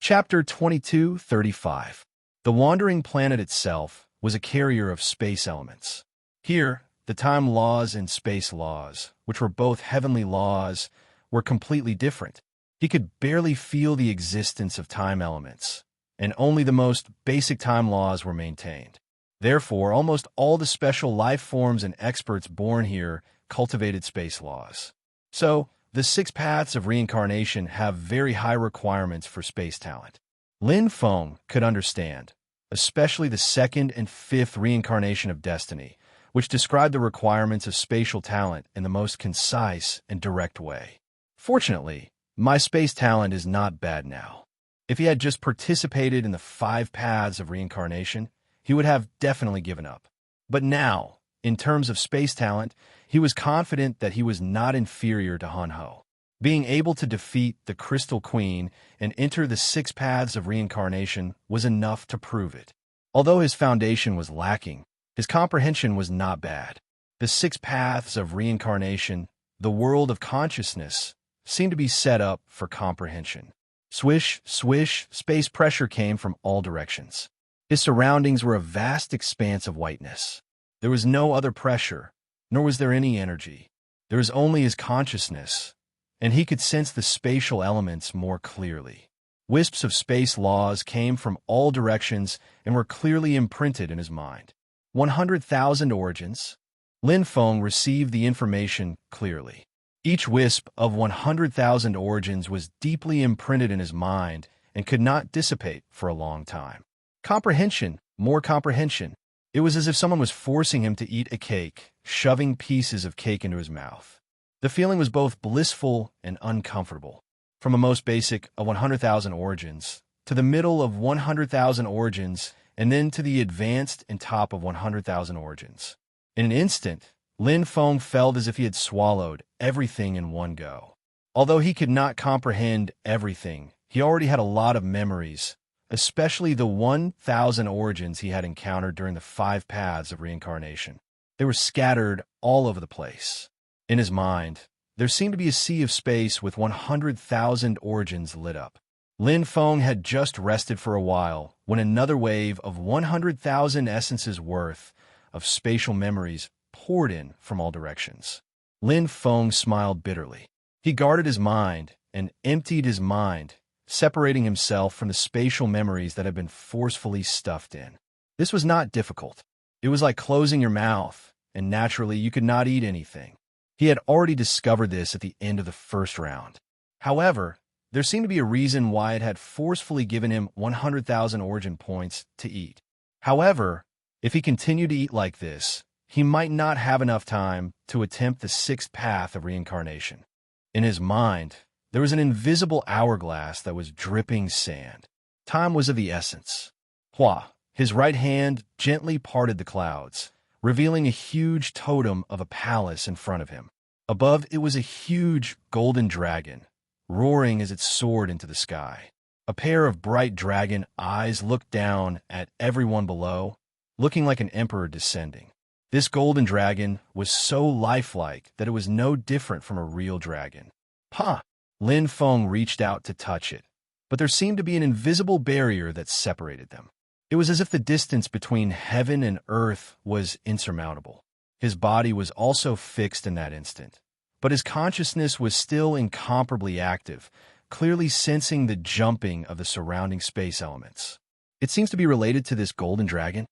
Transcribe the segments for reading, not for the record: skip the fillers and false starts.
Chapter 22:35. The wandering planet itself was a carrier of space elements. Here, the time laws and space laws, which were both heavenly laws, were completely different. He could barely feel the existence of time elements, and only the most basic time laws were maintained. Therefore, almost all the special life forms and experts born here cultivated space laws. So, the 6 paths of reincarnation have very high requirements for space talent. Lin Feng could understand, especially the 2nd and 5th reincarnation of destiny, which described the requirements of spatial talent in the most concise and direct way. Fortunately, my space talent is not bad now. If he had just participated in the 5 paths of reincarnation, he would have definitely given up. But now, in terms of space talent, he was confident that he was not inferior to Han Ho. Being able to defeat the Crystal Queen and enter the 6 paths of reincarnation was enough to prove it. Although his foundation was lacking, his comprehension was not bad. The 6 paths of reincarnation, the world of consciousness, seemed to be set up for comprehension. Swish, swish, space pressure came from all directions. His surroundings were a vast expanse of whiteness. There was no other pressure, nor was there any energy. There was only his consciousness, and he could sense the spatial elements more clearly. Wisps of space laws came from all directions and were clearly imprinted in his mind. 100,000 origins. Lin Feng received the information clearly. Each wisp of 100,000 origins was deeply imprinted in his mind and could not dissipate for a long time. Comprehension, more comprehension. It was as if someone was forcing him to eat a cake, shoving pieces of cake into his mouth. The feeling was both blissful and uncomfortable. From a most basic of 100,000 origins, to the middle of 100,000 origins, and then to the advanced and top of 100,000 origins. In an instant, Lin Feng felt as if he had swallowed everything in one go. Although he could not comprehend everything, he already had a lot of memories, especially the 1,000 origins he had encountered during the 5 paths of reincarnation. They were scattered all over the place. In his mind, there seemed to be a sea of space with 100,000 origins lit up. Lin Feng had just rested for a while when another wave of 100,000 essences worth of spatial memories poured in from all directions. Lin Feng smiled bitterly. He guarded his mind and emptied his mind, separating himself from the spatial memories that had been forcefully stuffed in. This was not difficult. It was like closing your mouth, and naturally you could not eat anything. He had already discovered this at the end of the first round. However, there seemed to be a reason why it had forcefully given him 100,000 origin points to eat. However, if he continued to eat like this, he might not have enough time to attempt the 6th path of reincarnation. In his mind, there was an invisible hourglass that was dripping sand. Time was of the essence. Hua, his right hand gently parted the clouds, revealing a huge totem of a palace in front of him. Above it was a huge golden dragon, roaring as it soared into the sky. A pair of bright dragon eyes looked down at everyone below, looking like an emperor descending. This golden dragon was so lifelike that it was no different from a real dragon. Ha! Lin Feng reached out to touch it, but there seemed to be an invisible barrier that separated them. It was as if the distance between heaven and earth was insurmountable. His body was also fixed in that instant, but his consciousness was still incomparably active, clearly sensing the jumping of the surrounding space elements. It seems to be related to this golden dragon.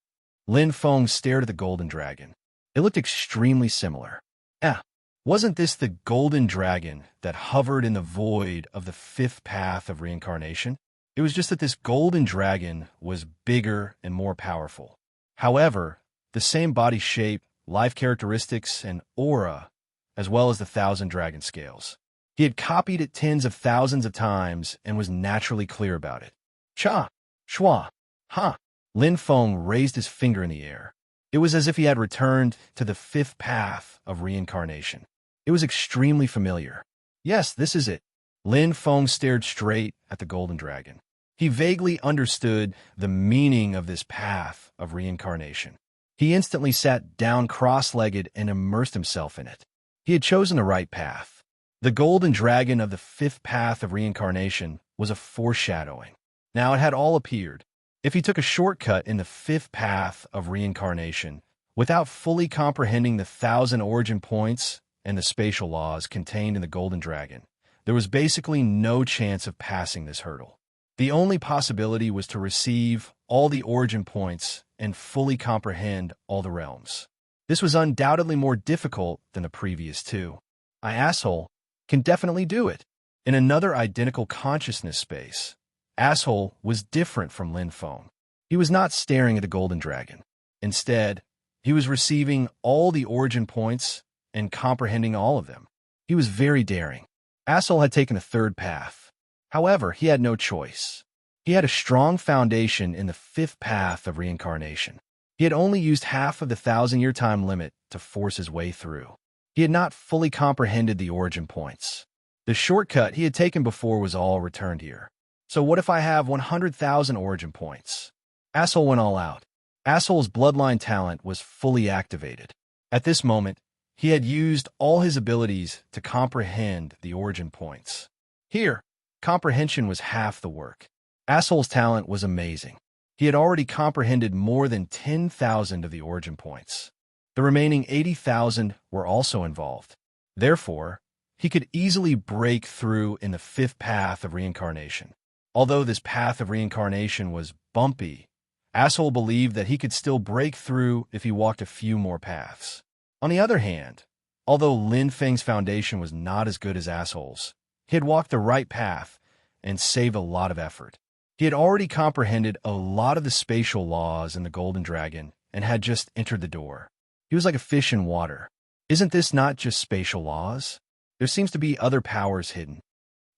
Lin Feng stared at the golden dragon. It looked extremely similar. Wasn't this the golden dragon that hovered in the void of the 5th path of reincarnation? It was just that this golden dragon was bigger and more powerful. However, the same body shape, life characteristics, and aura, as well as the 1,000 dragon scales. He had copied it tens of thousands of times and was naturally clear about it. Cha! Shua! Ha! Lin Feng raised his finger in the air. It was as if he had returned to the 5th path of reincarnation. It was extremely familiar. Yes, this is it. Lin Feng stared straight at the golden dragon. He vaguely understood the meaning of this path of reincarnation. He instantly sat down cross-legged and immersed himself in it. He had chosen the right path. The golden dragon of the 5th path of reincarnation was a foreshadowing. Now it had all appeared. If he took a shortcut in the fifth path of reincarnation, without fully comprehending the 1,000 origin points and the spatial laws contained in the Golden Dragon, there was basically no chance of passing this hurdle. The only possibility was to receive all the origin points and fully comprehend all the realms. This was undoubtedly more difficult than the previous two. Asshole can definitely do it. In another identical consciousness space, Asshole was different from Lin Feng. He was not staring at the Golden Dragon. Instead, he was receiving all the origin points and comprehending all of them. He was very daring. Asshole had taken a third path. However, he had no choice. He had a strong foundation in the fifth path of reincarnation. He had only used half of the 1,000-year time limit to force his way through. He had not fully comprehended the origin points. The shortcut he had taken before was all returned here. So what if I have 100,000 origin points? Asshole went all out. Asshole's bloodline talent was fully activated. At this moment, he had used all his abilities to comprehend the origin points. Here, comprehension was half the work. Asshole's talent was amazing. He had already comprehended more than 10,000 of the origin points. The remaining 80,000 were also involved. Therefore, he could easily break through in the fifth path of reincarnation. Although this path of reincarnation was bumpy, Asshole believed that he could still break through if he walked a few more paths. On the other hand, although Lin Feng's foundation was not as good as Asshole's, he had walked the right path and saved a lot of effort. He had already comprehended a lot of the spatial laws in the Golden Dragon and had just entered the door. He was like a fish in water. Isn't this not just spatial laws? There seems to be other powers hidden.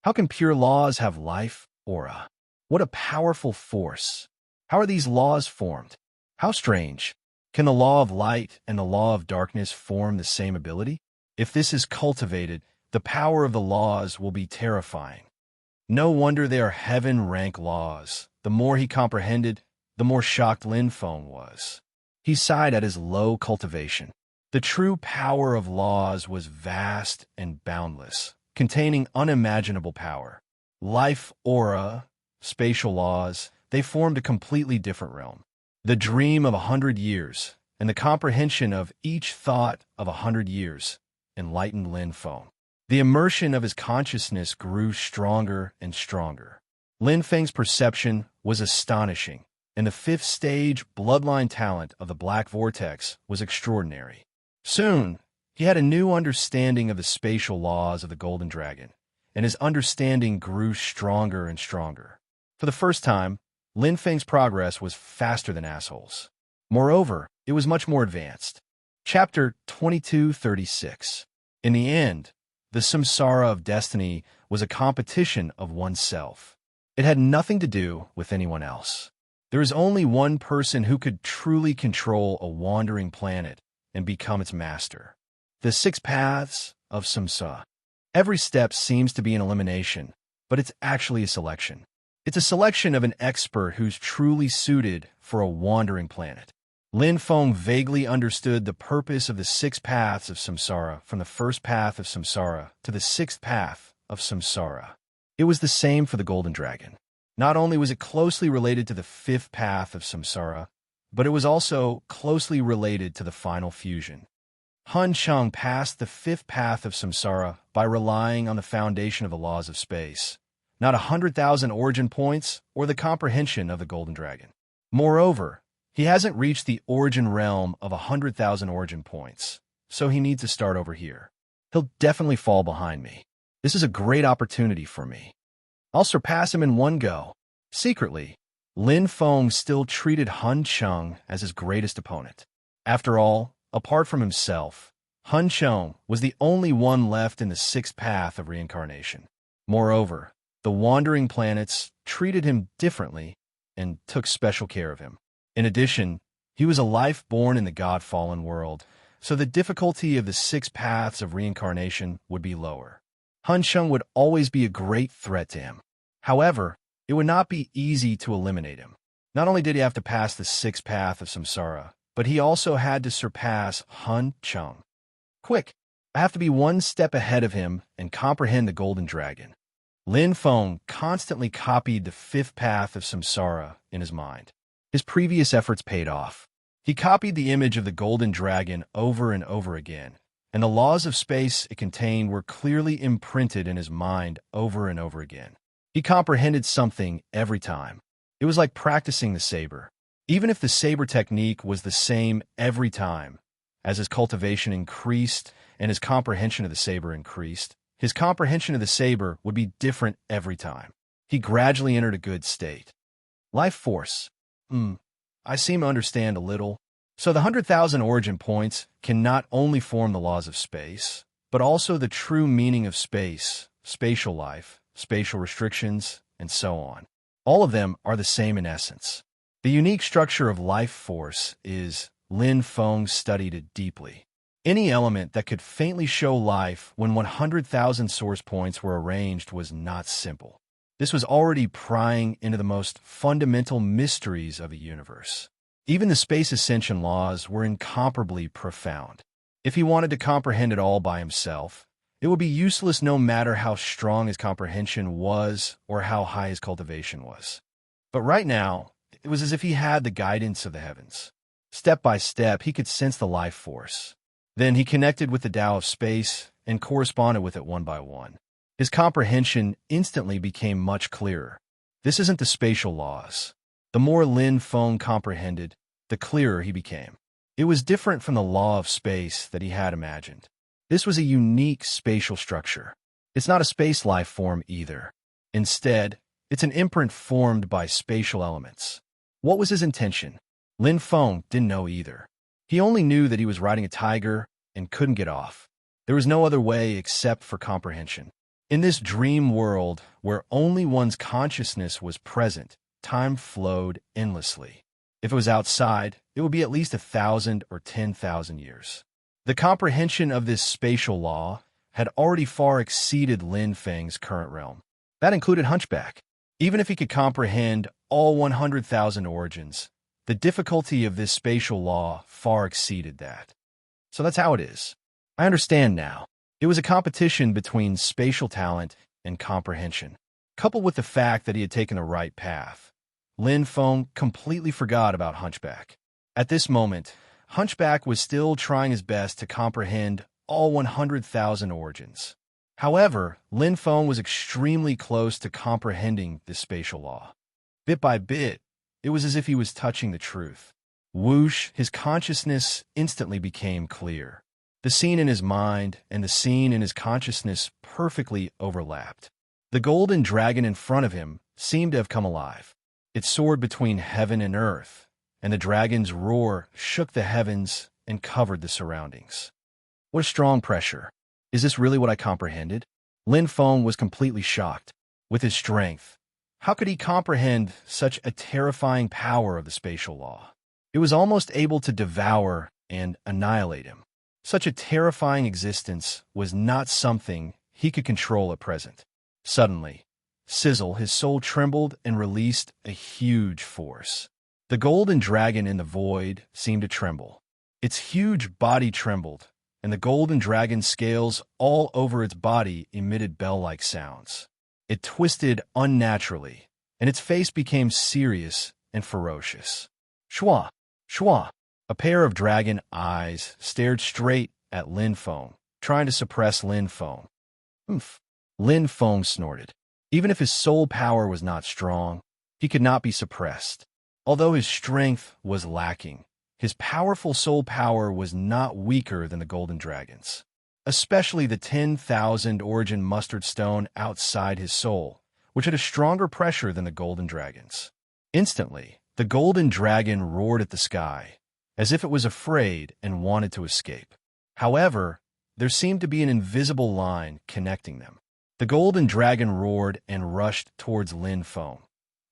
How can pure laws have life, aura? What a powerful force. How are these laws formed? How strange. Can the law of light and the law of darkness form the same ability? If this is cultivated, the power of the laws will be terrifying. No wonder they are heaven-rank laws. The more he comprehended, the more shocked Lin Feng was. He sighed at his low cultivation. The true power of laws was vast and boundless, containing unimaginable power. Life, aura, spatial laws, they formed a completely different realm. The dream of 100 years and the comprehension of each thought of 100 years enlightened Lin Feng. The immersion of his consciousness grew stronger and stronger. Lin Feng's perception was astonishing, and the fifth stage bloodline talent of the Black Vortex was extraordinary. Soon, he had a new understanding of the spatial laws of the Golden Dragon, and his understanding grew stronger and stronger. For the first time, Lin Feng's progress was faster than Asshole's. Moreover, it was much more advanced. Chapter 2236. In the end, the samsara of destiny was a competition of oneself. It had nothing to do with anyone else. There is only one person who could truly control a wandering planet and become its master. The 6 paths of samsara. Every step seems to be an elimination, but it's actually a selection. It's a selection of an expert who's truly suited for a wandering planet. Lin Feng vaguely understood the purpose of the 6 paths of samsara from the first path of samsara to the 6th path of samsara. It was the same for the Golden Dragon. Not only was it closely related to the 5th path of samsara, but it was also closely related to the final fusion. Han Cheng passed the 5th path of samsara by relying on the foundation of the laws of space, not 100,000 origin points or the comprehension of the Golden Dragon. Moreover, he hasn't reached the origin realm of 100,000 origin points, so he needs to start over here. He'll definitely fall behind me. This is a great opportunity for me. I'll surpass him in one go. Secretly, Lin Feng still treated Han Cheng as his greatest opponent. After all, apart from himself, Han Cheng was the only one left in the 6th path of reincarnation. Moreover, the wandering planets treated him differently and took special care of him. In addition, he was a life born in the God-fallen world, so the difficulty of the 6 paths of reincarnation would be lower. Han Cheng would always be a great threat to him. However, it would not be easy to eliminate him. Not only did he have to pass the 6th path of samsara, but he also had to surpass Han Cheng. Quick, I have to be one step ahead of him and comprehend the Golden Dragon. Lin Feng constantly copied the fifth path of samsara in his mind. His previous efforts paid off. He copied the image of the golden dragon over and over again, and the laws of space it contained were clearly imprinted in his mind over and over again. He comprehended something every time. It was like practicing the saber. Even if the saber technique was the same every time, as his cultivation increased and his comprehension of the saber increased, his comprehension of the saber would be different every time. He gradually entered a good state. Life force. I seem to understand a little. So the 100,000 origin points can not only form the laws of space, but also the true meaning of space, spatial life, spatial restrictions, and so on. All of them are the same in essence. The unique structure of life force is Lin Feng studied it deeply. Any element that could faintly show life when 100,000 source points were arranged was not simple. This was already prying into the most fundamental mysteries of the universe. Even the space ascension laws were incomparably profound. If he wanted to comprehend it all by himself, it would be useless no matter how strong his comprehension was or how high his cultivation was. But right now, it was as if he had the guidance of the heavens. Step by step, he could sense the life force. Then he connected with the Tao of space and corresponded with it one by one. His comprehension instantly became much clearer. This isn't the spatial laws. The more Lin Feng comprehended, the clearer he became. It was different from the law of space that he had imagined. This was a unique spatial structure. It's not a space life form either. Instead, it's an imprint formed by spatial elements. What was his intention? Lin Feng didn't know either. He only knew that he was riding a tiger and couldn't get off. There was no other way except for comprehension. In this dream world where only one's consciousness was present, time flowed endlessly. If it was outside, it would be at least 1,000 or 10,000 years. The comprehension of this spatial law had already far exceeded Lin Feng's current realm. That included Hunchback. Even if he could comprehend all 100,000 origins, the difficulty of this spatial law far exceeded that. So that's how it is. I understand now. It was a competition between spatial talent and comprehension. Coupled with the fact that he had taken the right path, Lin Feng completely forgot about Hunchback. At this moment, Hunchback was still trying his best to comprehend all 100,000 origins. However, Lin Feng was extremely close to comprehending this spatial law. Bit by bit, it was as if he was touching the truth. Whoosh, his consciousness instantly became clear. The scene in his mind and the scene in his consciousness perfectly overlapped. The golden dragon in front of him seemed to have come alive. It soared between heaven and earth, and the dragon's roar shook the heavens and covered the surroundings. What a strong pressure. Is this really what I comprehended? Lin Feng was completely shocked. With his strength, how could he comprehend such a terrifying power of the spatial law? It was almost able to devour and annihilate him. Such a terrifying existence was not something he could control at present. Suddenly, sizzle, his soul trembled and released a huge force. The golden dragon in the void seemed to tremble. Its huge body trembled, and the golden dragon's scales all over its body emitted bell-like sounds. It twisted unnaturally, and its face became serious and ferocious. Shua! Shua! A pair of dragon eyes stared straight at Lin Feng, trying to suppress Lin Feng. Oomph! Lin Feng snorted. Even if his soul power was not strong, he could not be suppressed. Although his strength was lacking, his powerful soul power was not weaker than the golden dragon's. Especially the 10,000 origin mustard stone outside his soul, which had a stronger pressure than the golden dragon's. Instantly, the golden dragon roared at the sky, as if it was afraid and wanted to escape. However, there seemed to be an invisible line connecting them. The golden dragon roared and rushed towards Lin Feng,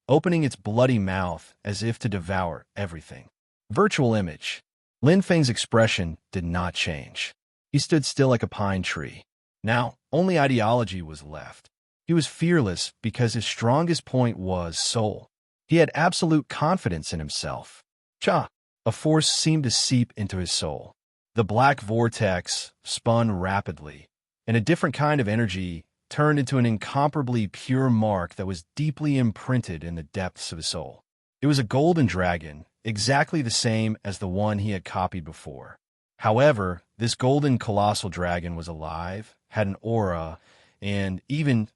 opening its bloody mouth as if to devour everything. Virtual image. Lin Feng's expression did not change. He stood still like a pine tree. Now, only ideology was left. He was fearless because his strongest point was soul. He had absolute confidence in himself. Cha! A force seemed to seep into his soul. The black vortex spun rapidly, and a different kind of energy turned into an incomparably pure mark that was deeply imprinted in the depths of his soul. It was a golden dragon, exactly the same as the one he had copied before. However, this golden colossal dragon was alive, had an aura, and even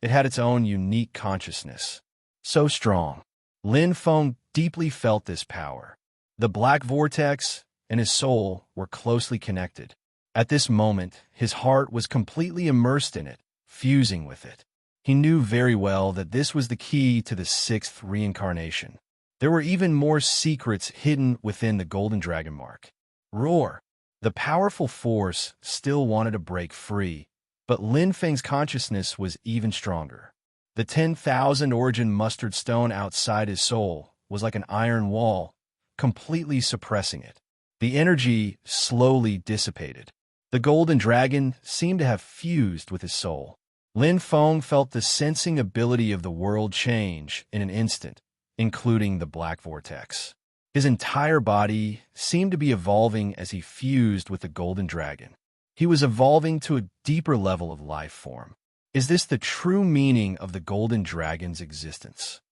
it had its own unique consciousness. So strong. Lin Feng deeply felt this power. The black vortex and his soul were closely connected. At this moment, his heart was completely immersed in it, fusing with it. He knew very well that this was the key to the sixth reincarnation. There were even more secrets hidden within the golden dragon mark. Roar! The powerful force still wanted to break free, but Lin Feng's consciousness was even stronger. The 10,000 origin mustard stone outside his soul was like an iron wall, completely suppressing it. The energy slowly dissipated. The golden dragon seemed to have fused with his soul. Lin Feng felt the sensing ability of the world change in an instant, including the black vortex. His entire body seemed to be evolving as he fused with the golden dragon. He was evolving to a deeper level of life form. Is this the true meaning of the golden dragon's existence?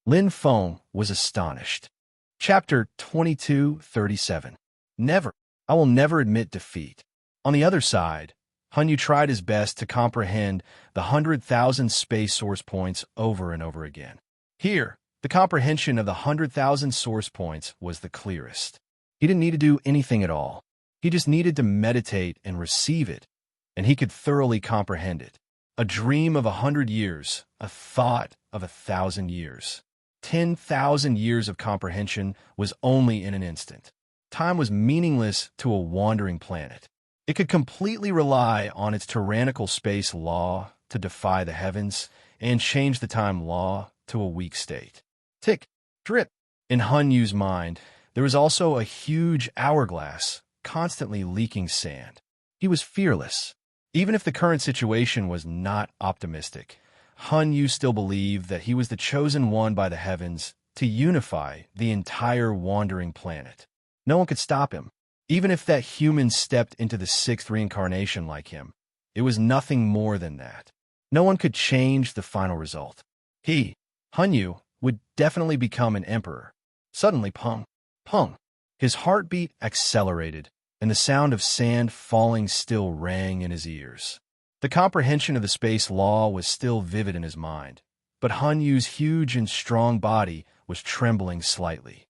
Lin Feng was astonished. Chapter 22:37. Never. I will never admit defeat. On the other side, Hanyu tried his best to comprehend the 100,000 space source points over and over again. Here, the comprehension of the 100,000 source points was the clearest. He didn't need to do anything at all. He just needed to meditate and receive it, and he could thoroughly comprehend it. A dream of 100 years, a thought of 1,000 years. 10,000 years of comprehension was only in an instant. Time was meaningless to a wandering planet. It could completely rely on its tyrannical space law to defy the heavens and change the time law to a weak state. Tick, drip. In Hunyu's mind, there was also a huge hourglass, constantly leaking sand. He was fearless. Even if the current situation was not optimistic, Hanyu still believed that he was the chosen one by the heavens to unify the entire wandering planet. No one could stop him. Even if that human stepped into the sixth reincarnation like him, it was nothing more than that. No one could change the final result. He, Hanyu, would definitely become an emperor. Suddenly, pong, pong. His heartbeat accelerated, and the sound of sand falling still rang in his ears. The comprehension of the space law was still vivid in his mind, but Hanyu's huge and strong body was trembling slightly.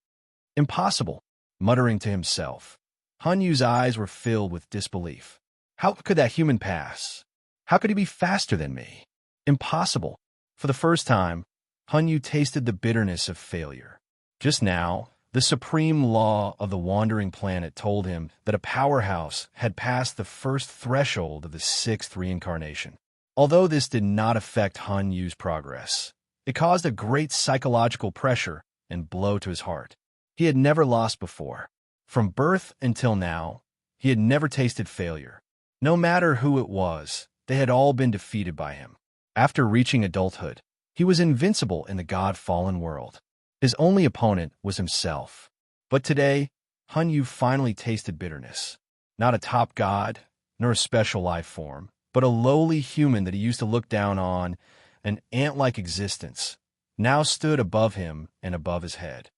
Impossible, muttering to himself. Hanyu's eyes were filled with disbelief. How could that human pass? How could he be faster than me? Impossible. For the first time, Hanyu tasted the bitterness of failure. Just now, the supreme law of the wandering planet told him that a powerhouse had passed the first threshold of the sixth reincarnation. Although this did not affect Hanyu's progress, it caused a great psychological pressure and blow to his heart. He had never lost before. From birth until now, he had never tasted failure. No matter who it was, they had all been defeated by him. After reaching adulthood, he was invincible in the God-fallen world. His only opponent was himself. But today, Hanyu finally tasted bitterness. Not a top god, nor a special life form, but a lowly human that he used to look down on, an ant-like existence, now stood above him and above his head.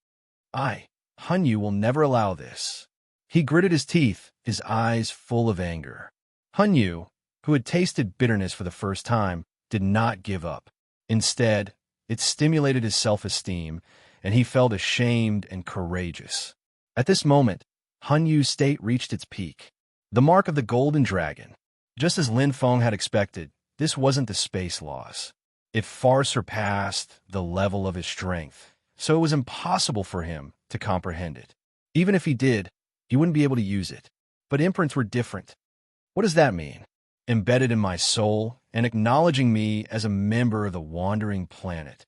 Hanyu will never allow this. He gritted his teeth, his eyes full of anger. Hanyu, who had tasted bitterness for the first time, did not give up. Instead, it stimulated his self-esteem, and he felt ashamed and courageous. At this moment, Hanyu's state reached its peak. The mark of the golden dragon. Just as Lin Feng had expected, this wasn't the space laws. It far surpassed the level of his strength, so it was impossible for him to comprehend it. Even if he did, he wouldn't be able to use it. But imprints were different. What does that mean? Embedded in my soul and acknowledging me as a member of the wandering planet.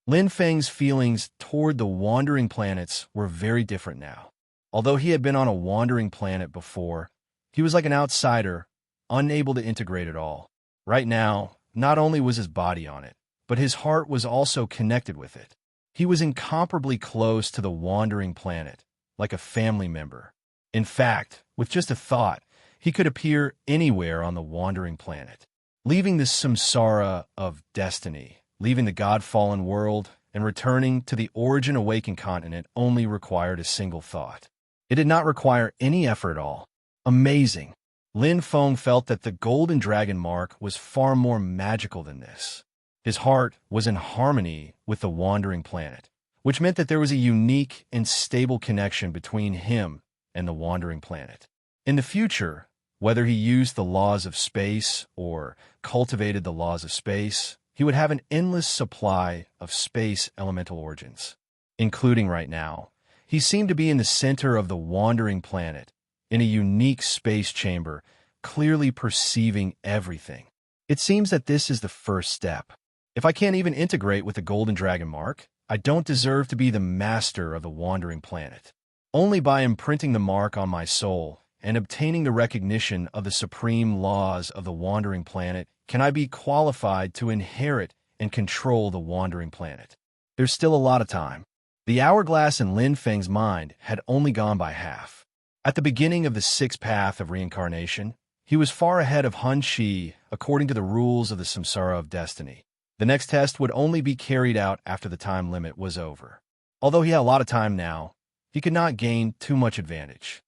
Lin Feng's feelings toward the wandering planets were very different now. Although he had been on a wandering planet before, he was like an outsider, unable to integrate it all. Right now, not only was his body on it, but his heart was also connected with it. He was incomparably close to the wandering planet, like a family member. In fact, with just a thought, he could appear anywhere on the wandering planet. leaving the samsara of destiny, leaving the God-fallen world, and returning to the origin-awakened continent only required a single thought. It did not require any effort at all. Amazing. Lin Feng felt that the golden dragon mark was far more magical than this. His heart was in harmony with the wandering planet, which meant that there was a unique and stable connection between him and the wandering planet. In the future, whether he used the laws of space or cultivated the laws of space, he would have an endless supply of space elemental origins. Including right now, he seemed to be in the center of the wandering planet, in a unique space chamber, clearly perceiving everything. It seems that this is the first step. If I can't even integrate with the golden dragon mark, I don't deserve to be the master of the wandering planet. Only by imprinting the mark on my soul and obtaining the recognition of the supreme laws of the wandering planet can I be qualified to inherit and control the wandering planet. There's still a lot of time. The hourglass in Lin Feng's mind had only gone by half. At the beginning of the sixth path of reincarnation, he was far ahead of Han Shi according to the rules of the samsara of destiny. The next test would only be carried out after the time limit was over. Although he had a lot of time now, he could not gain too much advantage.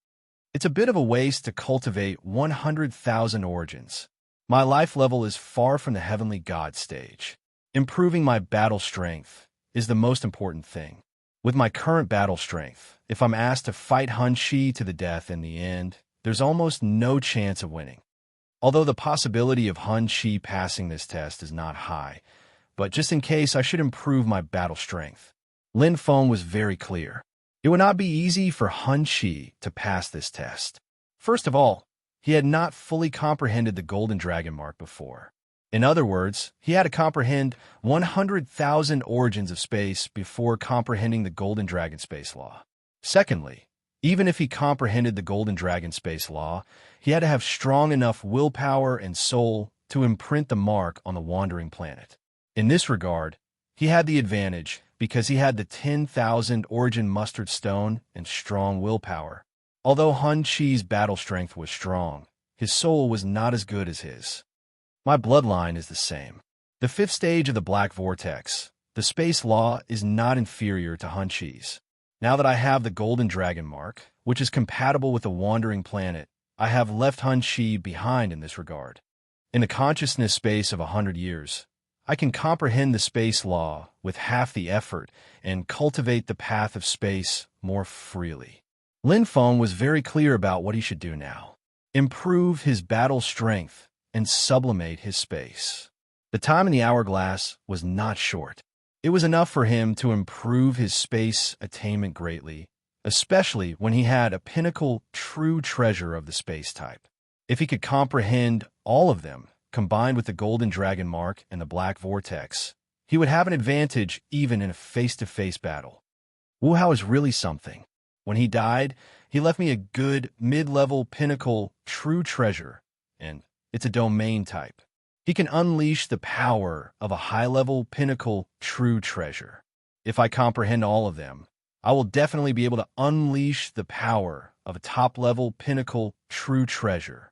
It's a bit of a waste to cultivate 100,000 origins. My life level is far from the heavenly God stage. Improving my battle strength is the most important thing. With my current battle strength, if I'm asked to fight Han Shi to the death in the end, there's almost no chance of winning. Although the possibility of Han Shi passing this test is not high, but just in case I should improve my battle strength. Lin Feng was very clear. It would not be easy for Han Shi to pass this test. First of all, he had not fully comprehended the golden dragon mark before. In other words, he had to comprehend 100,000 origins of space before comprehending the golden dragon space law. Secondly, even if he comprehended the golden dragon space law, he had to have strong enough willpower and soul to imprint the mark on the wandering planet. In this regard, he had the advantage because he had the 10,000 origin mustard stone and strong willpower. Although Han Shi's battle strength was strong, his soul was not as good as his. My bloodline is the same. The fifth stage of the Black Vortex, the space law, is not inferior to Han Shi's. Now that I have the golden dragon mark, which is compatible with the wandering planet, I have left Han Shi behind in this regard. In the consciousness space of 100 years, I can comprehend the space law with half the effort and cultivate the path of space more freely. Lin Feng was very clear about what he should do now. Improve his battle strength and sublimate his space. The time in the hourglass was not short. It was enough for him to improve his space attainment greatly, especially when he had a pinnacle true treasure of the space type. If he could comprehend all of them, combined with the golden dragon mark and the black vortex, he would have an advantage even in a face-to-face battle. Wu Hao is really something. When he died, he left me a good mid-level pinnacle true treasure, and it's a domain type. He can unleash the power of a high-level pinnacle true treasure. If I comprehend all of them, I will definitely be able to unleash the power of a top-level pinnacle true treasure.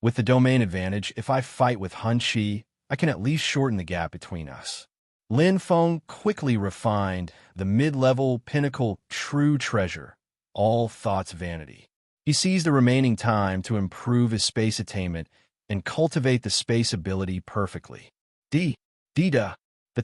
With the domain advantage, if I fight with Han Shi, I can at least shorten the gap between us. Lin Feng quickly refined the mid-level pinnacle true treasure, all thoughts vanity. He seized the remaining time to improve his space attainment and cultivate the space ability perfectly. The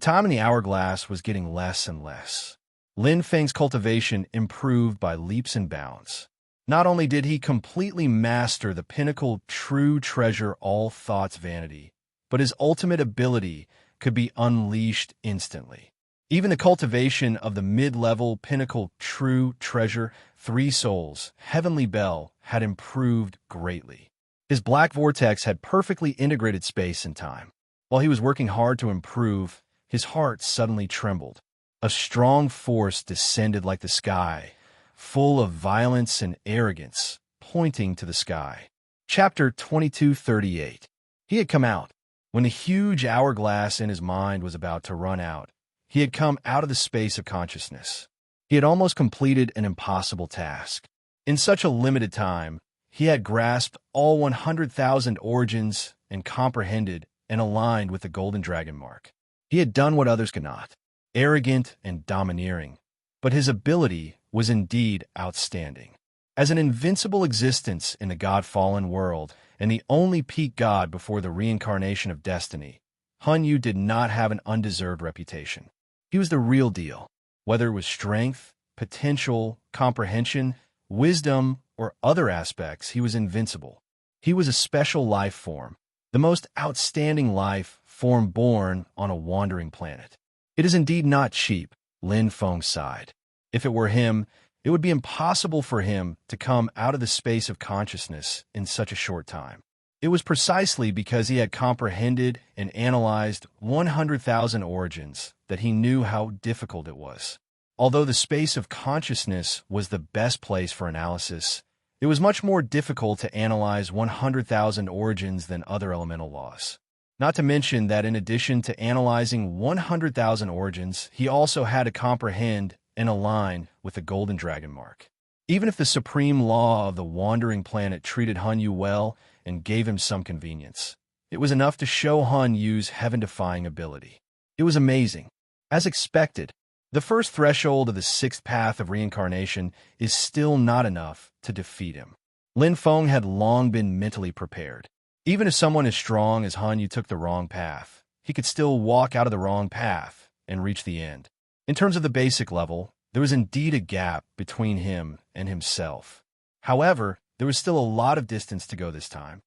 time in the hourglass was getting less and less. Lin Feng's cultivation improved by leaps and bounds. Not only did he completely master the pinnacle true treasure all thoughts vanity, but his ultimate ability could be unleashed instantly. Even the cultivation of the mid-level pinnacle true treasure, Three Souls, Heavenly Bell, had improved greatly. His black vortex had perfectly integrated space and time. While he was working hard to improve, his heart suddenly trembled. A strong force descended like the sky, full of violence and arrogance, pointing to the sky. Chapter 2238. He had come out. When the huge hourglass in his mind was about to run out, he had come out of the space of consciousness. He had almost completed an impossible task. In such a limited time, he had grasped all 100,000 origins and comprehended and aligned with the golden dragon mark. He had done what others could not, arrogant and domineering, but his ability was indeed outstanding. As an invincible existence in the god-fallen world and the only peak god before the reincarnation of destiny, Han Yu did not have an undeserved reputation. He was the real deal. Whether it was strength, potential, comprehension, wisdom, or other aspects, he was invincible. He was a special life form, the most outstanding life form born on a wandering planet. It is indeed not cheap, Lin Feng sighed. If it were him, it would be impossible for him to come out of the space of consciousness in such a short time. It was precisely because he had comprehended and analyzed 100,000 origins that he knew how difficult it was. Although the space of consciousness was the best place for analysis, it was much more difficult to analyze 100,000 origins than other elemental laws. Not to mention that in addition to analyzing 100,000 origins, he also had to comprehend and align with the golden dragon mark. Even if the supreme law of the wandering planet treated Han Yu well and gave him some convenience, it was enough to show Han Yu's heaven-defying ability. It was amazing. As expected, the first threshold of the sixth path of reincarnation is still not enough to defeat him. Lin Feng had long been mentally prepared. Even if someone as strong as Han Yu took the wrong path, he could still walk out of the wrong path and reach the end. In terms of the basic level, there was indeed a gap between him and himself. However, there was still a lot of distance to go this time.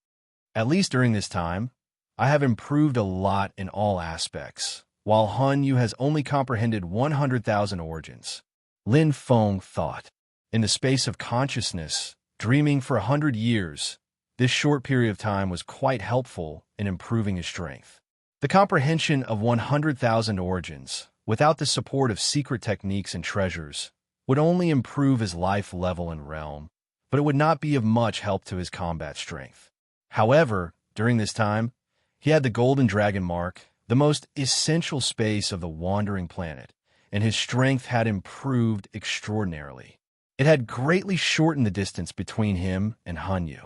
At least during this time, I have improved a lot in all aspects, while Han Yu has only comprehended 100,000 origins. Lin Feng thought. In the space of consciousness, dreaming for 100 years, this short period of time was quite helpful in improving his strength. The comprehension of 100,000 origins, without the support of secret techniques and treasures, would only improve his life level and realm, but it would not be of much help to his combat strength. However, during this time, he had the golden dragon mark, the most essential space of the wandering planet, and his strength had improved extraordinarily. It had greatly shortened the distance between him and Han Yu.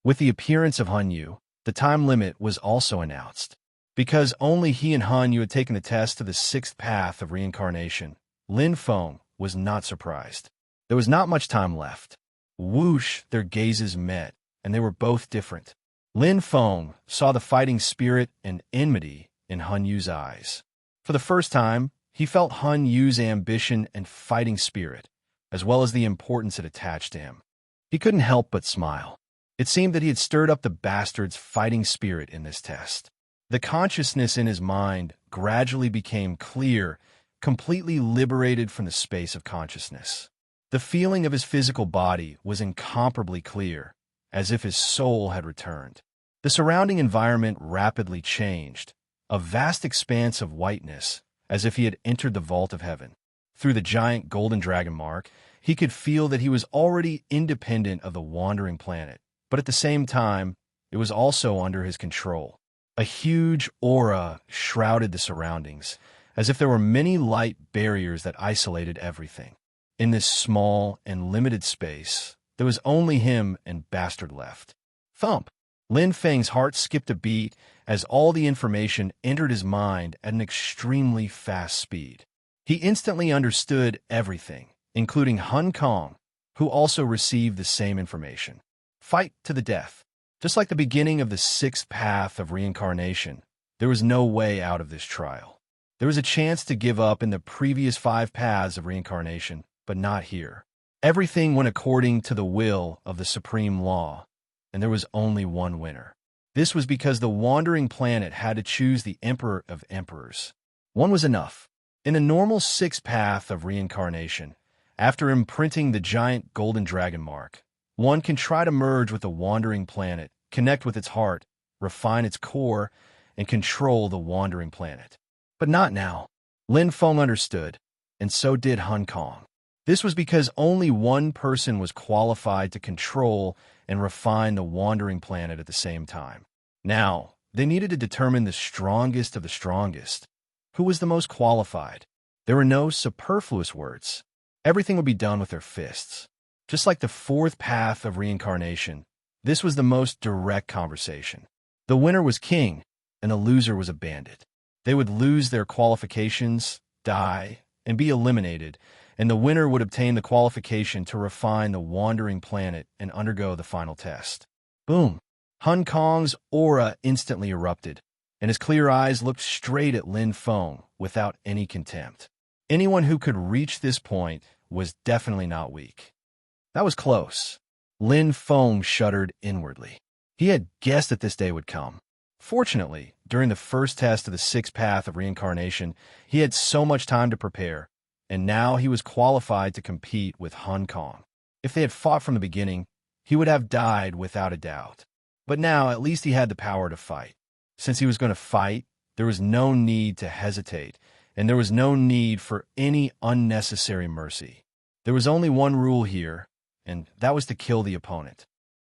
With the appearance of Han Yu, the time limit was also announced. Because only he and Han Yu had taken the test to the sixth path of reincarnation, Lin Feng was not surprised. There was not much time left. Whoosh, their gazes met, and they were both different. Lin Feng saw the fighting spirit and enmity in Han Yu's eyes. For the first time, he felt Han Yu's ambition and fighting spirit, as well as the importance it attached to him. He couldn't help but smile. It seemed that he had stirred up the bastard's fighting spirit in this test. The consciousness in his mind gradually became clear, completely liberated from the space of consciousness. The feeling of his physical body was incomparably clear, as if his soul had returned. The surrounding environment rapidly changed, a vast expanse of whiteness, as if he had entered the vault of heaven. Through the giant golden dragon mark, he could feel that he was already independent of the wandering planet, but at the same time, it was also under his control. A huge aura shrouded the surroundings, as if there were many light barriers that isolated everything. In this small and limited space, there was only him and Bastard left. Thump! Lin Feng's heart skipped a beat as all the information entered his mind at an extremely fast speed. He instantly understood everything, including Hun Kong, who also received the same information. Fight to the death. Just like the beginning of the sixth path of reincarnation, there was no way out of this trial. There was a chance to give up in the previous 5 paths of reincarnation, but not here. Everything went according to the will of the supreme law, and there was only one winner. This was because the wandering planet had to choose the emperor of emperors. One was enough. In a normal 6th path of reincarnation, after imprinting the giant golden dragon mark, one can try to merge with the wandering planet, connect with its heart, refine its core, and control the wandering planet. But not now. Lin Feng understood, and so did Hun Kong. This was because only one person was qualified to control and refine the wandering planet at the same time. Now, they needed to determine the strongest of the strongest. Who was the most qualified? There were no superfluous words. Everything would be done with their fists. Just like the 4th path of reincarnation, this was the most direct conversation. The winner was king, and the loser was a bandit. They would lose their qualifications, die, and be eliminated, and the winner would obtain the qualification to refine the wandering planet and undergo the final test. Boom! Hun Kong's aura instantly erupted, and his clear eyes looked straight at Lin Feng without any contempt. Anyone who could reach this point was definitely not weak. That was close. Lin Feng shuddered inwardly. He had guessed that this day would come. Fortunately, during the first test of the sixth path of reincarnation, he had so much time to prepare, and now he was qualified to compete with Hun Kong. If they had fought from the beginning, he would have died without a doubt. But now, at least he had the power to fight. Since he was going to fight, there was no need to hesitate, and there was no need for any unnecessary mercy. There was only one rule here, and that was to kill the opponent.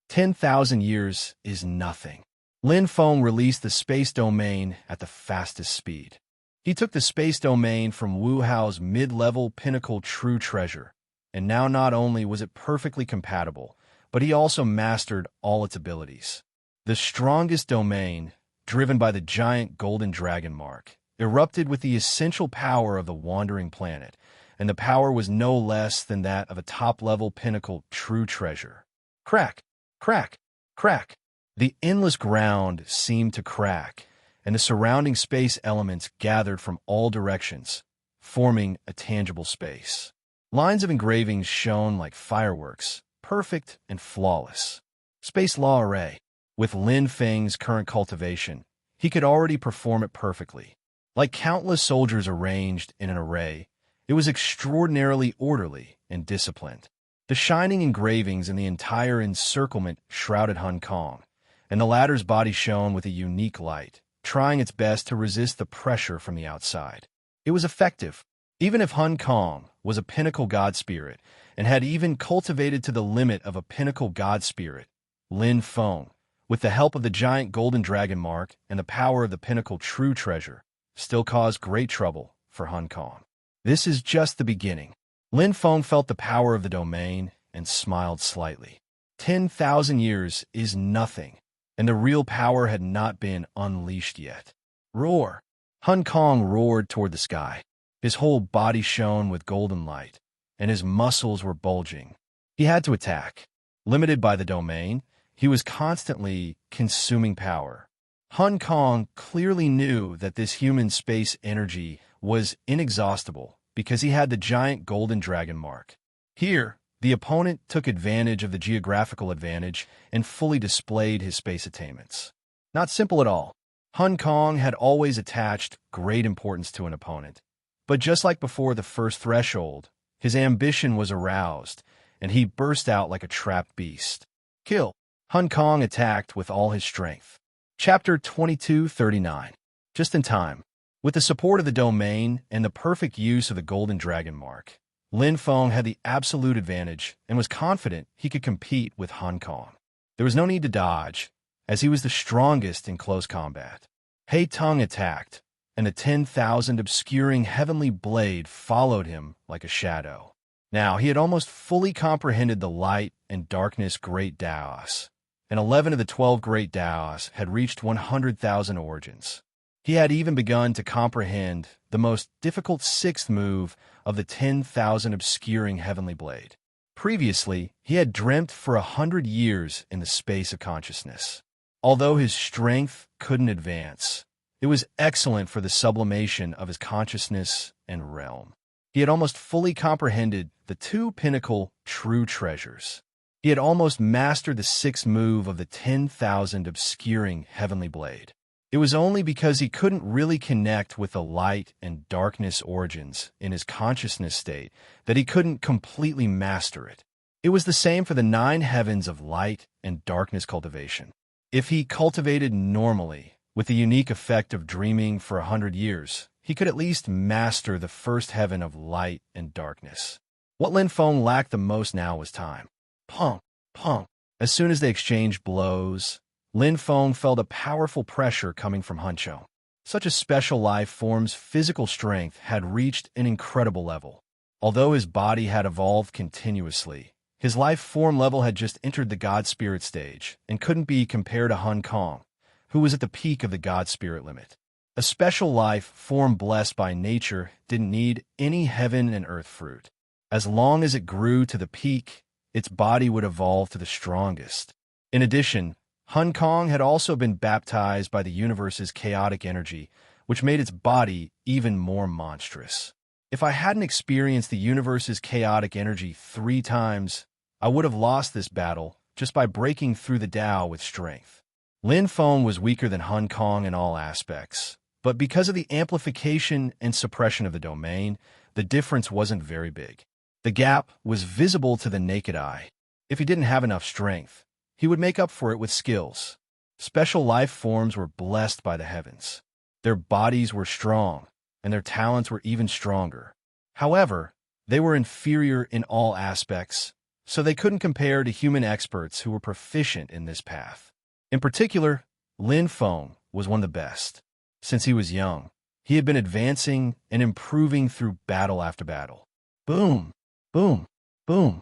10,000 years is nothing. Lin Feng released the space domain at the fastest speed. He took the space domain from Wu Hao's mid-level pinnacle true treasure, and now not only was it perfectly compatible, but he also mastered all its abilities. The strongest domain, driven by the giant golden dragon mark, erupted with the essential power of the wandering planet, and the power was no less than that of a top-level pinnacle true treasure. Crack! Crack! Crack! The endless ground seemed to crack, and the surrounding space elements gathered from all directions, forming a tangible space. Lines of engravings shone like fireworks, perfect and flawless. Space Law Array. With Lin Feng's current cultivation, he could already perform it perfectly. Like countless soldiers arranged in an array, it was extraordinarily orderly and disciplined. The shining engravings in the entire encirclement shrouded Hun Kong, and the latter's body shone with a unique light, trying its best to resist the pressure from the outside. It was effective. Even if Hun Kong was a pinnacle god spirit and had even cultivated to the limit of a pinnacle god spirit, Lin Feng, with the help of the giant golden dragon mark and the power of the pinnacle true treasure, still caused great trouble for Hun Kong. This is just the beginning. Lin Feng felt the power of the domain and smiled slightly. 10,000 years is nothing, and the real power had not been unleashed yet. Roar! Hun Kong roared toward the sky. His whole body shone with golden light, and his muscles were bulging. He had to attack. Limited by the domain, he was constantly consuming power. Hun Kong clearly knew that this human space energy was inexhaustible because he had the giant golden dragon mark. Here, the opponent took advantage of the geographical advantage and fully displayed his space attainments. Not simple at all. Hun Kong had always attached great importance to an opponent. But just like before the first threshold, his ambition was aroused, and he burst out like a trapped beast. Kill! Hun Kong attacked with all his strength. Chapter 2239. Just in time. With the support of the domain and the perfect use of the golden dragon mark, Lin Feng had the absolute advantage and was confident he could compete with Hun Kong. There was no need to dodge, as he was the strongest in close combat. Hei Tung attacked, and the 10,000 obscuring heavenly blade followed him like a shadow. Now he had almost fully comprehended the light and darkness great Daos, and 11 of the 12 great Daos had reached 100,000 origins. He had even begun to comprehend the most difficult sixth move of the 10,000 obscuring heavenly blade. Previously, he had dreamt for 100 years in the space of consciousness. Although his strength couldn't advance, it was excellent for the sublimation of his consciousness and realm. He had almost fully comprehended the two pinnacle true treasures. He had almost mastered the sixth move of the 10,000 obscuring heavenly blade. It was only because he couldn't really connect with the light and darkness origins in his consciousness state that he couldn't completely master it. It was the same for the 9 heavens of light and darkness cultivation. If he cultivated normally, with the unique effect of dreaming for 100 years, he could at least master the first heaven of light and darkness. What Lin Feng lacked the most now was time. Pong, pong. As soon as they exchanged blows, Lin Feng felt a powerful pressure coming from Hun Kong. Such a special life form's physical strength had reached an incredible level. Although his body had evolved continuously, his life form level had just entered the God Spirit stage and couldn't be compared to Hun Kong, who was at the peak of the God spirit limit. A special life, form blessed by nature, didn't need any heaven and earth fruit. As long as it grew to the peak, its body would evolve to the strongest. In addition, Hong Kong had also been baptized by the universe's chaotic energy, which made its body even more monstrous. If I hadn't experienced the universe's chaotic energy 3 times, I would have lost this battle just by breaking through the Tao with strength. Lin Feng was weaker than Hong Kong in all aspects, but because of the amplification and suppression of the domain, the difference wasn't very big. The gap was visible to the naked eye. If he didn't have enough strength, he would make up for it with skills. Special life forms were blessed by the heavens. Their bodies were strong, and their talents were even stronger. However, they were inferior in all aspects, so they couldn't compare to human experts who were proficient in this path. In particular, Lin Feng was one of the best. Since he was young, he had been advancing and improving through battle after battle. Boom, boom, boom.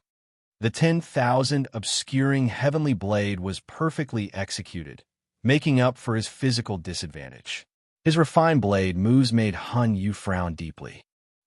The 10,000 obscuring heavenly blade was perfectly executed, making up for his physical disadvantage. His refined blade moves made Han Yu frown deeply.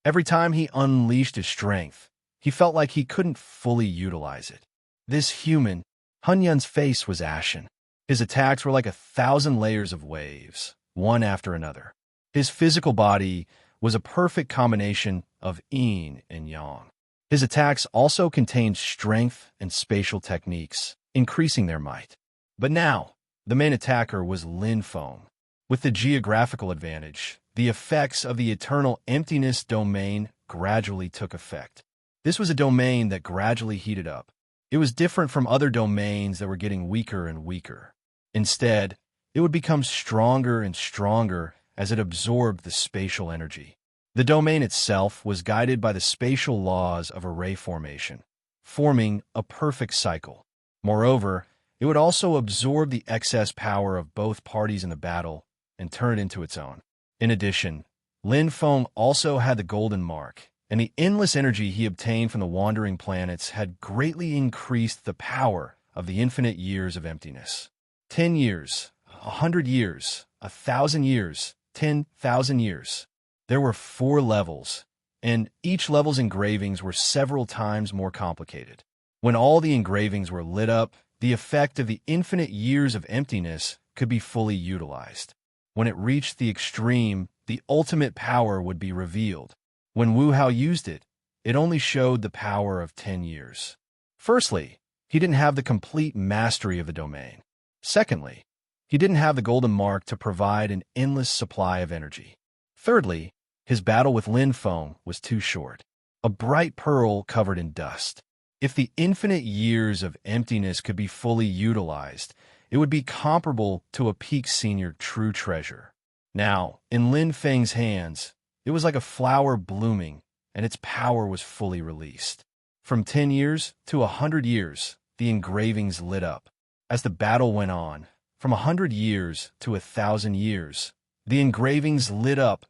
Every time he unleashed his strength, he felt like he couldn't fully utilize it. This human, Han Yun's face was ashen. His attacks were like 1,000 layers of waves, one after another. His physical body was a perfect combination of yin and yang. His attacks also contained strength and spatial techniques, increasing their might. But now, the main attacker was Lin Feng. With the geographical advantage, the effects of the eternal emptiness domain gradually took effect. This was a domain that gradually heated up. It was different from other domains that were getting weaker and weaker. Instead, it would become stronger and stronger as it absorbed the spatial energy. The domain itself was guided by the spatial laws of array formation, forming a perfect cycle. Moreover, it would also absorb the excess power of both parties in the battle and turn it into its own. In addition, Lin Feng also had the golden mark, and the endless energy he obtained from the wandering planets had greatly increased the power of the infinite years of emptiness. 10 years, 100 years, 1,000 years, 10,000 years. There were 4 levels, and each level's engravings were several times more complicated. When all the engravings were lit up, the effect of the infinite years of emptiness could be fully utilized. When it reached the extreme, the ultimate power would be revealed. When Wu Hao used it, it only showed the power of 10 years. Firstly, he didn't have the complete mastery of the domain. Secondly, he didn't have the golden mark to provide an endless supply of energy. Thirdly, his battle with Lin Feng was too short. A bright pearl covered in dust. If the infinite years of emptiness could be fully utilized, it would be comparable to a peak senior true treasure. Now, in Lin Feng's hands, it was like a flower blooming, and its power was fully released. From 10 years to 100 years, the engravings lit up. As the battle went on, from 100 years to 1,000 years, the engravings lit up,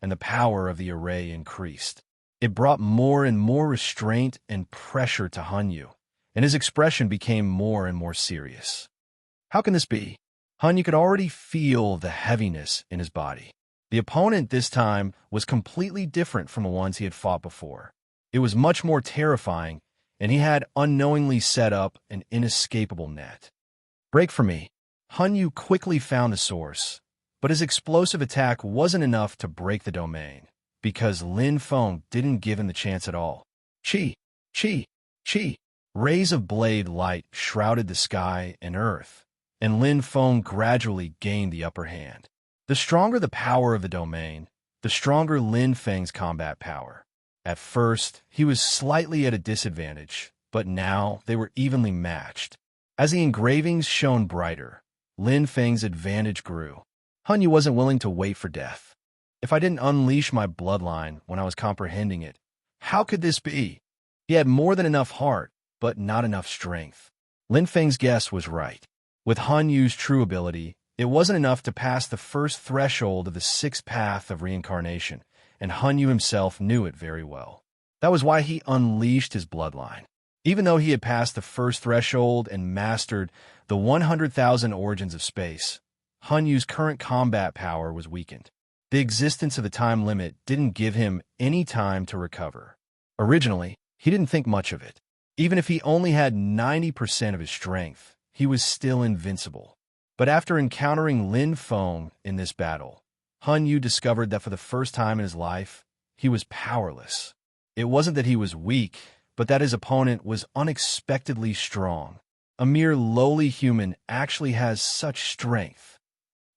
and the power of the array increased. It brought more and more restraint and pressure to Han Yu, and his expression became more and more serious. How can this be? Han Yu could already feel the heaviness in his body. The opponent this time was completely different from the ones he had fought before. It was much more terrifying, and he had unknowingly set up an inescapable net. Break for me. Han Yu quickly found the source, but his explosive attack wasn't enough to break the domain, because Lin Feng didn't give him the chance at all. Chi, chi, chi. Rays of blade light shrouded the sky and earth, and Lin Feng gradually gained the upper hand. The stronger the power of the domain, the stronger Lin Feng's combat power. At first, he was slightly at a disadvantage, but now they were evenly matched. As the engravings shone brighter, Lin Feng's advantage grew. Han Yu wasn't willing to wait for death. If I didn't unleash my bloodline when I was comprehending it, how could this be? He had more than enough heart, but not enough strength. Lin Feng's guess was right. With Han Yu's true ability, it wasn't enough to pass the first threshold of the 6th path of reincarnation, and Han Yu himself knew it very well. That was why he unleashed his bloodline. Even though he had passed the first threshold and mastered the 100,000 origins of space, Han Yu's current combat power was weakened. The existence of the time limit didn't give him any time to recover. Originally, he didn't think much of it. Even if he only had 90% of his strength, he was still invincible. But after encountering Lin Feng in this battle, Han Yu discovered that for the first time in his life, he was powerless. It wasn't that he was weak, but that his opponent was unexpectedly strong. A mere lowly human actually has such strength.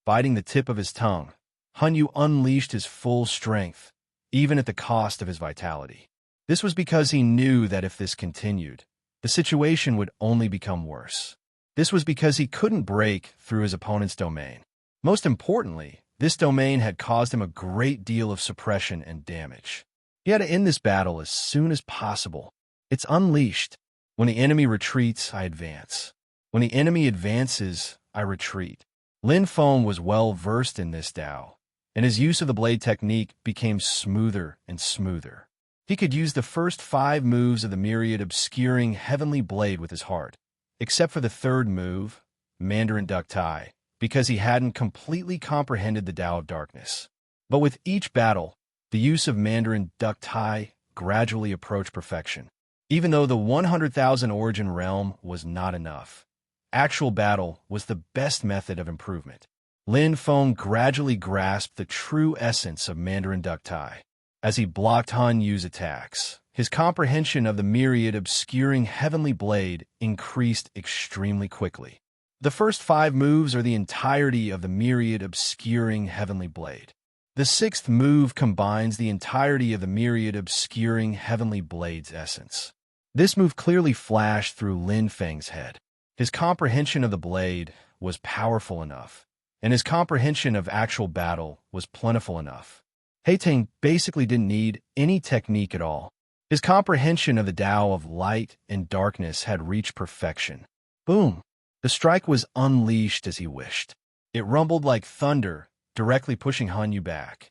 Biting the tip of his tongue, Han Yu unleashed his full strength, even at the cost of his vitality. This was because he knew that if this continued, the situation would only become worse. This was because he couldn't break through his opponent's domain. Most importantly, this domain had caused him a great deal of suppression and damage. He had to end this battle as soon as possible. It's unleashed. When the enemy retreats, I advance. When the enemy advances, I retreat. Lin Feng was well versed in this Tao, and his use of the blade technique became smoother and smoother. He could use the first 5 moves of the myriad obscuring heavenly blade with his heart, except for the third move, Mandarin Duck Tai, because he hadn't completely comprehended the Tao of darkness. But with each battle, the use of Mandarin Duck Tai gradually approached perfection. Even though the 100,000 origin realm was not enough, actual battle was the best method of improvement. Lin Feng gradually grasped the true essence of Mandarin Duck Tai. As he blocked Han Yu's attacks, his comprehension of the myriad obscuring heavenly blade increased extremely quickly. The first 5 moves are the entirety of the myriad obscuring heavenly blade. The 6th move combines the entirety of the myriad obscuring heavenly blade's essence. This move clearly flashed through Lin Feng's head. His comprehension of the blade was powerful enough, and his comprehension of actual battle was plentiful enough. Haiteng basically didn't need any technique at all. His comprehension of the Tao of light and darkness had reached perfection. Boom! The strike was unleashed as he wished. It rumbled like thunder, directly pushing Han Yu back.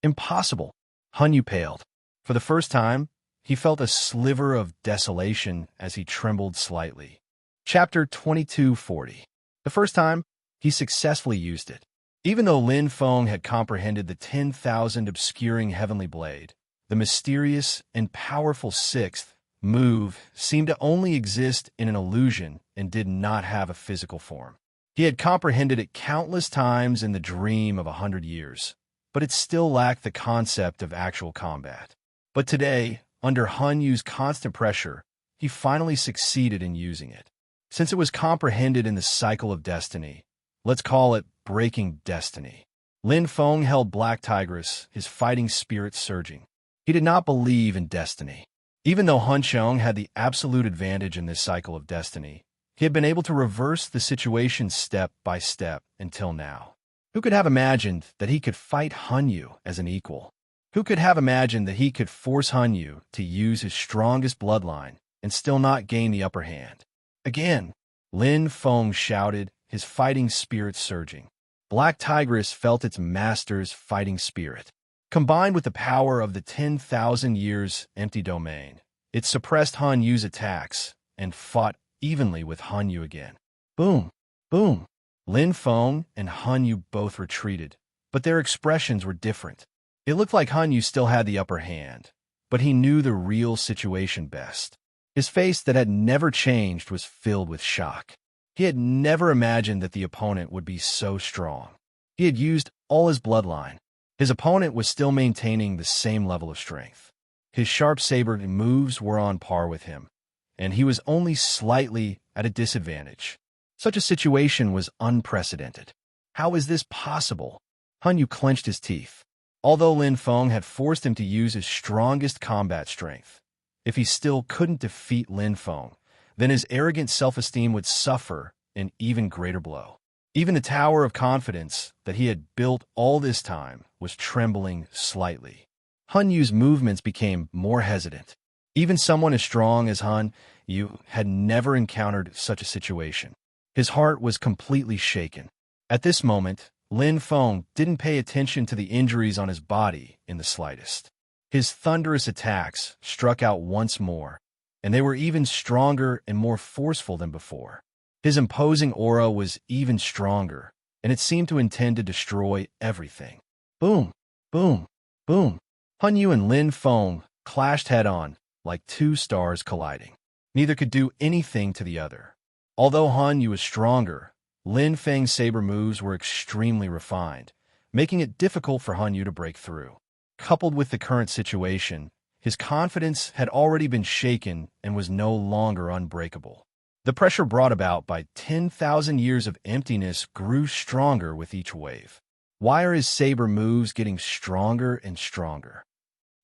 Impossible! Han Yu paled. For the first time, he felt a sliver of desolation as he trembled slightly. Chapter 2240. The first time, he successfully used it. Even though Lin Feng had comprehended the 10,000 obscuring heavenly blade, the mysterious and powerful 6th move seemed to only exist in an illusion and did not have a physical form. He had comprehended it countless times in the dream of 100 years, but it still lacked the concept of actual combat. But today, under Han Yu's constant pressure, he finally succeeded in using it. Since it was comprehended in the cycle of destiny, let's call it breaking destiny. Lin Feng held Black Tigress, his fighting spirit surging. He did not believe in destiny. Even though Han Xiong had the absolute advantage in this cycle of destiny, he had been able to reverse the situation step by step until now. Who could have imagined that he could fight Han Yu as an equal? Who could have imagined that he could force Han Yu to use his strongest bloodline and still not gain the upper hand? Again, Lin Feng shouted, his fighting spirit surging. Black Tigress felt its master's fighting spirit. Combined with the power of the 10,000 years empty domain, it suppressed Han Yu's attacks and fought evenly with Han Yu again. Boom! Boom! Lin Feng and Han Yu both retreated, but their expressions were different. It looked like Han Yu still had the upper hand, but he knew the real situation best. His face that had never changed was filled with shock. He had never imagined that the opponent would be so strong. He had used all his bloodline. His opponent was still maintaining the same level of strength. His sharp-sabered moves were on par with him, and he was only slightly at a disadvantage. Such a situation was unprecedented. How is this possible? Han Yu clenched his teeth. Although Lin Feng had forced him to use his strongest combat strength, if he still couldn't defeat Lin Feng, then his arrogant self-esteem would suffer an even greater blow. Even the tower of confidence that he had built all this time was trembling slightly. Han Yu's movements became more hesitant. Even someone as strong as Han Yu had never encountered such a situation. His heart was completely shaken. At this moment, Lin Feng didn't pay attention to the injuries on his body in the slightest. His thunderous attacks struck out once more, and they were even stronger and more forceful than before. His imposing aura was even stronger, and it seemed to intend to destroy everything. Boom, boom, boom. Han Yu and Lin Feng clashed head-on, like two stars colliding. Neither could do anything to the other. Although Han Yu was stronger, Lin Feng's saber moves were extremely refined, making it difficult for Han Yu to break through. Coupled with the current situation, his confidence had already been shaken and was no longer unbreakable. The pressure brought about by 10,000 years of emptiness grew stronger with each wave. Why are his saber moves getting stronger and stronger?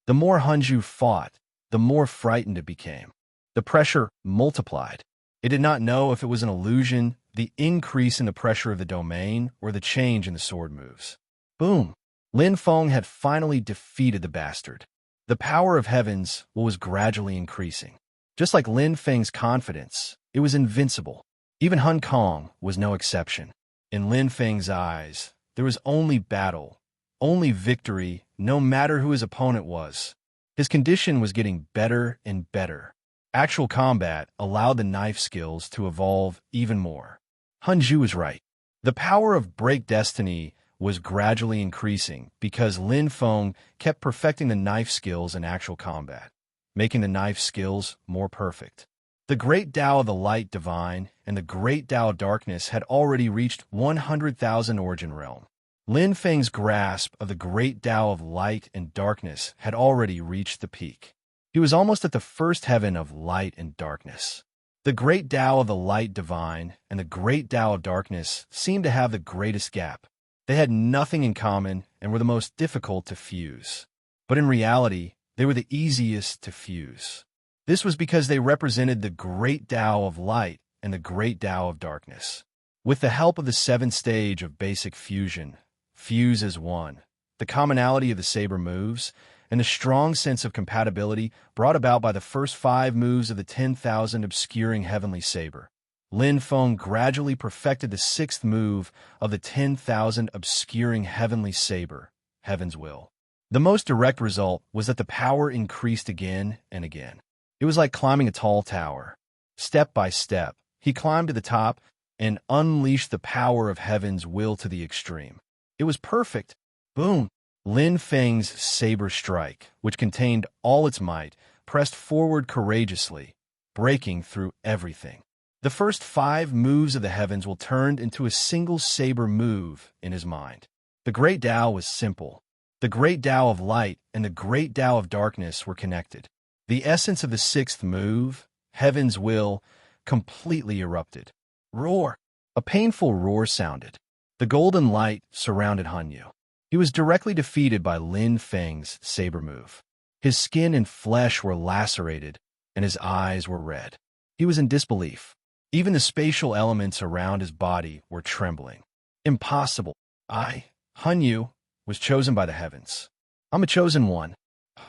The more Han Yu fought, the more frightened it became. The pressure multiplied. It did not know if it was an illusion, the increase in the pressure of the domain, or the change in the sword moves. Boom! Lin Feng had finally defeated the bastard. The power of heavens was gradually increasing. Just like Lin Feng's confidence, it was invincible. Even Hun Kong was no exception. In Lin Feng's eyes, there was only battle, only victory, no matter who his opponent was. His condition was getting better and better. Actual combat allowed the knife skills to evolve even more. Han Yu was right. The power of break destiny was gradually increasing because Lin Feng kept perfecting the knife skills in actual combat, making the knife skills more perfect. The Great Tao of the Light Divine and the Great Tao of Darkness had already reached 100,000 origin realm. Lin Feng's grasp of the Great Tao of Light and Darkness had already reached the peak. He was almost at the first heaven of light and darkness. The Great Tao of the Light Divine and the Great Tao of Darkness seemed to have the greatest gap. They had nothing in common and were the most difficult to fuse. But in reality, they were the easiest to fuse. This was because they represented the Great Tao of Light and the Great Tao of Darkness. With the help of the seventh stage of basic fusion, fuse as one, the commonality of the saber moves, and the strong sense of compatibility brought about by the first 5 moves of the 10,000 obscuring heavenly saber, Lin Feng gradually perfected the 6th move of the 10,000 obscuring heavenly saber, Heaven's Will. The most direct result was that the power increased again and again. It was like climbing a tall tower. Step by step, he climbed to the top and unleashed the power of Heaven's Will to the extreme. It was perfect. Boom! Lin Feng's saber strike, which contained all its might, pressed forward courageously, breaking through everything. The first 5 moves of the heavens will turned into a single saber move in his mind. The Great Tao was simple. The Great Tao of Light and the Great Tao of Darkness were connected. The essence of the 6th move, Heaven's Will, completely erupted. Roar! A painful roar sounded. The golden light surrounded Han Yu. He was directly defeated by Lin Feng's saber move. His skin and flesh were lacerated, and his eyes were red. He was in disbelief. Even the spatial elements around his body were trembling. Impossible. Han Yu, was chosen by the heavens. I'm a chosen one.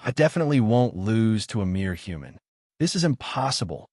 I definitely won't lose to a mere human. This is impossible.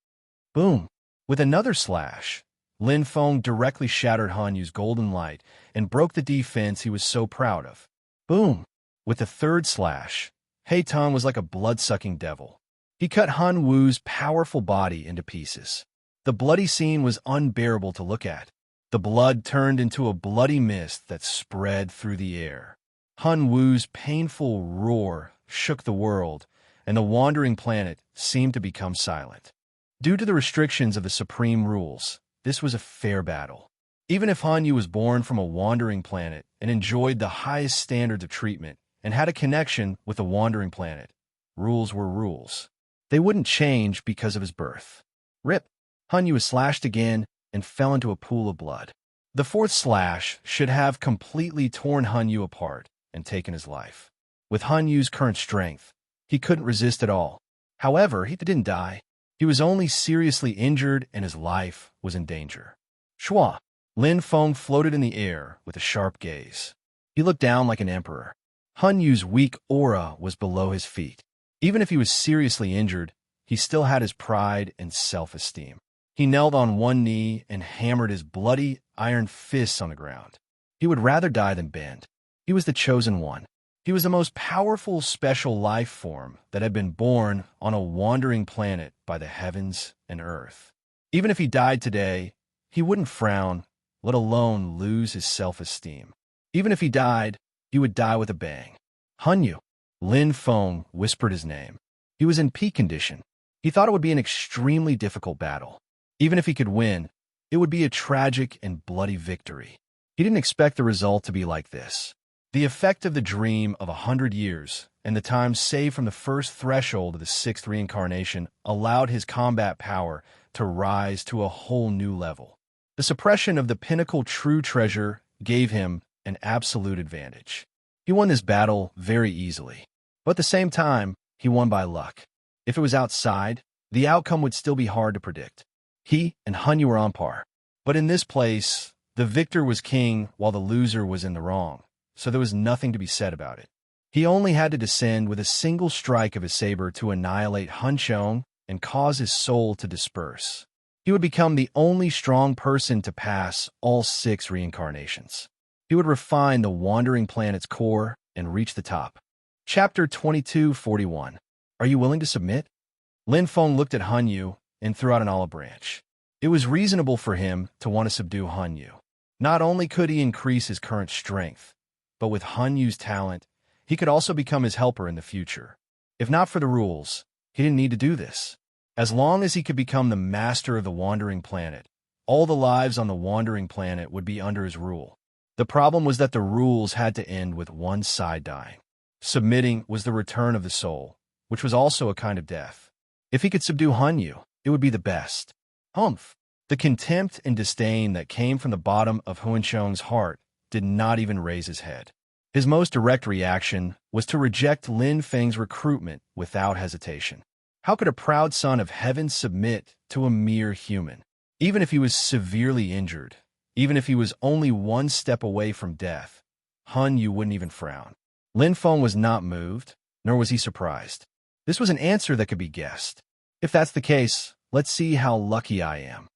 Boom. With another slash, Lin Feng directly shattered Han Yu's golden light and broke the defense he was so proud of. Boom. With the 3rd slash, He Tang was like a blood-sucking devil. He cut Han Wu's powerful body into pieces. The bloody scene was unbearable to look at. The blood turned into a bloody mist that spread through the air. Han Wu's painful roar shook the world, and the wandering planet seemed to become silent. Due to the restrictions of the supreme rules, this was a fair battle. Even if Han Yu was born from a wandering planet and enjoyed the highest standards of treatment and had a connection with the wandering planet, rules were rules. They wouldn't change because of his birth. Rip! Han Yu was slashed again and fell into a pool of blood. The 4th slash should have completely torn Han Yu apart and taken his life. With Han Yu's current strength, he couldn't resist at all. However, he didn't die. He was only seriously injured and his life was in danger. Shua! Lin Feng floated in the air with a sharp gaze. He looked down like an emperor. Han Yu's weak aura was below his feet. Even if he was seriously injured, he still had his pride and self-esteem. He knelt on one knee and hammered his bloody iron fists on the ground. He would rather die than bend. He was the chosen one. He was the most powerful special life form that had been born on a wandering planet by the heavens and earth. Even if he died today, he wouldn't frown, let alone lose his self-esteem. Even if he died, he would die with a bang. Hanyu. Lin Feng whispered his name. He was in peak condition. He thought it would be an extremely difficult battle. Even if he could win, it would be a tragic and bloody victory. He didn't expect the result to be like this. The effect of the dream of 100 years and the time saved from the first threshold of the sixth reincarnation allowed his combat power to rise to a whole new level. The suppression of the pinnacle true treasure gave him an absolute advantage. He won this battle very easily. But at the same time, he won by luck. If it was outside, the outcome would still be hard to predict. He and Hanyu were on par. But in this place, the victor was king while the loser was in the wrong, so there was nothing to be said about it. He only had to descend with a single strike of his saber to annihilate Hunchong and cause his soul to disperse. He would become the only strong person to pass all 6 reincarnations. He would refine the wandering planet's core and reach the top. Chapter 2241. Are you willing to submit? Lin Feng looked at Hanyu and threw out an olive branch. It was reasonable for him to want to subdue Hanyu. Not only could he increase his current strength, but with Hanyu's talent, he could also become his helper in the future. If not for the rules, he didn't need to do this. As long as he could become the master of the wandering planet, all the lives on the wandering planet would be under his rule. The problem was that the rules had to end with one side dying. Submitting was the return of the soul, which was also a kind of death. If he could subdue Hanyu, it would be the best. Humph! The contempt and disdain that came from the bottom of Huancheng's heart did not even raise his head. His most direct reaction was to reject Lin Feng's recruitment without hesitation. How could a proud son of heaven submit to a mere human? Even if he was severely injured, even if he was only one step away from death, Hanyu wouldn't even frown. Lin Feng was not moved, nor was he surprised. This was an answer that could be guessed. If that's the case, let's see how lucky I am.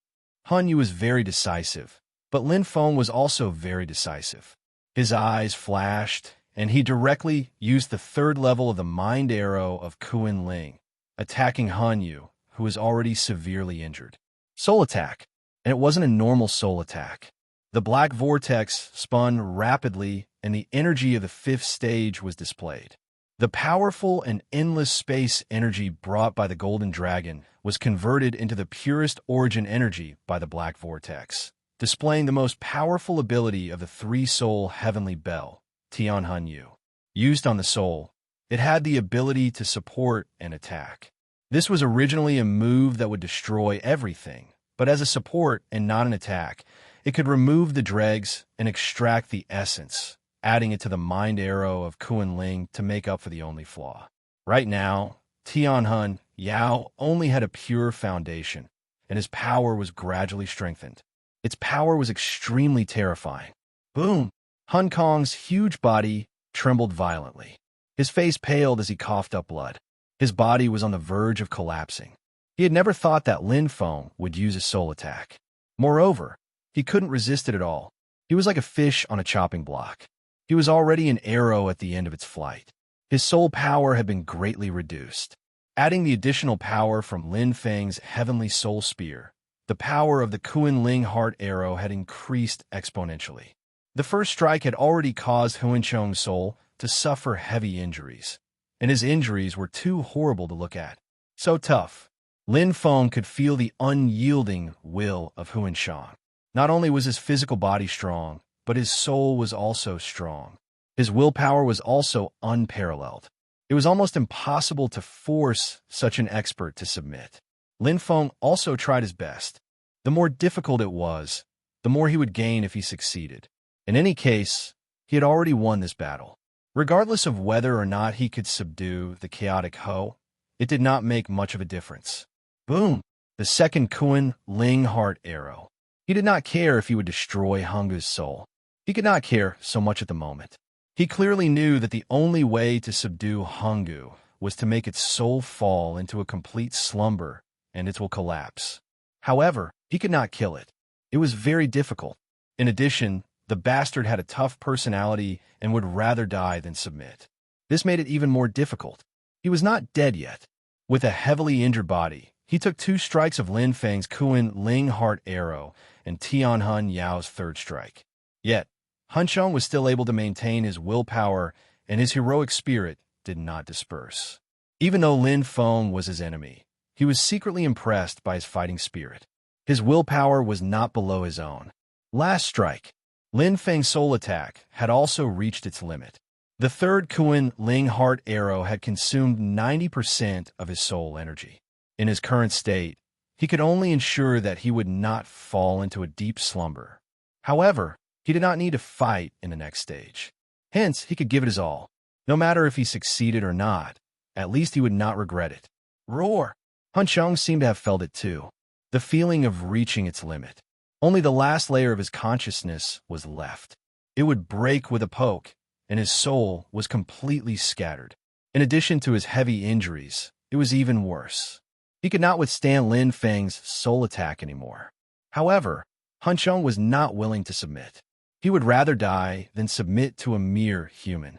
Hanyu was very decisive, but Lin Feng was also very decisive. His eyes flashed, and he directly used the 3rd level of the mind arrow of Kuan Ling, attacking Hanyu, who was already severely injured. Soul attack, and it wasn't a normal soul attack. The black vortex spun rapidly, and the energy of the 5th stage was displayed. The powerful and endless space energy brought by the Golden Dragon was converted into the purest origin energy by the black vortex, displaying the most powerful ability of the 3-soul heavenly bell, Tian Hanyu. Used on the soul, it had the ability to support and attack. This was originally a move that would destroy everything, but as a support and not an attack, it could remove the dregs and extract the essence, adding it to the mind arrow of Kuan Ling to make up for the only flaw. Right now, Tianhun Yao only had a pure foundation, and his power was gradually strengthened. Its power was extremely terrifying. Boom! Hun Kong's huge body trembled violently. His face paled as he coughed up blood. His body was on the verge of collapsing. He had never thought that Lin Feng would use a soul attack. Moreover, he couldn't resist it at all. He was like a fish on a chopping block. He was already an arrow at the end of its flight. His soul power had been greatly reduced. Adding the additional power from Lin Feng's heavenly soul spear, the power of the Kuan Ling heart arrow had increased exponentially. The first strike had already caused Huancheng's soul to suffer heavy injuries, and his injuries were too horrible to look at. So tough, Lin Feng could feel the unyielding will of Huancheng. Not only was his physical body strong, but his soul was also strong. His willpower was also unparalleled. It was almost impossible to force such an expert to submit. Lin Feng also tried his best. The more difficult it was, the more he would gain if he succeeded. In any case, he had already won this battle. Regardless of whether or not he could subdue the chaotic Ho, it did not make much of a difference. Boom! The second Kuan Ling heart arrow. He did not care if he would destroy Hungu's soul. He could not care so much at the moment. He clearly knew that the only way to subdue Hungu was to make its soul fall into a complete slumber, and it will collapse. However, he could not kill it. It was very difficult. In addition, the bastard had a tough personality and would rather die than submit. This made it even more difficult. He was not dead yet. With a heavily injured body, He took 2 strikes of Lin Feng's Kuan Ling Heart Arrow and Tian Hun Yao's 3rd strike. Yet, Hun Xiong was still able to maintain his willpower, and his heroic spirit did not disperse. Even though Lin Feng was his enemy, he was secretly impressed by his fighting spirit. His willpower was not below his own. Last strike. Lin Feng's soul attack had also reached its limit. The 3rd Kuan Ling Heart Arrow had consumed 90% of his soul energy. In his current state, he could only ensure that he would not fall into a deep slumber. However, he did not need to fight in the next stage. Hence, he could give it his all. No matter if he succeeded or not, at least he would not regret it. Roar! Hun Xiong seemed to have felt it too. The feeling of reaching its limit. Only the last layer of his consciousness was left. It would break with a poke, and his soul was completely scattered. In addition to his heavy injuries, it was even worse. He could not withstand Lin Feng's soul attack anymore. However, Hun Xiong was not willing to submit. He would rather die than submit to a mere human.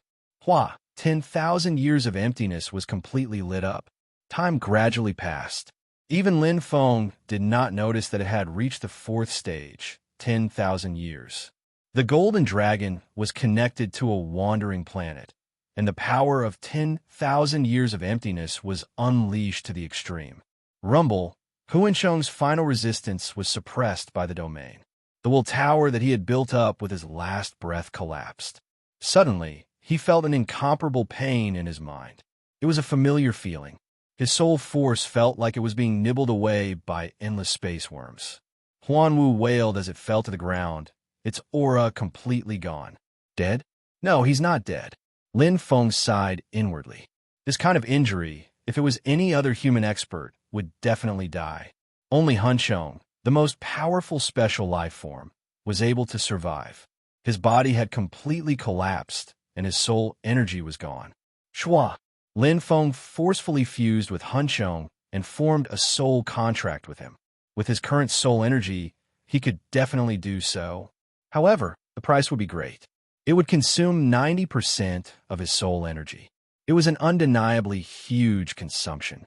10,000 years of emptiness was completely lit up. Time gradually passed. Even Lin Feng did not notice that it had reached the 4th stage, 10,000 years. The golden dragon was connected to a wandering planet, and the power of 10,000 years of emptiness was unleashed to the extreme. Rumble, Huan Xiong's final resistance was suppressed by the domain. The will tower that he had built up with his last breath collapsed. Suddenly, he felt an incomparable pain in his mind. It was a familiar feeling. His soul force felt like it was being nibbled away by endless space worms. Huan Wu wailed as it fell to the ground, its aura completely gone. Dead? No, he's not dead. Lin Feng sighed inwardly. This kind of injury, if it was any other human expert, would definitely die. Only Hun Xiong, the most powerful special life form, was able to survive. His body had completely collapsed, and his soul energy was gone. Shua! Lin Feng forcefully fused with Hun Xiong and formed a soul contract with him. With his current soul energy, he could definitely do so. However, the price would be great. It would consume 90% of his soul energy. It was an undeniably huge consumption.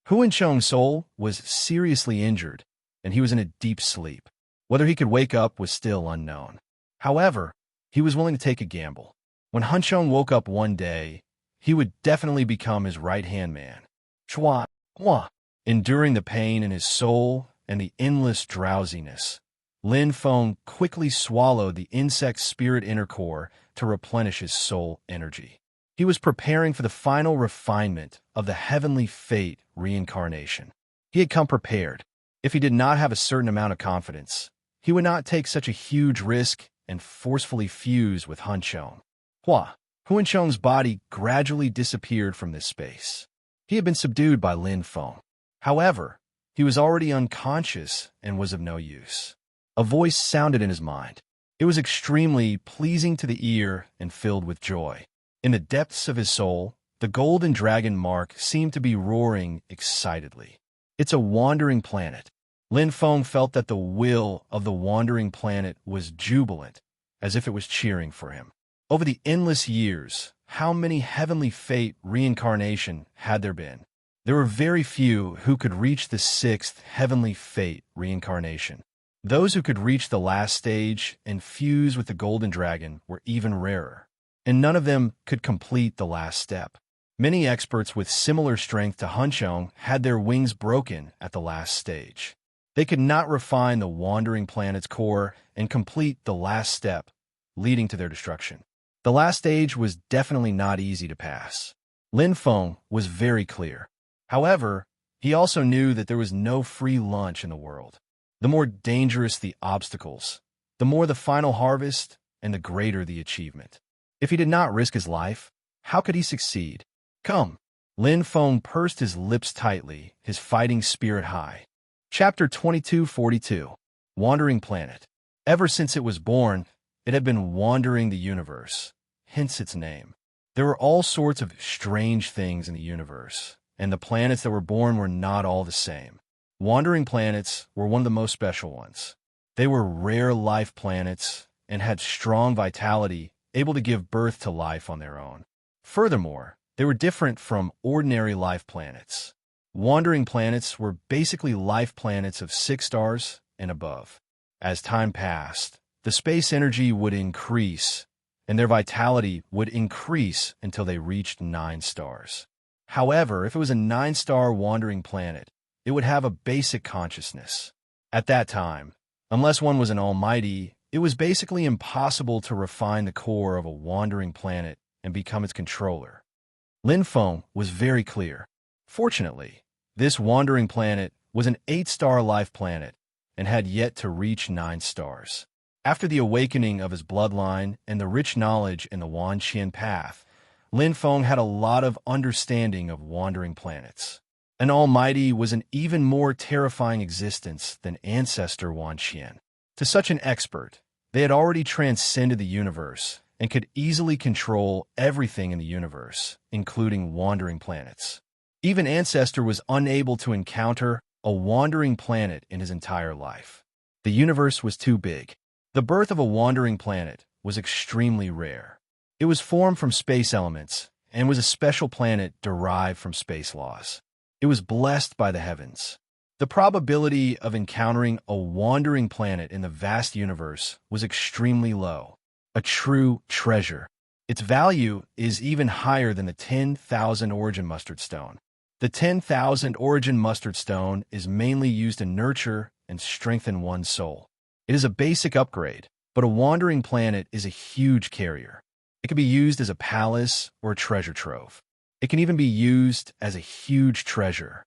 Huan Xiong's soul was seriously injured, and he was in a deep sleep. Whether he could wake up was still unknown. However, he was willing to take a gamble. When Hun Xiong woke up one day, he would definitely become his right-hand man. Chua, hua. Enduring the pain in his soul and the endless drowsiness, Lin Feng quickly swallowed the insect spirit inner core to replenish his soul energy. He was preparing for the final refinement of the heavenly fate reincarnation. He had come prepared. If he did not have a certain amount of confidence, he would not take such a huge risk and forcefully fuse with Hun Xiong. Huan Xiong's body gradually disappeared from this space. He had been subdued by Lin Feng. However, he was already unconscious and was of no use. A voice sounded in his mind. It was extremely pleasing to the ear and filled with joy. In the depths of his soul, the golden dragon mark seemed to be roaring excitedly. It's a wandering planet. Lin Feng felt that the will of the wandering planet was jubilant, as if it was cheering for him. Over the endless years, how many heavenly fate reincarnation had there been? There were very few who could reach the 6th heavenly fate reincarnation. Those who could reach the last stage and fuse with the golden dragon were even rarer, and none of them could complete the last step. Many experts with similar strength to Hun Xiong had their wings broken at the last stage. They could not refine the wandering planet's core and complete the last step, leading to their destruction. The last stage was definitely not easy to pass. Lin Feng was very clear. However, he also knew that there was no free lunch in the world. The more dangerous the obstacles, the more the final harvest, and the greater the achievement. If he did not risk his life, how could he succeed? Come. Lin Feng pursed his lips tightly, his fighting spirit high. Chapter 2242. Wandering Planet. Ever since it was born, it had been wandering the universe, hence its name. There were all sorts of strange things in the universe, and the planets that were born were not all the same. Wandering planets were one of the most special ones. They were rare life planets and had strong vitality, able to give birth to life on their own. Furthermore, they were different from ordinary life planets. Wandering planets were basically life planets of 6 stars and above. As time passed, the space energy would increase, and their vitality would increase until they reached 9 stars. However, if it was a 9-star wandering planet, it would have a basic consciousness. At that time, unless one was an almighty, it was basically impossible to refine the core of a wandering planet and become its controller. Lin Feng was very clear. Fortunately, this wandering planet was an 8-star life planet and had yet to reach 9 stars. After the awakening of his bloodline and the rich knowledge in the Wan Qian path, Lin Feng had a lot of understanding of wandering planets. An almighty was an even more terrifying existence than ancestor Wan Qian. To such an expert, they had already transcended the universe and could easily control everything in the universe, including wandering planets. Even Ancestor was unable to encounter a wandering planet in his entire life. The universe was too big. The birth of a wandering planet was extremely rare. It was formed from space elements and was a special planet derived from space laws. It was blessed by the heavens. The probability of encountering a wandering planet in the vast universe was extremely low. A true treasure. Its value is even higher than the 10,000 origin mustard stone. The 10,000 origin mustard stone is mainly used to nurture and strengthen one's soul. It is a basic upgrade, but a wandering planet is a huge carrier. It can be used as a palace or a treasure trove. It can even be used as a huge treasure.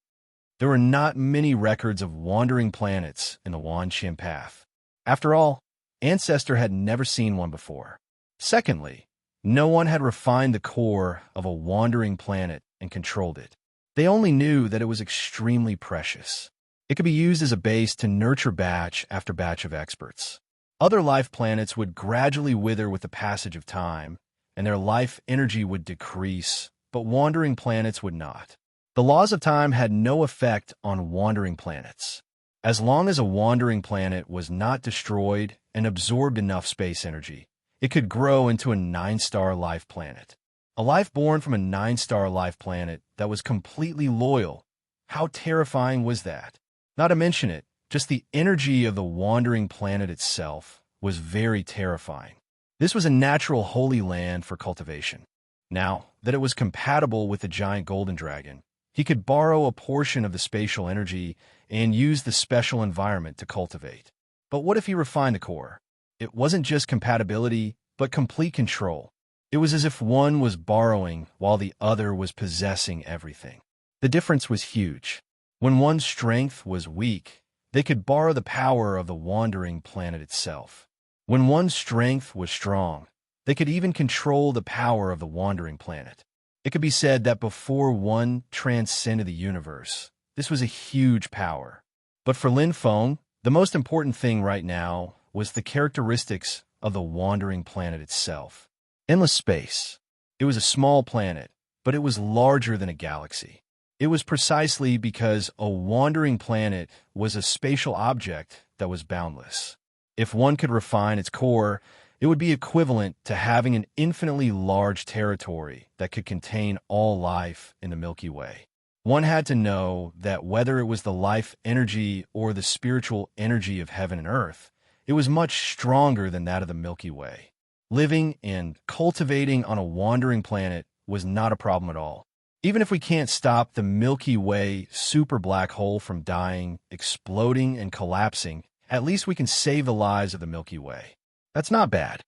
There were not many records of wandering planets in the Wan Qian path. After all, Ancestor had never seen one before. Secondly, no one had refined the core of a wandering planet and controlled it. They only knew that it was extremely precious. It could be used as a base to nurture batch after batch of experts. Other life planets would gradually wither with the passage of time, and their life energy would decrease, but wandering planets would not. The laws of time had no effect on wandering planets. As long as a wandering planet was not destroyed and absorbed enough space energy, it could grow into a 9-star life planet. A life born from a 9-star life planet that was completely loyal. How terrifying was that? Not to mention it, just the energy of the wandering planet itself was very terrifying. This was a natural holy land for cultivation. Now that it was compatible with the giant golden dragon, he could borrow a portion of the spatial energy and use the special environment to cultivate. But what if he refined the core? It wasn't just compatibility, but complete control. It was as if one was borrowing while the other was possessing everything. The difference was huge. When one's strength was weak, they could borrow the power of the wandering planet itself. When one's strength was strong, they could even control the power of the wandering planet. It could be said that before one transcended the universe, this was a huge power. But for Lin Feng, the most important thing right now was the characteristics of the wandering planet itself. Endless space. It was a small planet, but it was larger than a galaxy. It was precisely because a wandering planet was a spatial object that was boundless. If one could refine its core, it would be equivalent to having an infinitely large territory that could contain all life in the Milky Way. One had to know that whether it was the life energy or the spiritual energy of heaven and earth, it was much stronger than that of the Milky Way. Living and cultivating on a wandering planet was not a problem at all. Even if we can't stop the Milky Way super black hole from dying, exploding, and collapsing, at least we can save the lives of the Milky Way. That's not bad.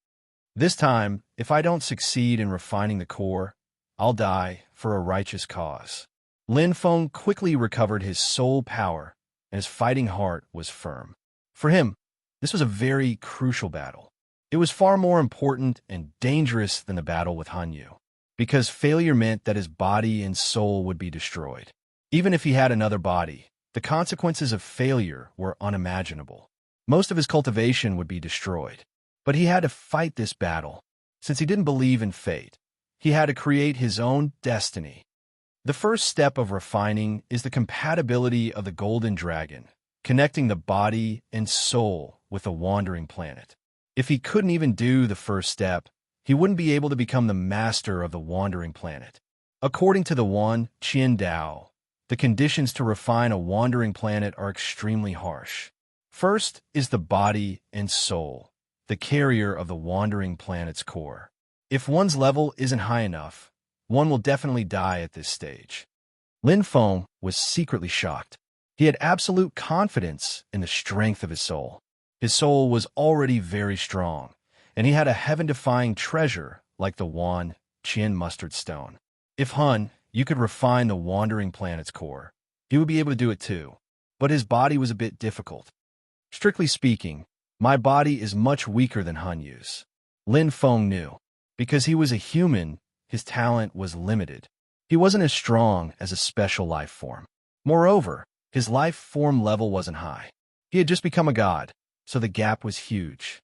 This time, if I don't succeed in refining the core, I'll die for a righteous cause. Lin Feng quickly recovered his soul power, and his fighting heart was firm. For him, this was a very crucial battle. It was far more important and dangerous than the battle with Han Yu, because failure meant that his body and soul would be destroyed. Even if he had another body, the consequences of failure were unimaginable. Most of his cultivation would be destroyed. But he had to fight this battle. Since he didn't believe in fate, he had to create his own destiny. The first step of refining is the compatibility of the golden dragon, connecting the body and soul with a wandering planet. If he couldn't even do the first step, he wouldn't be able to become the master of the wandering planet. According to the Wan Qian Dao, the conditions to refine a wandering planet are extremely harsh. First is the body and soul, the carrier of the wandering planet's core. If one's level isn't high enough, one will definitely die at this stage. Lin Feng was secretly shocked. He had absolute confidence in the strength of his soul. His soul was already very strong, and he had a heaven-defying treasure like the Wan Qian mustard stone. If you could refine the wandering planet's core, he would be able to do it too. But his body was a bit difficult. Strictly speaking, my body is much weaker than Yu's. Lin Feng knew. Because he was a human, his talent was limited. He wasn't as strong as a special life form. Moreover, his life form level wasn't high. He had just become a god, so the gap was huge.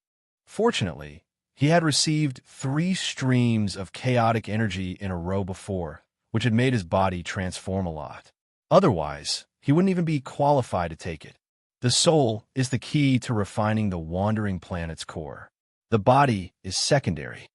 Fortunately, he had received 3 streams of chaotic energy in a row before, which had made his body transform a lot. Otherwise, he wouldn't even be qualified to take it. The soul is the key to refining the wandering planet's core. The body is secondary.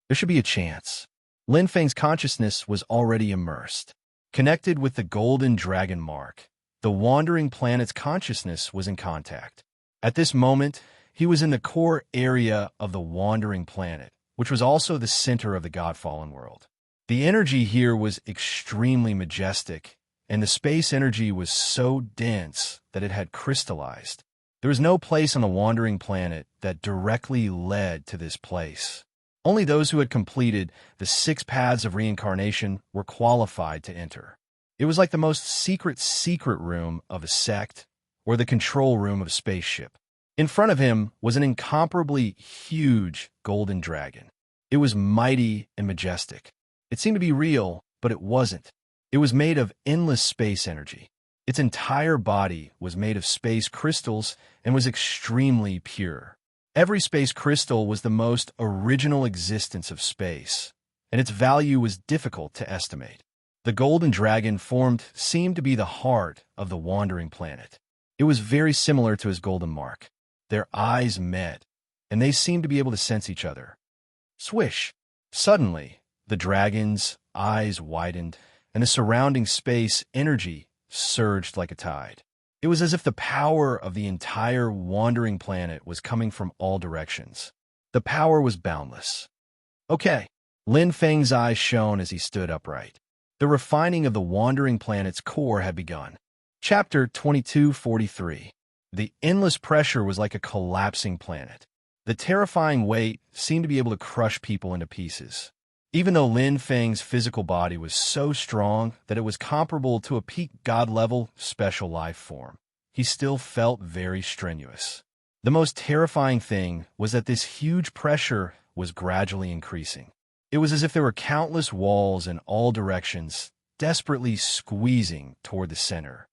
There should be a chance. Lin Feng's consciousness was already immersed. Connected with the golden dragon mark, the wandering planet's consciousness was in contact. At this moment, he was in the core area of the wandering planet, which was also the center of the God-fallen world. The energy here was extremely majestic, and the space energy was so dense that it had crystallized. There was no place on the wandering planet that directly led to this place. Only those who had completed the 6 paths of reincarnation were qualified to enter. It was like the most secret room of a sect or the control room of a spaceship. In front of him was an incomparably huge golden dragon. It was mighty and majestic. It seemed to be real, but it wasn't. It was made of endless space energy. Its entire body was made of space crystals and was extremely pure. Every space crystal was the most original existence of space, and its value was difficult to estimate. The golden dragon formed seemed to be the heart of the wandering planet. It was very similar to his golden mark. Their eyes met, and they seemed to be able to sense each other. Swish! Suddenly, the dragon's eyes widened, and the surrounding space energy surged like a tide. It was as if the power of the entire wandering planet was coming from all directions. The power was boundless. Okay. Lin Feng's eyes shone as he stood upright. The refining of the wandering planet's core had begun. Chapter 2243. The endless pressure was like a collapsing planet. The terrifying weight seemed to be able to crush people into pieces. Even though Lin Feng's physical body was so strong that it was comparable to a peak god-level special life form, he still felt very strenuous. The most terrifying thing was that this huge pressure was gradually increasing. It was as if there were countless walls in all directions, desperately squeezing toward the center.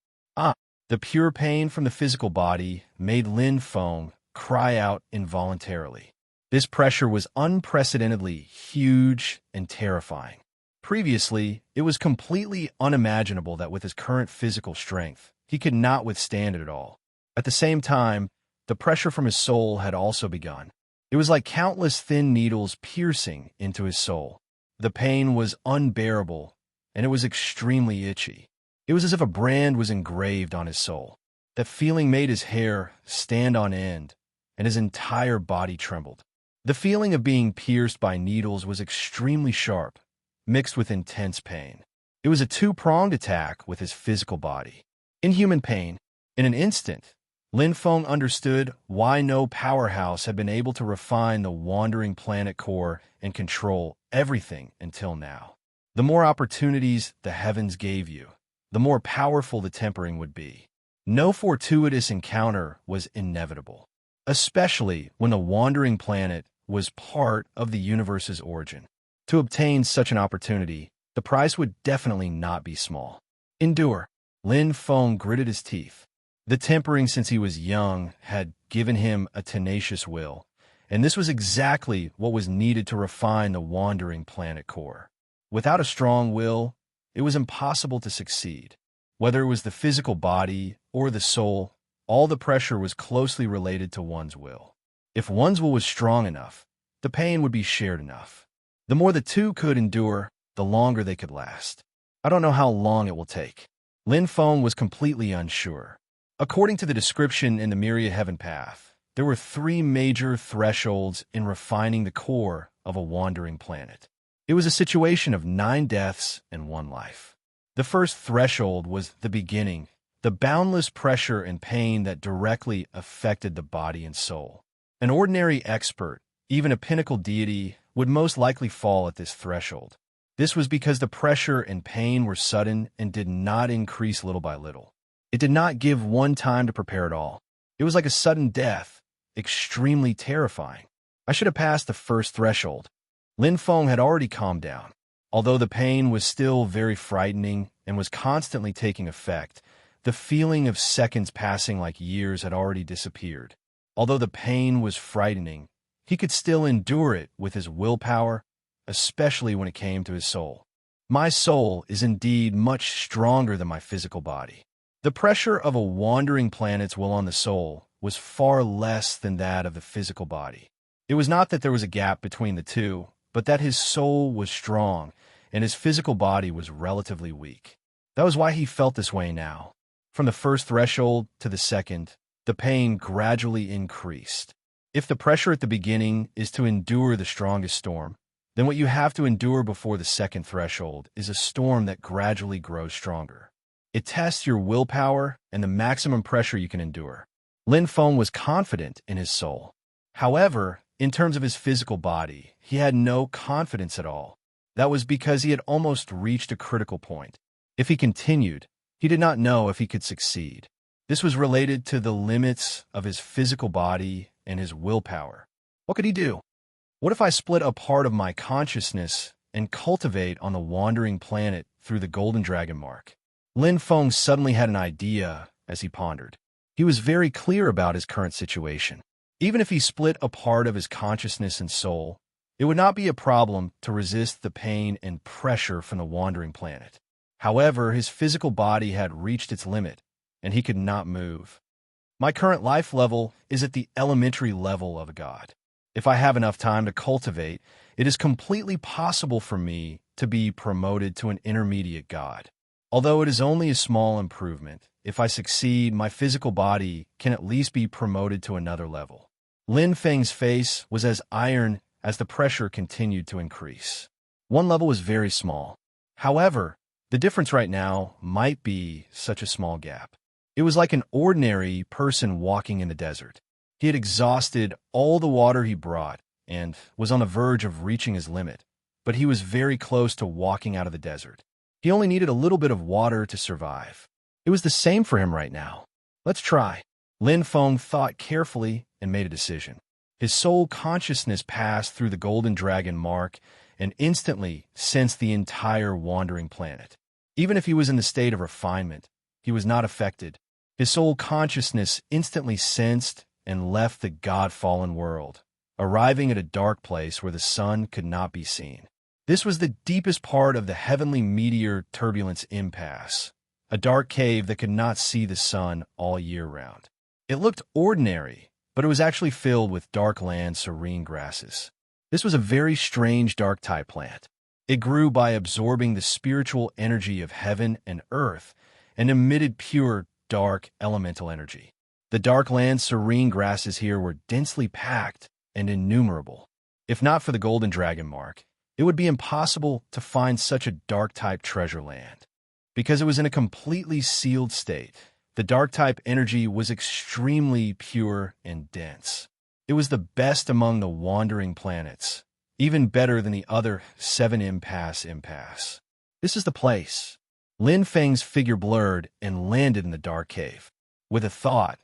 The pure pain from the physical body made Lin Feng cry out involuntarily. This pressure was unprecedentedly huge and terrifying. Previously, it was completely unimaginable that with his current physical strength, he could not withstand it at all. At the same time, the pressure from his soul had also begun. It was like countless thin needles piercing into his soul. The pain was unbearable, and it was extremely itchy. It was as if a brand was engraved on his soul. That feeling made his hair stand on end, and his entire body trembled. The feeling of being pierced by needles was extremely sharp, mixed with intense pain. It was a 2-pronged attack with his physical body. Inhuman pain. In an instant, Lin Feng understood why no powerhouse had been able to refine the wandering planet core and control everything until now. The more opportunities the heavens gave you, the more powerful the tempering would be. No fortuitous encounter was inevitable, especially when the wandering planet was part of the universe's origin. To obtain such an opportunity, the price would definitely not be small. Endure. Lin Feng gritted his teeth. The tempering since he was young had given him a tenacious will, and this was exactly what was needed to refine the wandering planet core. Without a strong will, it was impossible to succeed. Whether it was the physical body or the soul, all the pressure was closely related to one's will. If one's will was strong enough, the pain would be shared enough. The more the two could endure, the longer they could last. I don't know how long it will take. Lin Feng was completely unsure. According to the description in the Myriad Heaven Path, there were 3 major thresholds in refining the core of a wandering planet. It was a situation of 9 deaths and 1 life. The first threshold was the beginning, the boundless pressure and pain that directly affected the body and soul. An ordinary expert, even a pinnacle deity, would most likely fall at this threshold. This was because the pressure and pain were sudden and did not increase little by little. It did not give one time to prepare at all. It was like a sudden death, extremely terrifying. I should have passed the first threshold. Lin Feng had already calmed down. Although the pain was still very frightening and was constantly taking effect, the feeling of seconds passing like years had already disappeared. Although the pain was frightening, he could still endure it with his willpower, especially when it came to his soul. My soul is indeed much stronger than my physical body. The pressure of a wandering planet's will on the soul was far less than that of the physical body. It was not that there was a gap between the two, but that his soul was strong and his physical body was relatively weak. That was why he felt this way now. From the first threshold to the second, the pain gradually increased. If the pressure at the beginning is to endure the strongest storm, then what you have to endure before the second threshold is a storm that gradually grows stronger. It tests your willpower and the maximum pressure you can endure. Lin Feng was confident in his soul. However, in terms of his physical body, he had no confidence at all. That was because he had almost reached a critical point. If he continued, he did not know if he could succeed. This was related to the limits of his physical body and his willpower. What could he do? What if I split a part of my consciousness and cultivate on the wandering planet through the Golden Dragon mark? Lin Feng suddenly had an idea as he pondered. He was very clear about his current situation. Even if he split a part of his consciousness and soul, it would not be a problem to resist the pain and pressure from the wandering planet. However, his physical body had reached its limit, and he could not move. My current life level is at the elementary level of a god. If I have enough time to cultivate, it is completely possible for me to be promoted to an intermediate god. Although it is only a small improvement, if I succeed, my physical body can at least be promoted to another level. Lin Feng's face was as iron as the pressure continued to increase. One level was very small. However, the difference right now might be such a small gap. It was like an ordinary person walking in the desert. He had exhausted all the water he brought and was on the verge of reaching his limit, but he was very close to walking out of the desert. He only needed a little bit of water to survive. It was the same for him right now. Let's try. Lin Feng thought carefully and made a decision. His soul consciousness passed through the Golden Dragon mark and instantly sensed the entire wandering planet. Even if he was in the state of refinement, he was not affected. His soul consciousness instantly sensed and left the god-fallen world, arriving at a dark place where the sun could not be seen. This was the deepest part of the heavenly meteor turbulence impasse, a dark cave that could not see the sun all year round. It looked ordinary, but it was actually filled with dark land serene grasses. This was a very strange dark-type plant. It grew by absorbing the spiritual energy of heaven and earth and emitted pure, dark, elemental energy. The dark land serene grasses here were densely packed and innumerable. If not for the Golden Dragon mark, it would be impossible to find such a dark-type treasure land. Because it was in a completely sealed state, the dark-type energy was extremely pure and dense. It was the best among the wandering planets, even better than the other 7 impasse. This is the place. Lin Feng's figure blurred and landed in the dark cave. With a thought,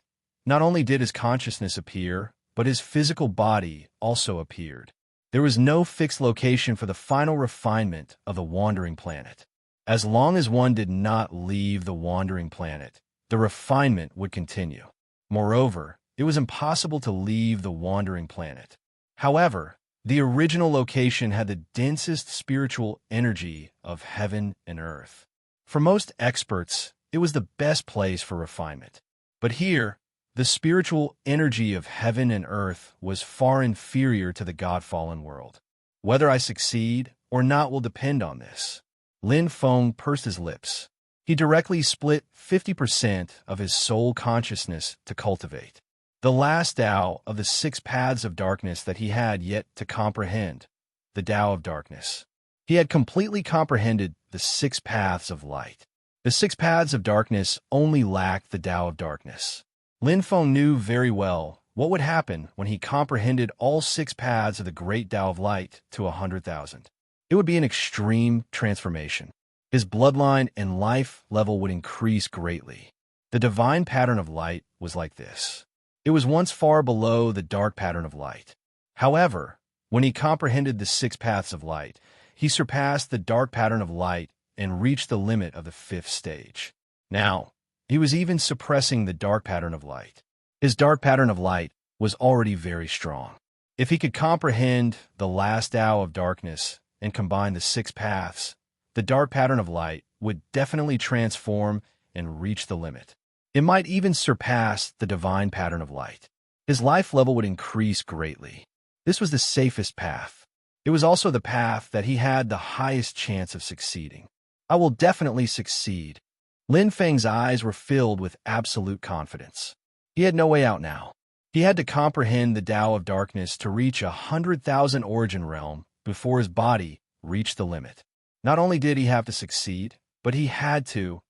not only did his consciousness appear, but his physical body also appeared. There was no fixed location for the final refinement of the wandering planet. As long as one did not leave the wandering planet, the refinement would continue. Moreover, it was impossible to leave the wandering planet. However, the original location had the densest spiritual energy of heaven and earth. For most experts, it was the best place for refinement. But here, the spiritual energy of heaven and earth was far inferior to the god-fallen world. Whether I succeed or not will depend on this. Lin Feng pursed his lips. He He directly split 50% of his soul consciousness to cultivate the last Tao of the 6 paths of darkness that he had yet to comprehend, the Tao of darkness. He had completely comprehended the 6 paths of light. The 6 paths of darkness only lacked the Tao of darkness. Lin Feng knew very well what would happen when he comprehended all 6 paths of the great Tao of light to 100,000. It would be an extreme transformation. His bloodline and life level would increase greatly. The divine pattern of light was like this. It was once far below the dark pattern of light. However, when he comprehended the 6 paths of light, he surpassed the dark pattern of light and reached the limit of the 5th stage. Now, he was even suppressing the dark pattern of light. His dark pattern of light was already very strong. If he could comprehend the last Tao of darkness and combine the 6 paths, the dark pattern of light would definitely transform and reach the limit. It might even surpass the divine pattern of light. His life level would increase greatly. This was the safest path. It was also the path that he had the highest chance of succeeding. I will definitely succeed. Lin Feng's eyes were filled with absolute confidence. He had no way out now. He had to comprehend the Tao of darkness to reach 100,000 origin realm before his body reached the limit. Not only did he have to succeed, but he had to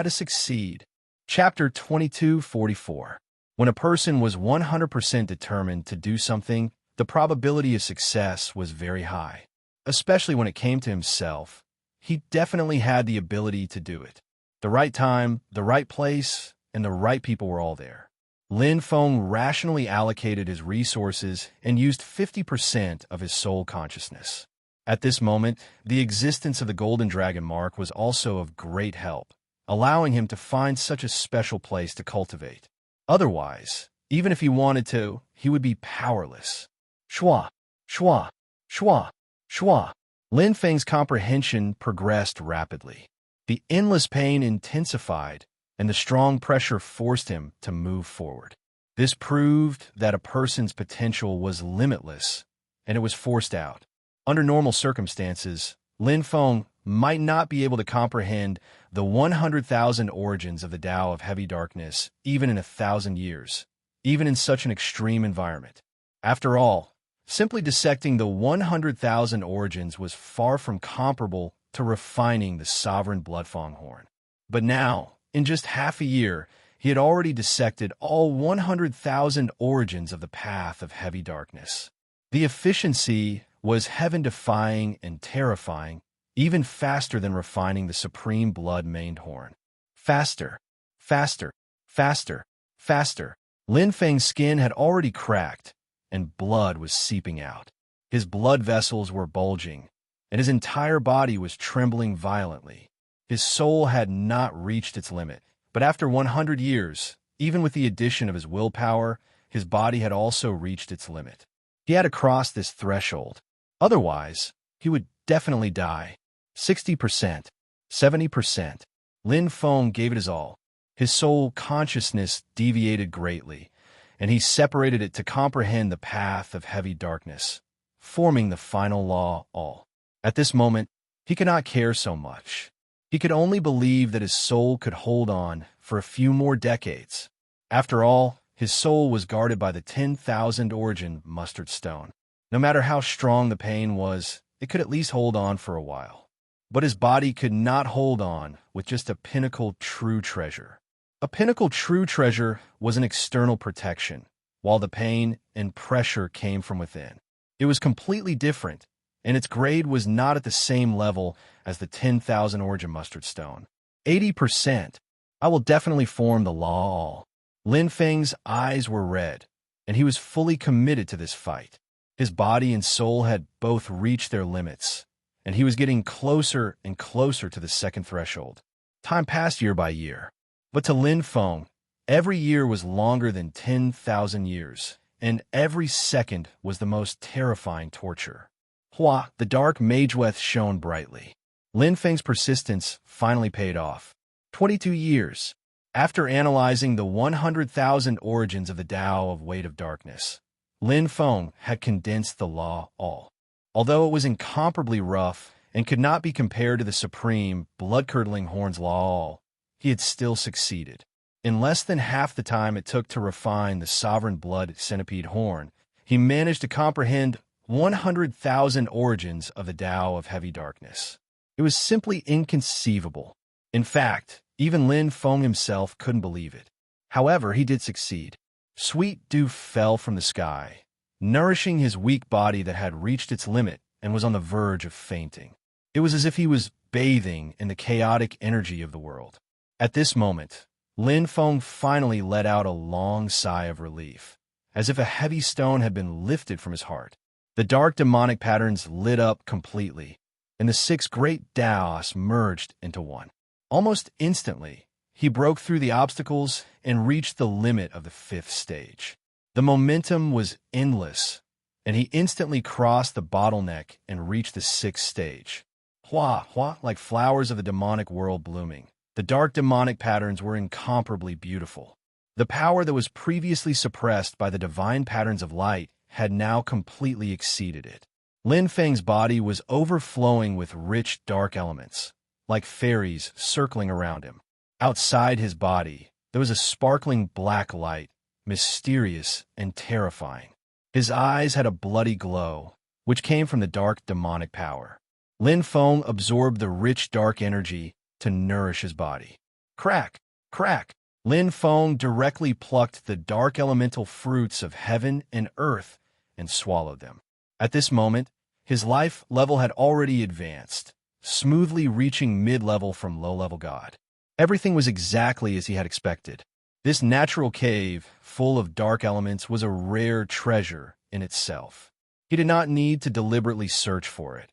succeed. Chapter 2244. When a person was 100% determined to do something, the probability of success was very high. Especially when it came to himself, he definitely had the ability to do it. The right time, the right place, and the right people were all there. Lin Feng rationally allocated his resources and used 50% of his soul consciousness. At this moment, the existence of the Golden Dragon mark was also of great help, allowing him to find such a special place to cultivate. Otherwise, even if he wanted to, he would be powerless. Shua, shua, shua, shua. Lin Feng's comprehension progressed rapidly. The endless pain intensified, and the strong pressure forced him to move forward. This proved that a person's potential was limitless, and it was forced out. Under normal circumstances, Lin Feng might not be able to comprehend the 100,000 origins of the Tao of heavy darkness even in 1,000 years, even in such an extreme environment. After all, simply dissecting the 100,000 origins was far from comparable to refining the sovereign bloodfang horn. But now, in just half a year, he had already dissected all 100,000 origins of the path of heavy darkness. The efficiency was heaven-defying and terrifying, even faster than refining the supreme blood-maned horn. Faster, faster, faster, faster. Lin Feng's skin had already cracked, and blood was seeping out. His blood vessels were bulging, and his entire body was trembling violently. His soul had not reached its limit, but after 100 years, even with the addition of his willpower, his body had also reached its limit. He had to cross this threshold. Otherwise, he would definitely die. 60%, 70%. Lin Feng gave it his all. His soul consciousness deviated greatly, and he separated it to comprehend the path of heavy darkness, forming the final law all. At this moment, he could not care so much. He could only believe that his soul could hold on for a few more decades. After all, his soul was guarded by the 10,000 origin mustard stone. No matter how strong the pain was, it could at least hold on for a while. But his body could not hold on with just a pinnacle true treasure. A pinnacle true treasure was an external protection, while the pain and pressure came from within. It was completely different, and its grade was not at the same level as the 10,000 origin mustard stone. 80%. I will definitely form the law all. Lin Feng's eyes were red, and he was fully committed to this fight. His body and soul had both reached their limits, and he was getting closer and closer to the second threshold. Time passed year by year. But to Lin Feng, every year was longer than 10,000 years, and every second was the most terrifying torture. Hua, the dark Mageweth shone brightly. Lin Feng's persistence finally paid off. 22 years. After analyzing the 100,000 origins of the Tao of Weight of Darkness, Lin Feng had condensed the law all. Although it was incomparably rough and could not be compared to the supreme, blood-curdling horn's law, he had still succeeded. In less than half the time it took to refine the sovereign blood centipede horn, he managed to comprehend 100,000 origins of the Tao of heavy darkness. It was simply inconceivable. In fact, even Lin Feng himself couldn't believe it. However, he did succeed. Sweet dew fell from the sky, nourishing his weak body that had reached its limit and was on the verge of fainting. It was as if he was bathing in the chaotic energy of the world. At this moment, Lin Feng finally let out a long sigh of relief, as if a heavy stone had been lifted from his heart. The dark demonic patterns lit up completely, and the 6 great Daos merged into one. Almost instantly, he broke through the obstacles and reached the limit of the 5th stage. The momentum was endless, and he instantly crossed the bottleneck and reached the 6th stage. Hua, hua, like flowers of the demonic world blooming. The dark demonic patterns were incomparably beautiful. The power that was previously suppressed by the divine patterns of light had now completely exceeded it. Lin Feng's body was overflowing with rich dark elements, like fairies circling around him. Outside his body, there was a sparkling black light, mysterious and terrifying. His eyes had a bloody glow, which came from the dark demonic power. Lin Feng absorbed the rich dark energy to nourish his body. Crack, crack! Lin Feng directly plucked the dark elemental fruits of heaven and earth and swallowed them. At this moment, his life level had already advanced, smoothly reaching mid-level from low-level god. Everything was exactly as he had expected. This natural cave, full of dark elements, was a rare treasure in itself. He did not need to deliberately search for it,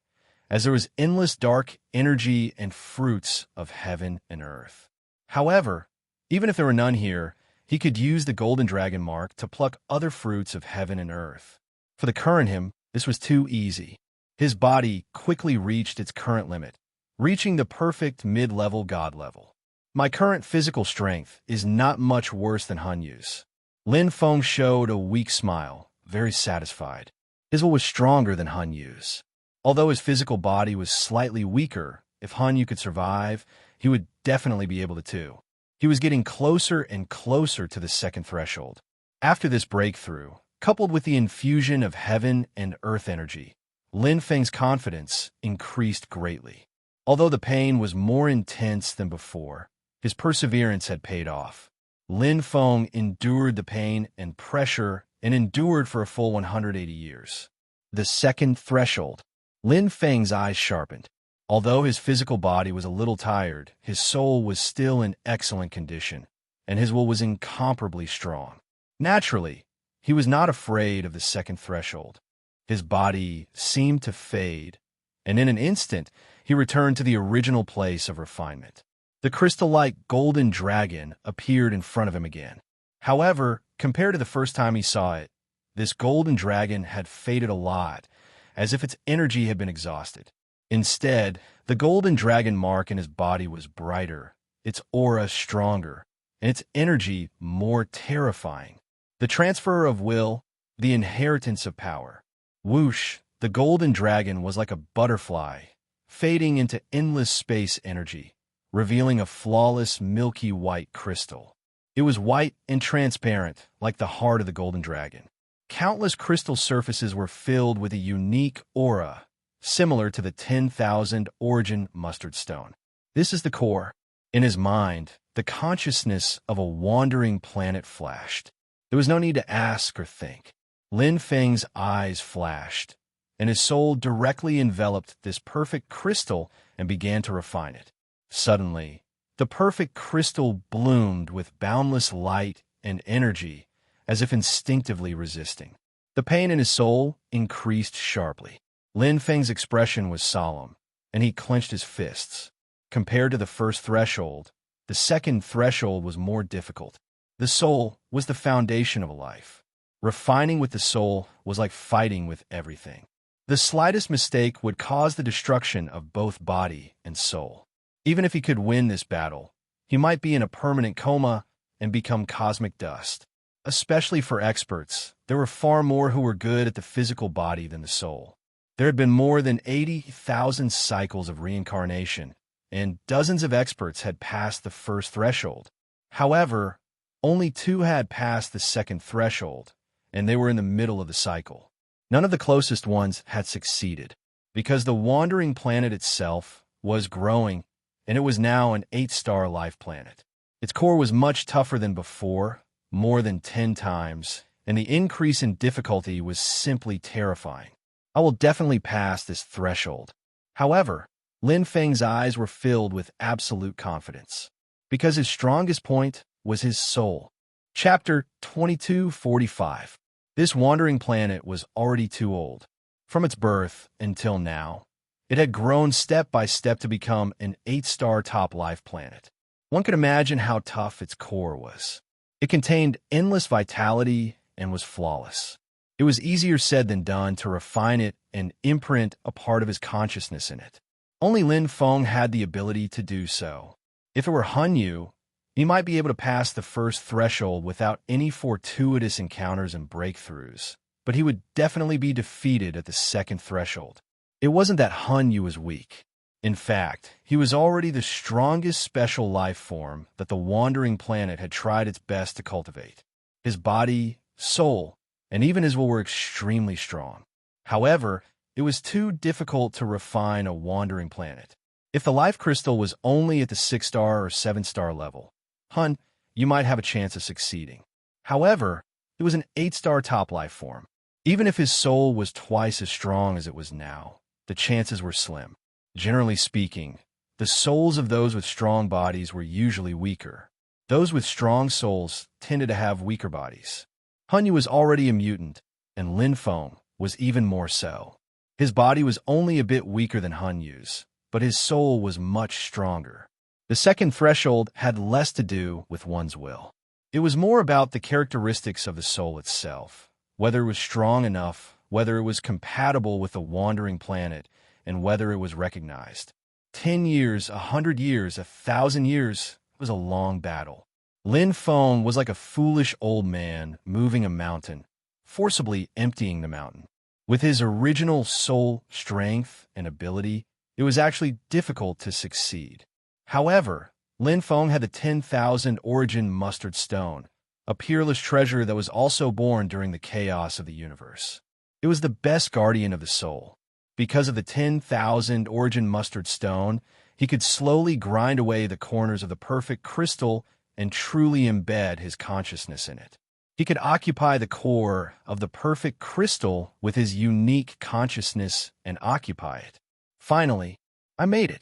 as there was endless dark energy and fruits of heaven and earth. However, even if there were none here, he could use the golden dragon mark to pluck other fruits of heaven and earth. For the current him, this was too easy. His body quickly reached its current limit, reaching the perfect mid-level god level. My current physical strength is not much worse than Han Yu's. Lin Feng showed a weak smile, very satisfied. His will was stronger than Han Yu's. Although his physical body was slightly weaker, if Han Yu could survive, he would definitely be able to too. He was getting closer and closer to the 2nd threshold. After this breakthrough, coupled with the infusion of heaven and earth energy, Lin Feng's confidence increased greatly. Although the pain was more intense than before, his perseverance had paid off. Lin Feng endured the pain and pressure and endured for a full 180 years. The 2nd threshold. Lin Feng's eyes sharpened. Although his physical body was a little tired, his soul was still in excellent condition, and his will was incomparably strong. Naturally, he was not afraid of the 2nd threshold. His body seemed to fade, and in an instant, he returned to the original place of refinement. The crystal-like golden dragon appeared in front of him again. However, compared to the first time he saw it, this golden dragon had faded a lot, as if its energy had been exhausted. Instead, the golden dragon mark in his body was brighter, its aura stronger, and its energy more terrifying. The transfer of will, the inheritance of power. Whoosh, the golden dragon was like a butterfly, fading into endless space energy, revealing a flawless milky white crystal. It was white and transparent, like the heart of the golden dragon. Countless crystal surfaces were filled with a unique aura, similar to the 10,000 origin mustard stone. This is the core. In his mind, the consciousness of a wandering planet flashed. There was no need to ask or think. Lin Feng's eyes flashed, and his soul directly enveloped this perfect crystal and began to refine it. Suddenly, the perfect crystal bloomed with boundless light and energy, as if instinctively resisting. The pain in his soul increased sharply. Lin Feng's expression was solemn, and he clenched his fists. Compared to the 1st threshold, the 2nd threshold was more difficult. The soul was the foundation of a life. Refining with the soul was like fighting with everything. The slightest mistake would cause the destruction of both body and soul. Even if he could win this battle, he might be in a permanent coma and become cosmic dust. Especially for experts, there were far more who were good at the physical body than the soul. There had been more than 80,000 cycles of reincarnation, and dozens of experts had passed the first threshold. However, only 2 had passed the second threshold, and they were in the middle of the cycle. None of the closest ones had succeeded, because the wandering planet itself was growing, and it was now an 8-star life planet. Its core was much tougher than before, more than 10 times, and the increase in difficulty was simply terrifying. I will definitely pass this threshold. However, Lin Feng's eyes were filled with absolute confidence, because his strongest point was his soul. Chapter 2245. This wandering planet was already too old. From its birth until now, it had grown step by step to become an 8-star top life planet. One could imagine how tough its core was. It contained endless vitality and was flawless. It was easier said than done to refine it and imprint a part of his consciousness in it. Only Lin Feng had the ability to do so. If it were Han Yu, he might be able to pass the first threshold without any fortuitous encounters and breakthroughs, but he would definitely be defeated at the second threshold. It wasn't that Han Yu was weak. In fact, he was already the strongest special life form that the wandering planet had tried its best to cultivate. His body, soul, and even his will were extremely strong. However, it was too difficult to refine a wandering planet. If the life crystal was only at the 6-star or 7-star level, Han, you might have a chance of succeeding. However, it was an 8-star top life form. Even if his soul was twice as strong as it was now, the chances were slim. Generally speaking, the souls of those with strong bodies were usually weaker. Those with strong souls tended to have weaker bodies. Han Yu was already a mutant, and Lin Feng was even more so. His body was only a bit weaker than Han Yu's, but his soul was much stronger. The second threshold had less to do with one's will. It was more about the characteristics of the soul itself, whether it was strong enough, whether it was compatible with the wandering planet, and whether it was recognized. 10 years, 100 years, 1,000 years was a long battle. Lin Feng was like a foolish old man moving a mountain, forcibly emptying the mountain. With his original soul strength and ability, it was actually difficult to succeed. However, Lin Feng had the 10,000 origin mustard stone, a peerless treasure that was also born during the chaos of the universe. It was the best guardian of the soul. Because of the 10,000 origin mustard stone, he could slowly grind away the corners of the perfect crystal and truly embed his consciousness in it. He could occupy the core of the perfect crystal with his unique consciousness and occupy it. Finally, I made it.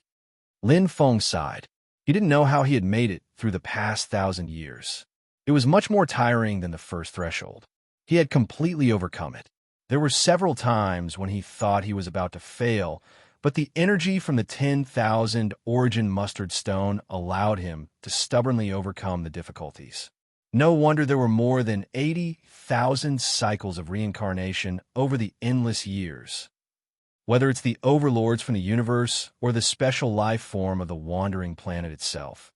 Lin Feng sighed. He didn't know how he had made it through the past 1,000 years. It was much more tiring than the first threshold. He had completely overcome it. There were several times when he thought he was about to fail, but the energy from the 10,000 origin mustard stone allowed him to stubbornly overcome the difficulties. No wonder there were more than 80,000 cycles of reincarnation over the endless years. Whether it's the overlords from the universe or the special life form of the wandering planet itself,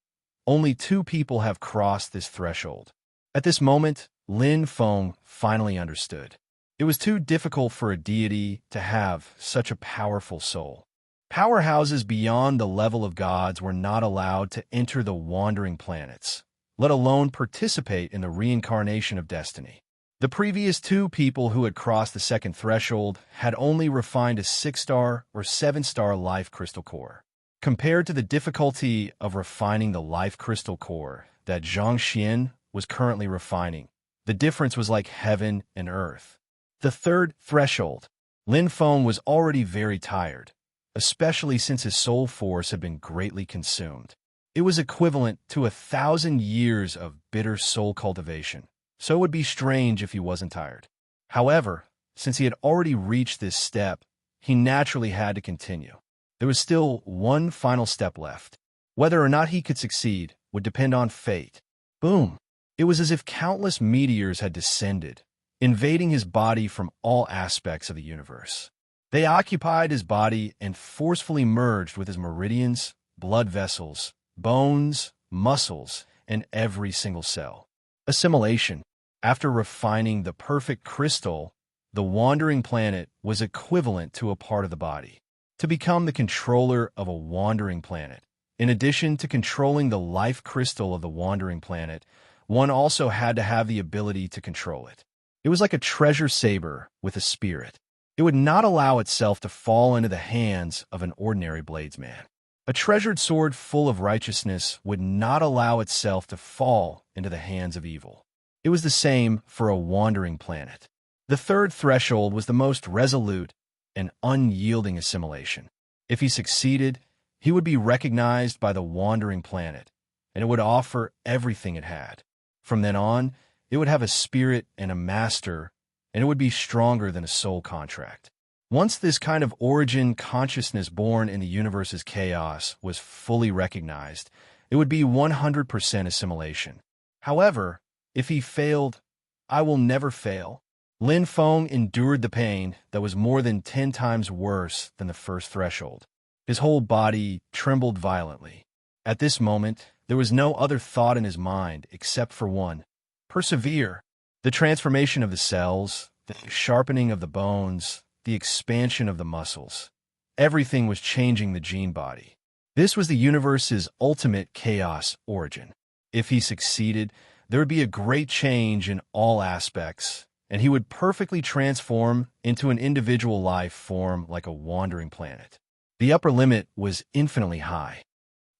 only 2 people have crossed this threshold. At this moment, Lin Feng finally understood. It was too difficult for a deity to have such a powerful soul. Powerhouses beyond the level of gods were not allowed to enter the wandering planets, let alone participate in the reincarnation of destiny. The previous 2 people who had crossed the second threshold had only refined a 6-star or 7-star life crystal core. Compared to the difficulty of refining the life crystal core that Zhang Xian was currently refining, the difference was like heaven and earth. The third threshold. Lin Feng was already very tired, especially since his soul force had been greatly consumed. It was equivalent to 1,000 years of bitter soul cultivation, so it would be strange if he wasn't tired. However, since he had already reached this step, he naturally had to continue. There was still one final step left. Whether or not he could succeed would depend on fate. Boom! It was as if countless meteors had descended, invading his body from all aspects of the universe. They occupied his body and forcefully merged with his meridians, blood vessels, bones, muscles, and every single cell. Assimilation. After refining the perfect crystal, the wandering planet was equivalent to a part of the body. To become the controller of a wandering planet, in addition to controlling the life crystal of the wandering planet, one also had to have the ability to control it. It was like a treasure saber with a spirit. It would not allow itself to fall into the hands of an ordinary bladesman. A treasured sword full of righteousness would not allow itself to fall into the hands of evil. It was the same for a wandering planet. The third threshold was the most resolute and unyielding assimilation. If he succeeded, he would be recognized by the wandering planet, and it would offer everything it had. From then on, it would have a spirit and a master, and it would be stronger than a soul contract. Once this kind of origin consciousness born in the universe's chaos was fully recognized, it would be 100% assimilation. However, if he failed, I will never fail. Lin Feng endured the pain that was more than 10 times worse than the first threshold. His whole body trembled violently. At this moment, there was no other thought in his mind except for one: persevere. The transformation of the cells, the sharpening of the bones, the expansion of the muscles. Everything was changing the gene body. This was the universe's ultimate chaos origin. If he succeeded, there would be a great change in all aspects, and he would perfectly transform into an individual life form like a wandering planet. The upper limit was infinitely high.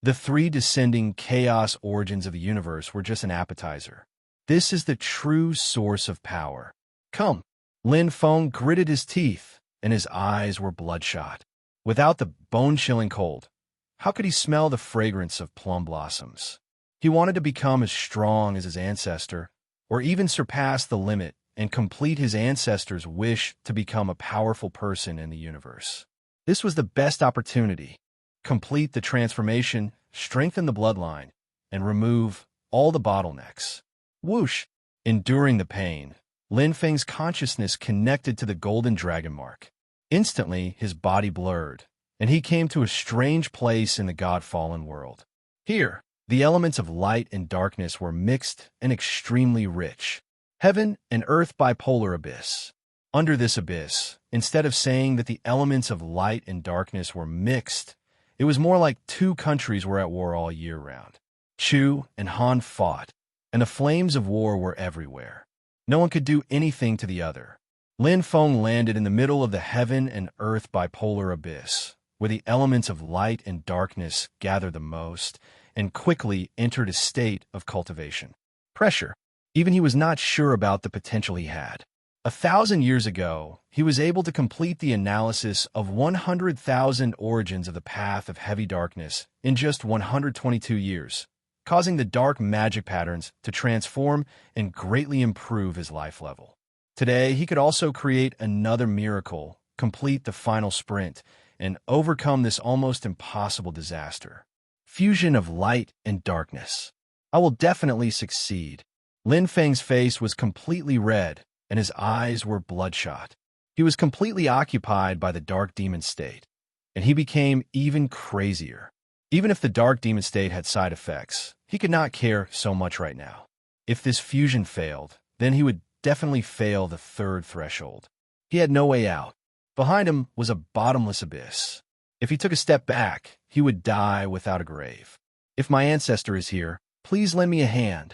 The 3 descending chaos origins of the universe were just an appetizer. This is the true source of power. Come. Lin Feng gritted his teeth, and his eyes were bloodshot. Without the bone-chilling cold, how could he smell the fragrance of plum blossoms? He wanted to become as strong as his ancestor, or even surpass the limit and complete his ancestor's wish to become a powerful person in the universe. This was the best opportunity. Complete the transformation, strengthen the bloodline, and remove all the bottlenecks. Whoosh! Enduring the pain, Lin Feng's consciousness connected to the golden dragon mark. Instantly, his body blurred, and he came to a strange place in the God-fallen world. Here, the elements of light and darkness were mixed and extremely rich. Heaven and earth bipolar abyss. Under this abyss, instead of saying that the elements of light and darkness were mixed, it was more like 2 countries were at war all year round. Chu and Han fought, and the flames of war were everywhere. No one could do anything to the other. Lin Feng landed in the middle of the heaven and earth bipolar abyss, where the elements of light and darkness gather the most, and quickly entered a state of cultivation. Pressure. Even he was not sure about the potential he had. 1,000 years ago, he was able to complete the analysis of 100,000 origins of the path of heavy darkness in just 122 years, causing the dark magic patterns to transform and greatly improve his life level. Today, he could also create another miracle, complete the final sprint, and overcome this almost impossible disaster. Fusion of light and darkness. I will definitely succeed. Lin Feng's face was completely red, and his eyes were bloodshot. He was completely occupied by the dark demon state, and he became even crazier. Even if the dark demon state had side effects, he could not care so much right now. If this fusion failed, then he would definitely fail the 3rd threshold. He had no way out. Behind him was a bottomless abyss. If he took a step back, he would die without a grave. If my ancestor is here, please lend me a hand.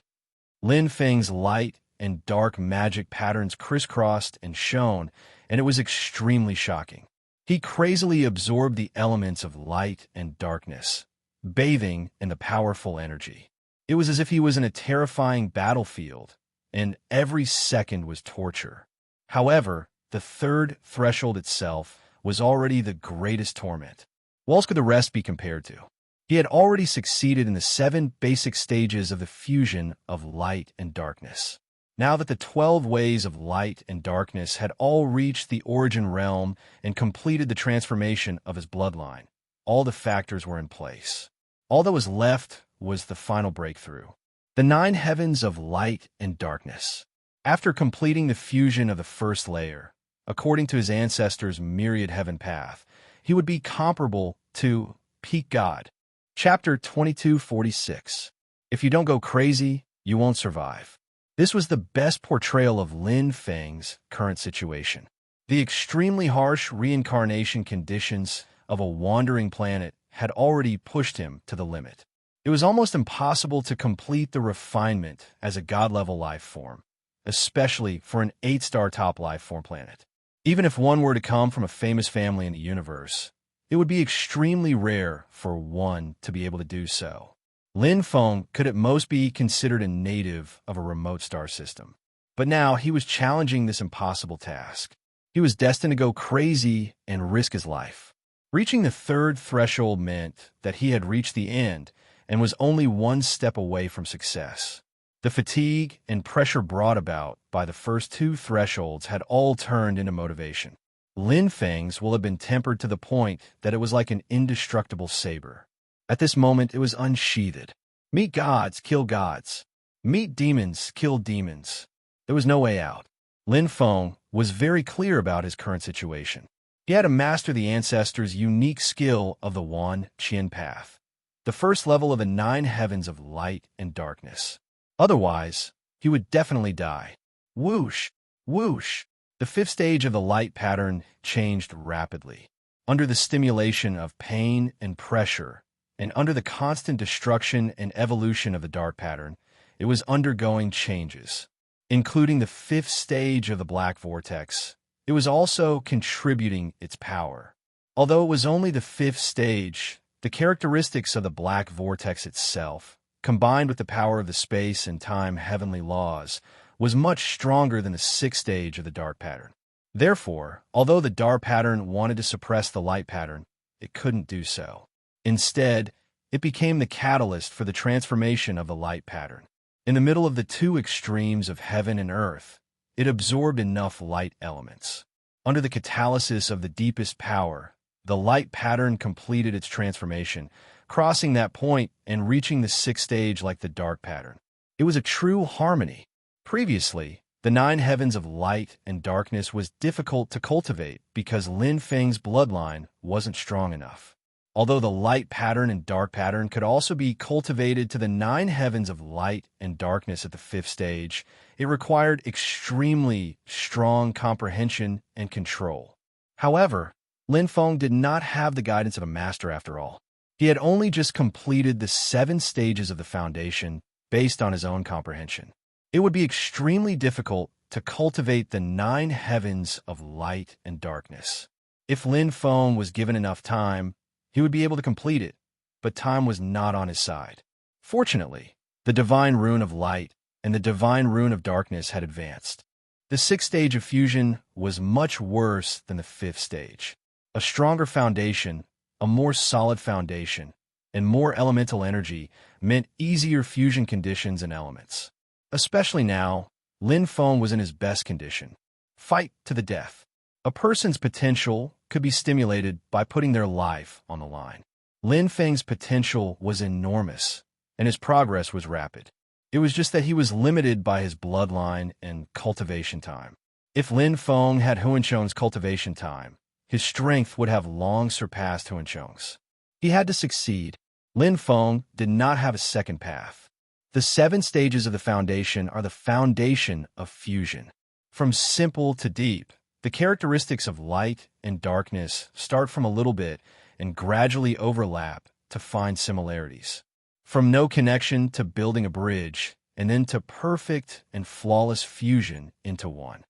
Lin Feng's light and dark magic patterns crisscrossed and shone, and it was extremely shocking. He crazily absorbed the elements of light and darkness, bathing in the powerful energy. It was as if he was in a terrifying battlefield, and every second was torture. However, the 3rd threshold itself was already the greatest torment. What else could the rest be compared to? He had already succeeded in the 7 basic stages of the fusion of light and darkness. Now that the 12 ways of light and darkness had all reached the origin realm and completed the transformation of his bloodline, all the factors were in place. All that was left was the final breakthrough. The 9 heavens of light and darkness. After completing the fusion of the first layer, according to his ancestors' myriad heaven path, he would be comparable to peak God. Chapter 2246. If you don't go crazy, you won't survive. This was the best portrayal of Lin Feng's current situation. The extremely harsh reincarnation conditions of a wandering planet had already pushed him to the limit. It was almost impossible to complete the refinement as a god-level life form, especially for an 8-star top life form planet. Even if one were to come from a famous family in the universe, it would be extremely rare for one to be able to do so. Lin Feng could at most be considered a native of a remote star system. But now he was challenging this impossible task. He was destined to go crazy and risk his life. Reaching the 3rd threshold meant that he had reached the end and was only one step away from success. The fatigue and pressure brought about by the first 2 thresholds had all turned into motivation. Lin Feng's will have been tempered to the point that it was like an indestructible saber. At this moment, it was unsheathed. Meet gods, kill gods. Meet demons, kill demons. There was no way out. Lin Feng was very clear about his current situation. He had to master the ancestors' unique skill of the Wan Qian path, the first level of the 9 heavens of light and darkness. Otherwise, he would definitely die. Whoosh, whoosh. The 5th stage of the light pattern changed rapidly. Under the stimulation of pain and pressure, and under the constant destruction and evolution of the dark pattern, it was undergoing changes, including the 5th stage of the black vortex. It was also contributing its power. Although it was only the 5th stage, the characteristics of the black vortex itself, combined with the power of the space and time heavenly laws, was much stronger than the 6th stage of the dark pattern. Therefore, although the dark pattern wanted to suppress the light pattern, it couldn't do so. Instead, it became the catalyst for the transformation of the light pattern. In the middle of the 2 extremes of heaven and earth, it absorbed enough light elements. Under the catalysis of the deepest power, the light pattern completed its transformation, crossing that point and reaching the 6th stage like the dark pattern. It was a true harmony. Previously, the 9 heavens of light and darkness was difficult to cultivate because Lin Feng's bloodline wasn't strong enough. Although the light pattern and dark pattern could also be cultivated to the 9 heavens of light and darkness at the 5th stage, it required extremely strong comprehension and control. However, Lin Feng did not have the guidance of a master after all. He had only just completed the 7 stages of the foundation based on his own comprehension. It would be extremely difficult to cultivate the 9 heavens of light and darkness. If Lin Feng was given enough time, he would be able to complete it, but time was not on his side. Fortunately, the divine rune of light and the divine rune of darkness had advanced. The 6th stage of fusion was much worse than the 5th stage. A stronger foundation, a more solid foundation, and more elemental energy meant easier fusion conditions and elements. Especially now, Lin Feng was in his best condition. Fight to the death. A person's potential could be stimulated by putting their life on the line. Lin Feng's potential was enormous, and his progress was rapid. It was just that he was limited by his bloodline and cultivation time. If Lin Feng had Huancheng's cultivation time, his strength would have long surpassed Huancheng's. He had to succeed. Lin Feng did not have a second path. The 7 stages of the foundation are the foundation of fusion. From simple to deep, the characteristics of light and darkness start from a little bit and gradually overlap to find similarities. From no connection to building a bridge, and then to perfect and flawless fusion into one.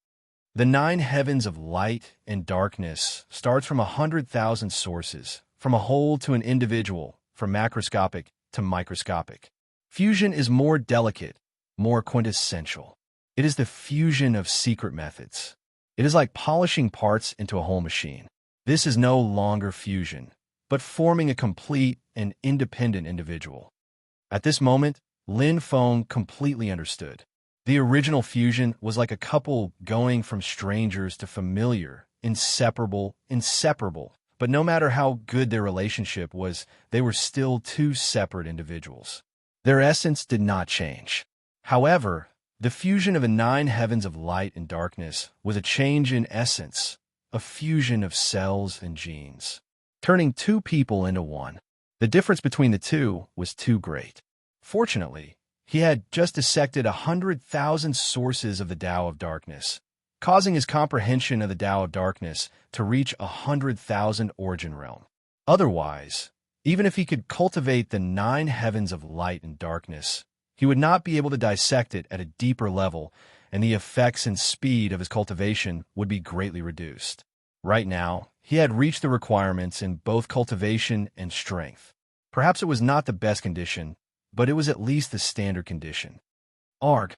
The 9 heavens of light and darkness starts from 100,000 sources, from a whole to an individual, from macroscopic to microscopic. Fusion is more delicate, more quintessential. It is the fusion of secret methods. It is like polishing parts into a whole machine. This is no longer fusion, but forming a complete and independent individual. At this moment, Lin Feng completely understood. The original fusion was like a couple going from strangers to familiar, inseparable, but no matter how good their relationship was, they were still 2 separate individuals. Their essence did not change. However, the fusion of the 9 heavens of light and darkness was a change in essence, a fusion of cells and genes, turning 2 people into one. The difference between the 2 was too great. Fortunately, He had just dissected 100,000 sources of the Tao of darkness, causing his comprehension of the Tao of darkness to reach 100,000 origin realm. Otherwise, even if he could cultivate the 9 heavens of light and darkness, he would not be able to dissect it at a deeper level, and the effects and speed of his cultivation would be greatly reduced. Right now, he had reached the requirements in both cultivation and strength. Perhaps it was not the best condition, but it was at least the standard condition. Arg.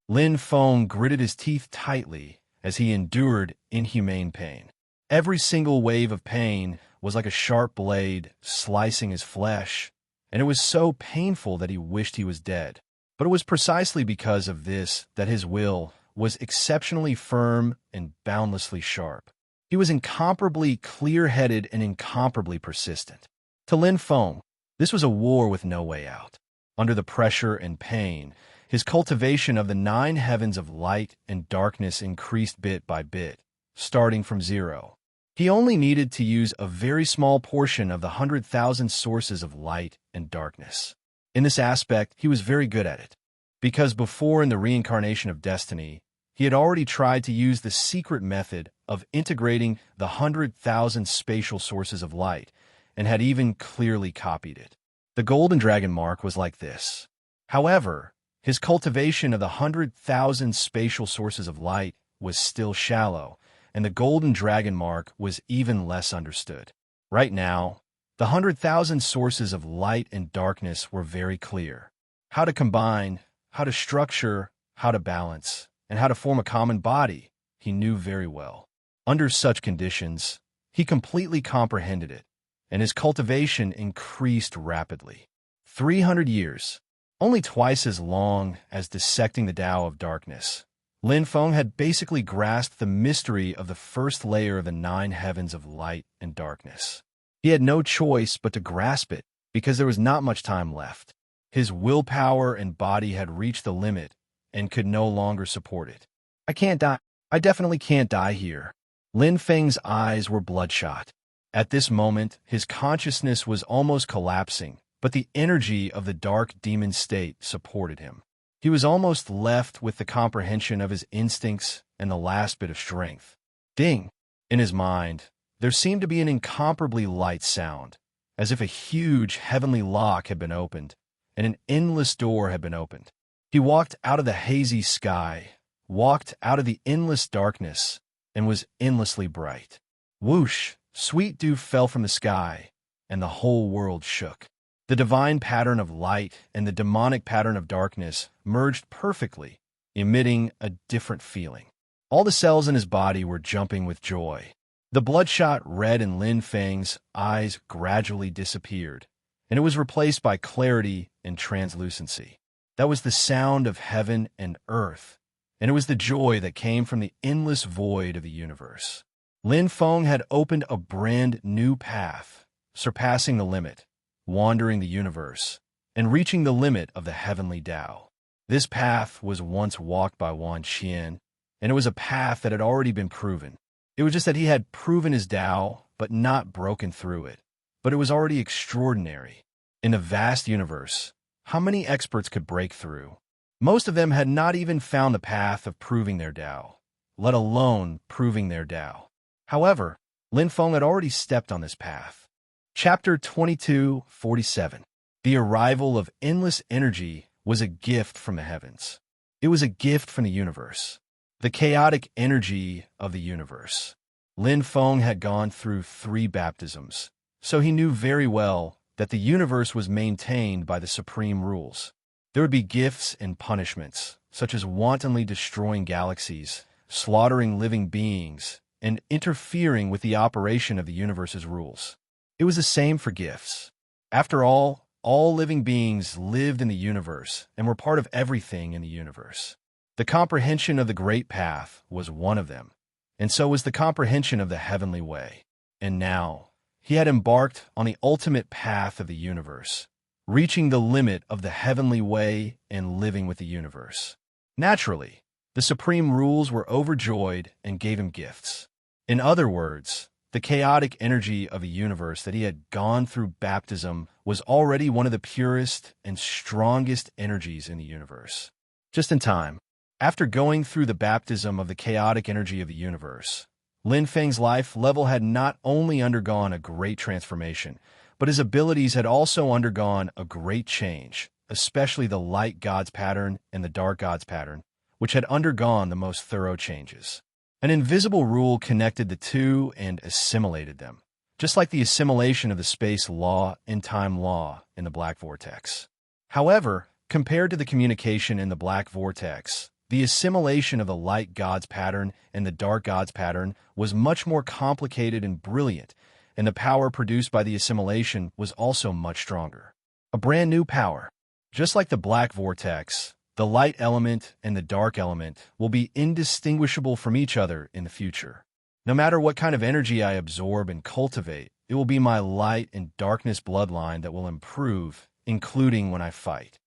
Lin Feng gritted his teeth tightly as he endured inhumane pain. Every single wave of pain was like a sharp blade slicing his flesh, and it was so painful that he wished he was dead. But it was precisely because of this that his will was exceptionally firm and boundlessly sharp. He was incomparably clear-headed and incomparably persistent. To Lin Feng, this was a war with no way out. Under the pressure and pain, his cultivation of the 9 heavens of light and darkness increased bit by bit, starting from 0. He only needed to use a very small portion of the 100,000 sources of light and darkness. In this aspect, he was very good at it, because before in the reincarnation of destiny, he had already tried to use the secret method of integrating the 100,000 spatial sources of light, and had even clearly copied it. The golden dragon mark was like this. However, his cultivation of the 100,000 spatial sources of light was still shallow, and the golden dragon mark was even less understood. Right now, the 100,000 sources of light and darkness were very clear. How to combine, how to structure, how to balance, and how to form a common body, he knew very well. Under such conditions, he completely comprehended it, and his cultivation increased rapidly. 300 years, only twice as long as dissecting the Tao of darkness, Lin Feng had basically grasped the mystery of the first layer of the 9 heavens of light and darkness. He had no choice but to grasp it, because there was not much time left. His willpower and body had reached the limit and could no longer support it. I can't die. I definitely can't die here. Lin Feng's eyes were bloodshot. At this moment, his consciousness was almost collapsing, but the energy of the dark demon state supported him. He was almost left with the comprehension of his instincts and the last bit of strength. Ding! In his mind, there seemed to be an incomparably light sound, as if a huge heavenly lock had been opened, and an endless door had been opened. He walked out of the hazy sky, walked out of the endless darkness, and was endlessly bright. Whoosh! Sweet dew fell from the sky, and the whole world shook. The divine pattern of light and the demonic pattern of darkness merged perfectly, emitting a different feeling. All the cells in his body were jumping with joy. The bloodshot red in Lin Feng's eyes gradually disappeared, and it was replaced by clarity and translucency. That was the sound of heaven and earth, and it was the joy that came from the endless void of the universe. Lin Feng had opened a brand new path, surpassing the limit, wandering the universe, and reaching the limit of the heavenly Tao. This path was once walked by Wan Qian, and it was a path that had already been proven. It was just that he had proven his Tao, but not broken through it. But it was already extraordinary. In the vast universe, how many experts could break through? Most of them had not even found the path of proving their Tao, let alone proving their Tao. However, Lin Feng had already stepped on this path. Chapter 22:47. The arrival of endless energy was a gift from the heavens. It was a gift from the universe. The chaotic energy of the universe. Lin Feng had gone through 3 baptisms, so he knew very well that the universe was maintained by the supreme rules. There would be gifts and punishments, such as wantonly destroying galaxies, slaughtering living beings, and interfering with the operation of the universe's rules. It was the same for gifts. After all living beings lived in the universe and were part of everything in the universe. The comprehension of the Great Path was one of them, and so was the comprehension of the heavenly way. And now, he had embarked on the ultimate path of the universe, reaching the limit of the heavenly way and living with the universe. Naturally, the supreme rules were overjoyed and gave him gifts. In other words, The chaotic energy of a universe that he had gone through baptism was already one of the purest and strongest energies in the universe. Just in time, after going through the baptism of the chaotic energy of the universe, Lin Feng's life level had not only undergone a great transformation, but his abilities had also undergone a great change, especially the light God's pattern and the dark God's pattern, which had undergone the most thorough changes. An invisible rule connected the two and assimilated them, just like the assimilation of the space law and time law in the black vortex. However, compared to the communication in the black vortex, the assimilation of the light God's pattern and the dark God's pattern was much more complicated and brilliant, and the power produced by the assimilation was also much stronger. A brand new power. Just like the black vortex, the light element and the dark element will be indistinguishable from each other in the future. No matter what kind of energy I absorb and cultivate, it will be my light and darkness bloodline that will improve, including when I fight.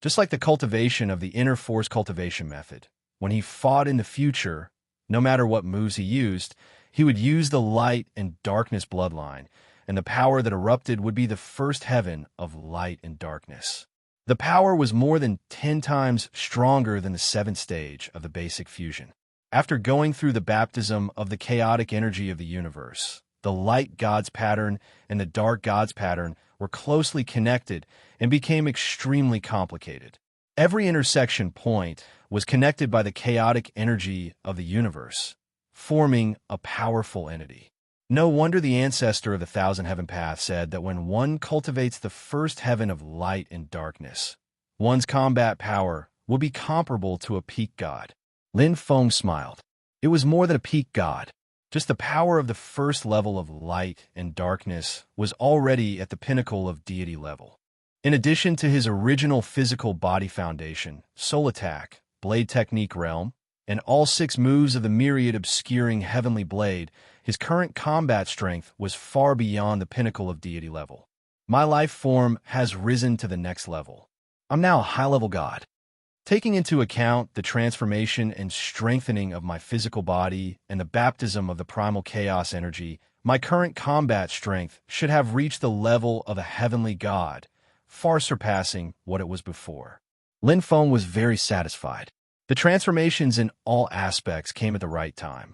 Just like the cultivation of the inner force cultivation method, when he fought in the future, no matter what moves he used, he would use the light and darkness bloodline, and the power that erupted would be the first heaven of light and darkness. The power was more than 10 times stronger than the 7th stage of the basic fusion. After going through the baptism of the chaotic energy of the universe, the light God's pattern and the dark God's pattern were closely connected and became extremely complicated. Every intersection point was connected by the chaotic energy of the universe, forming a powerful entity. No wonder the ancestor of the Thousand Heaven Path said that when one cultivates the first heaven of light and darkness, one's combat power will be comparable to a peak god. Lin Feng smiled. It was more than a peak god. Just the power of the first level of light and darkness was already at the pinnacle of deity level. In addition to his original physical body foundation, soul attack, blade technique realm, and all 6 moves of the myriad obscuring heavenly blade, his current combat strength was far beyond the pinnacle of deity level. My life form has risen to the next level. I'm now a high-level god. Taking into account the transformation and strengthening of my physical body and the baptism of the primal chaos energy, my current combat strength should have reached the level of a heavenly god, far surpassing what it was before. Lin Feng was very satisfied. The transformations in all aspects came at the right time.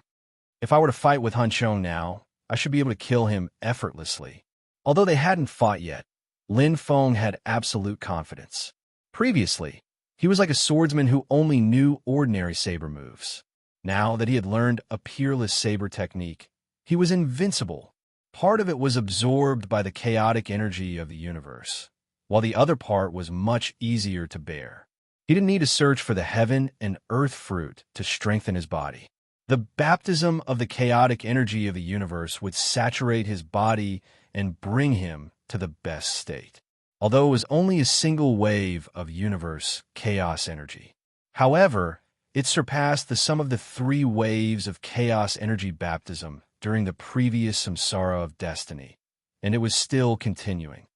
If I were to fight with Han Qiong now, I should be able to kill him effortlessly. Although they hadn't fought yet, Lin Feng had absolute confidence. Previously, he was like a swordsman who only knew ordinary saber moves. Now that he had learned a peerless saber technique, he was invincible. Part of it was absorbed by the chaotic energy of the universe, while the other part was much easier to bear. He didn't need to search for the heaven and earth fruit to strengthen his body. The baptism of the chaotic energy of the universe would saturate his body and bring him to the best state, although it was only a single wave of universe chaos energy. However, it surpassed the sum of the 3 waves of chaos energy baptism during the previous samsara of destiny, and it was still continuing.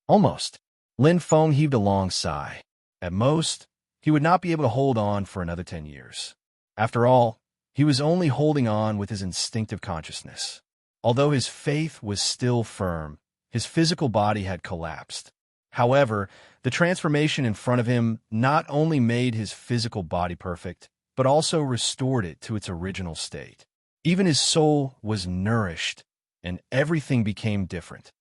Almost. Lin Feng heaved a long sigh. At most, he would not be able to hold on for another 10 years. After all, he was only holding on with his instinctive consciousness. Although his faith was still firm, his physical body had collapsed. However, the transformation in front of him not only made his physical body perfect, but also restored it to its original state. Even his soul was nourished, and everything became different.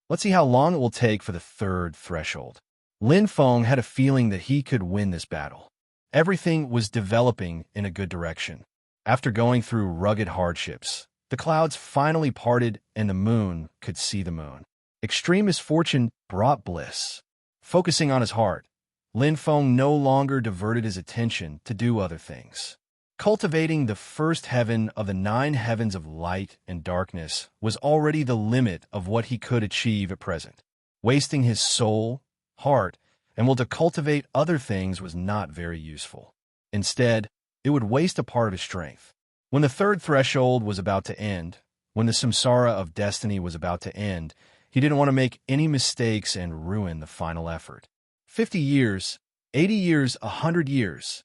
Let's see how long it will take for the 3rd threshold. Lin Feng had a feeling that he could win this battle. Everything was developing in a good direction. After going through rugged hardships, the clouds finally parted and the moon could see the moon. Extreme misfortune brought bliss. Focusing on his heart, Lin Feng no longer diverted his attention to do other things. Cultivating the first heaven of the 9 heavens of light and darkness was already the limit of what he could achieve at present. Wasting his soul, heart, and will to cultivate other things was not very useful. Instead, it would waste a part of his strength. When the 3rd threshold was about to end, when the samsara of destiny was about to end, he didn't want to make any mistakes and ruin the final effort. 50 years, 80 years, 100 years.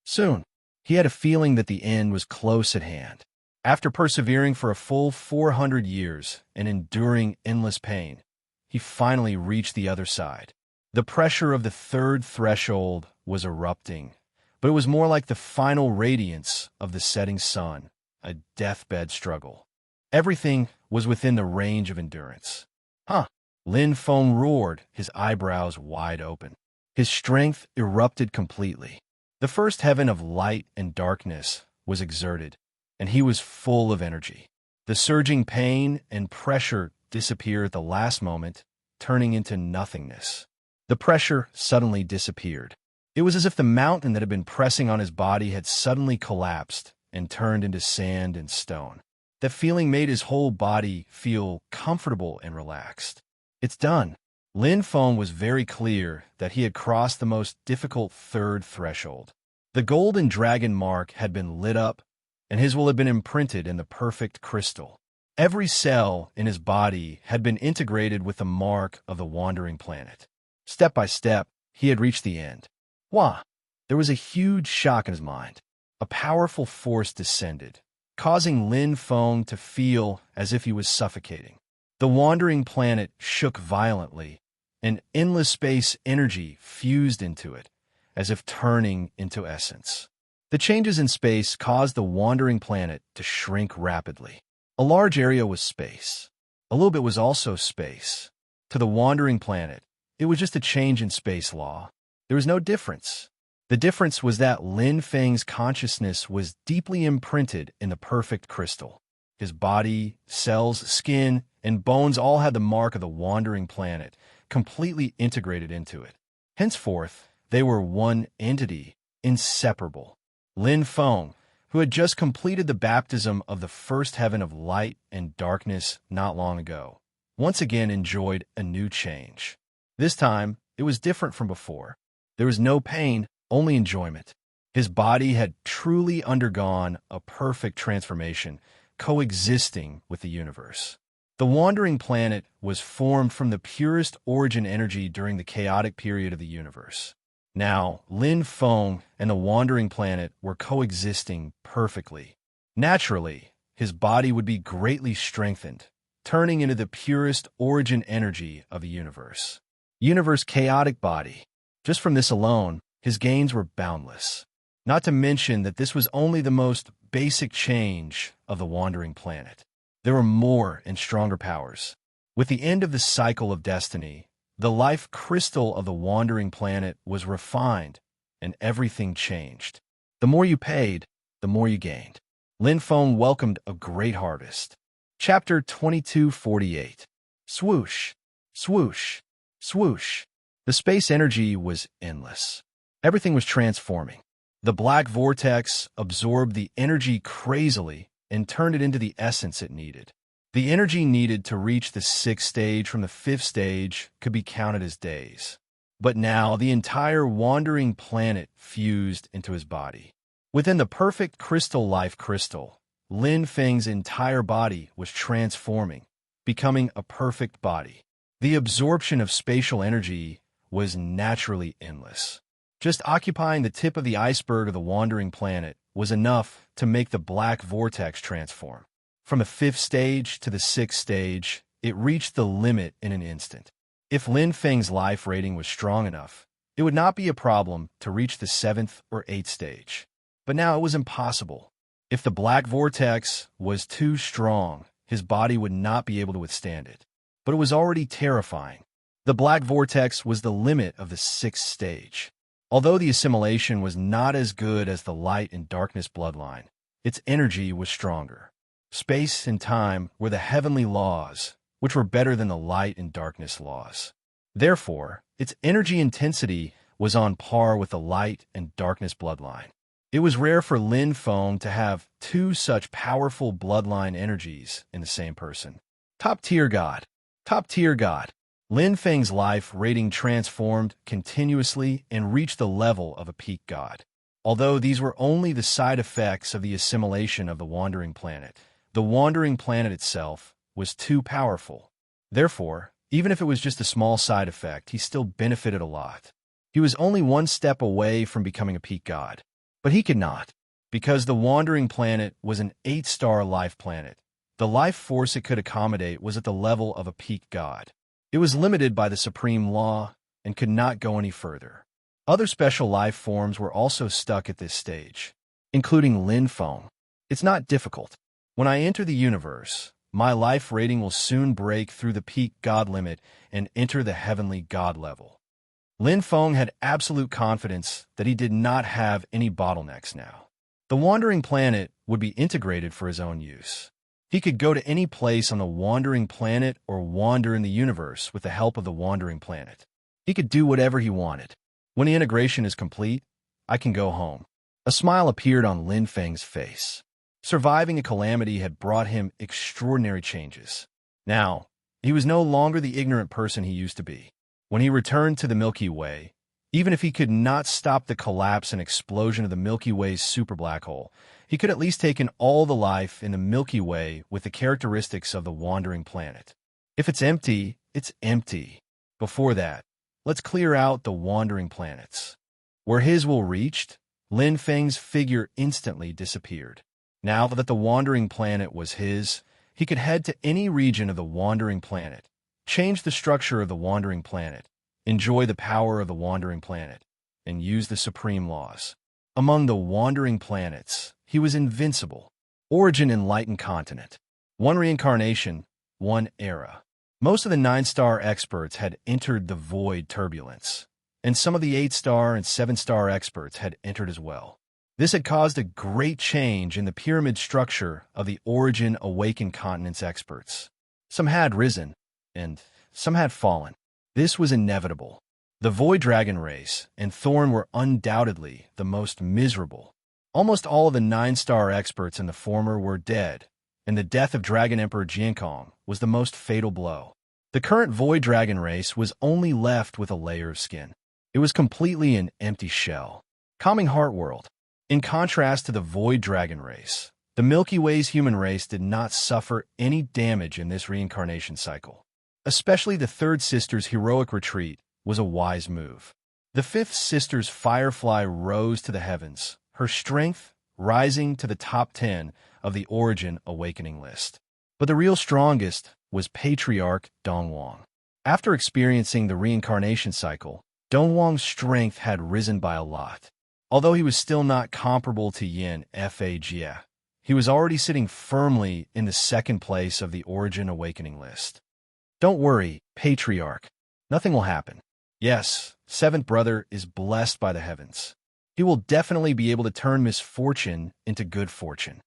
Soon, he had a feeling that the end was close at hand. After persevering for a full 400 years and enduring endless pain, he finally reached the other side. The pressure of the third threshold was erupting, but it was more like the final radiance of the setting sun, a deathbed struggle. Everything was within the range of endurance. Huh! Lin Feng roared, his eyebrows wide open. His strength erupted completely. The first heaven of light and darkness was exerted, and he was full of energy. The surging pain and pressure disappeared at the last moment, turning into nothingness. The pressure suddenly disappeared. It was as if the mountain that had been pressing on his body had suddenly collapsed and turned into sand and stone. That feeling made his whole body feel comfortable and relaxed. It's done. Lin Feng was very clear that he had crossed the most difficult third threshold. The golden dragon mark had been lit up, and his will had been imprinted in the perfect crystal. Every cell in his body had been integrated with the mark of the wandering planet. Step by step, he had reached the end. Wah! There was a huge shock in his mind. A powerful force descended, causing Lin Feng to feel as if he was suffocating. The wandering planet shook violently, and endless space energy fused into it, as if turning into essence. The changes in space caused the wandering planet to shrink rapidly. A large area was space. A little bit was also space. To the wandering planet, it was just a change in space law. There was no difference. The difference was that Lin Feng's consciousness was deeply imprinted in the perfect crystal. His body, cells, skin, and bones all had the mark of the wandering planet, completely integrated into it. Henceforth, they were one entity, inseparable. Lin Feng, who had just completed the baptism of the first heaven of light and darkness not long ago, once again enjoyed a new change. This time, it was different from before. There was no pain, only enjoyment. His body had truly undergone a perfect transformation, coexisting with the universe. The wandering planet was formed from the purest origin energy during the chaotic period of the universe. Now, Lin Feng and the wandering planet were coexisting perfectly. Naturally, his body would be greatly strengthened, turning into the purest origin energy of the universe. Universe chaotic body. Just from this alone, his gains were boundless. Not to mention that this was only the most basic change of the wandering planet. There were more and stronger powers. With the end of the cycle of destiny, the life crystal of the wandering planet was refined, and everything changed. The more you paid, the more you gained. Lin Feng welcomed a great harvest. Chapter 2248. Swoosh, swoosh, swoosh. The space energy was endless. Everything was transforming. The black vortex absorbed the energy crazily and turned it into the essence it needed. The energy needed to reach the sixth stage from the fifth stage could be counted as days. But now the entire wandering planet fused into his body. Within the perfect crystal life crystal, Lin Feng's entire body was transforming, becoming a perfect body. The absorption of spatial energy was naturally endless. Just occupying the tip of the iceberg of the wandering planet was enough to make the black vortex transform. From the fifth stage to the sixth stage, it reached the limit in an instant. If Lin Feng's life rating was strong enough, it would not be a problem to reach the seventh or eighth stage. But now it was impossible. If the black vortex was too strong, his body would not be able to withstand it. But it was already terrifying. The black vortex was the limit of the sixth stage. Although the assimilation was not as good as the light and darkness bloodline, its energy was stronger. Space and time were the heavenly laws, which were better than the light and darkness laws. Therefore, its energy intensity was on par with the light and darkness bloodline. It was rare for Lin Feng to have two such powerful bloodline energies in the same person. Top-tier God. Top-tier God. Lin Feng's life rating transformed continuously and reached the level of a peak god. Although these were only the side effects of the assimilation of the wandering planet, the wandering planet itself was too powerful. Therefore, even if it was just a small side effect, he still benefited a lot. He was only one step away from becoming a peak god. But he could not. Because the wandering planet was an 8-star life planet, the life force it could accommodate was at the level of a peak god. It was limited by the supreme law and could not go any further. Other special life forms were also stuck at this stage, including Lin Feng. It's not difficult. When I enter the universe, my life rating will soon break through the peak god limit and enter the heavenly god level. Lin Feng had absolute confidence that he did not have any bottlenecks now. The wandering planet would be integrated for his own use. He could go to any place on the wandering planet or wander in the universe with the help of the wandering planet. He could do whatever he wanted. When the integration is complete, I can go home. A smile appeared on Lin Feng's face. Surviving a calamity had brought him extraordinary changes. Now, he was no longer the ignorant person he used to be. When he returned to the Milky Way, even if he could not stop the collapse and explosion of the Milky Way's superblack hole, he could at least take in all the life in the Milky Way with the characteristics of the wandering planet. If it's empty, it's empty. Before that, let's clear out the wandering planets. Where his will reached, Lin Feng's figure instantly disappeared. Now that the wandering planet was his, he could head to any region of the wandering planet, change the structure of the wandering planet, enjoy the power of the wandering planet, and use the supreme laws. Among the wandering planets, he was invincible. Origin enlightened continent. One reincarnation, one era. Most of the 9-star experts had entered the void turbulence, and some of the 8-star and 7-star experts had entered as well. This had caused a great change in the pyramid structure of the origin awakened continent's experts. Some had risen, and some had fallen. This was inevitable. The Void Dragon race and Thorn were undoubtedly the most miserable. Almost all of the 9-star experts in the former were dead, and the death of Dragon Emperor Jiankong was the most fatal blow. The current Void Dragon race was only left with a layer of skin. It was completely an empty shell. Calming Heart World. In contrast to the Void Dragon race, the Milky Way's human race did not suffer any damage in this reincarnation cycle. Especially the third sister's heroic retreat was a wise move. The fifth sister's Firefly rose to the heavens, her strength rising to the top 10 of the Origin Awakening list. But the real strongest was Patriarch Dongwang. After experiencing the reincarnation cycle, Dongwang's strength had risen by a lot. Although he was still not comparable to Yin Fa, he was already sitting firmly in the second place of the Origin Awakening list. Don't worry, Patriarch. Nothing will happen. Yes, seventh brother is blessed by the heavens. He will definitely be able to turn misfortune into good fortune.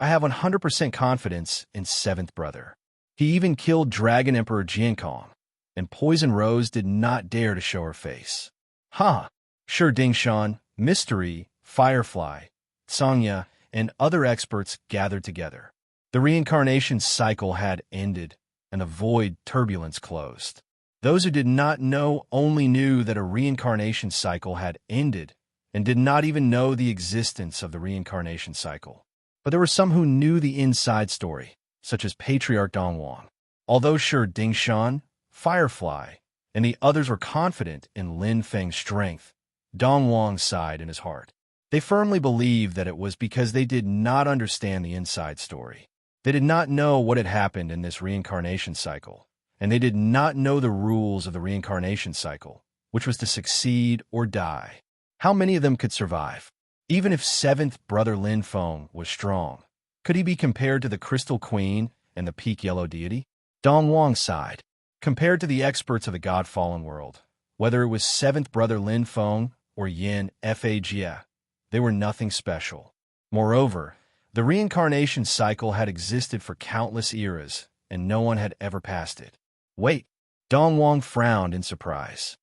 I have 100% confidence in seventh brother. He even killed Dragon Emperor Jiankong, and Poison Rose did not dare to show her face. Ha! Sure Dingshan, Mystery, Firefly, Sangya, and other experts gathered together. The reincarnation cycle had ended, and the void turbulence closed. Those who did not know only knew that a reincarnation cycle had ended, and did not even know the existence of the reincarnation cycle. But there were some who knew the inside story, such as Patriarch Dongwang. Although sure Dingshan, Firefly, and the others were confident in Lin Feng's strength, Dongwang sighed in his heart. They firmly believed that it was because they did not understand the inside story. They did not know what had happened in this reincarnation cycle, and they did not know the rules of the reincarnation cycle, which was to succeed or die. How many of them could survive? Even if seventh brother Lin Feng was strong, could he be compared to the Crystal Queen and the Peak Yellow Deity? Dongwang sighed. Compared to the experts of the God-fallen world, whether it was seventh brother Lin Feng or Yin Fa, they were nothing special. Moreover, the reincarnation cycle had existed for countless eras, and no one had ever passed it. Wait, Dongwang frowned in surprise.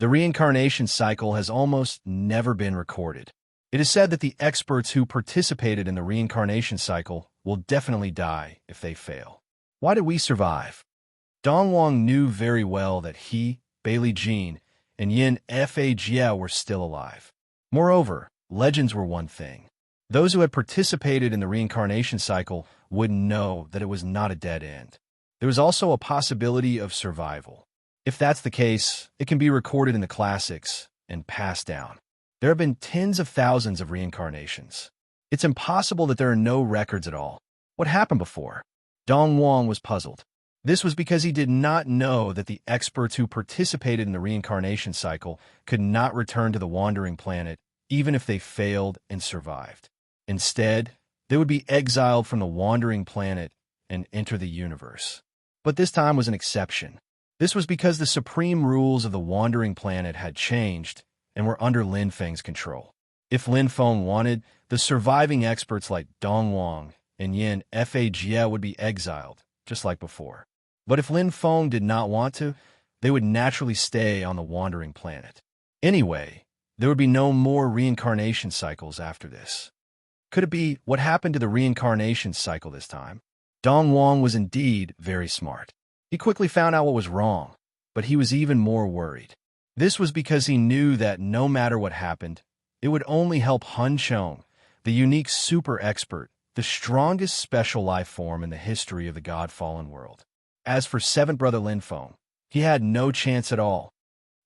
The reincarnation cycle has almost never been recorded. It is said that the experts who participated in the reincarnation cycle will definitely die if they fail. Why did we survive? Dongwang knew very well that he, Bailey Jean, and Yin Fa were still alive. Moreover, legends were one thing. Those who had participated in the reincarnation cycle would know that it was not a dead end. There was also a possibility of survival. If that's the case, it can be recorded in the classics and passed down. There have been tens of thousands of reincarnations. It's impossible that there are no records at all. What happened before? Dong Wang was puzzled. This was because he did not know that the experts who participated in the reincarnation cycle could not return to the wandering planet, even if they failed and survived. Instead, they would be exiled from the wandering planet and enter the universe. But this time was an exception. This was because the supreme rules of the wandering planet had changed and were under Lin Feng's control. If Lin Feng wanted, the surviving experts like Dong Wang and Yin Fajie would be exiled, just like before. But if Lin Feng did not want to, they would naturally stay on the wandering planet. Anyway, there would be no more reincarnation cycles after this. Could it be what happened to the reincarnation cycle this time? Dong Wang was indeed very smart. He quickly found out what was wrong, but he was even more worried. This was because he knew that no matter what happened, it would only help Hun Chong, the unique super expert, the strongest special life form in the history of the God-fallen world. As for seventh brother Lin Feng, he had no chance at all.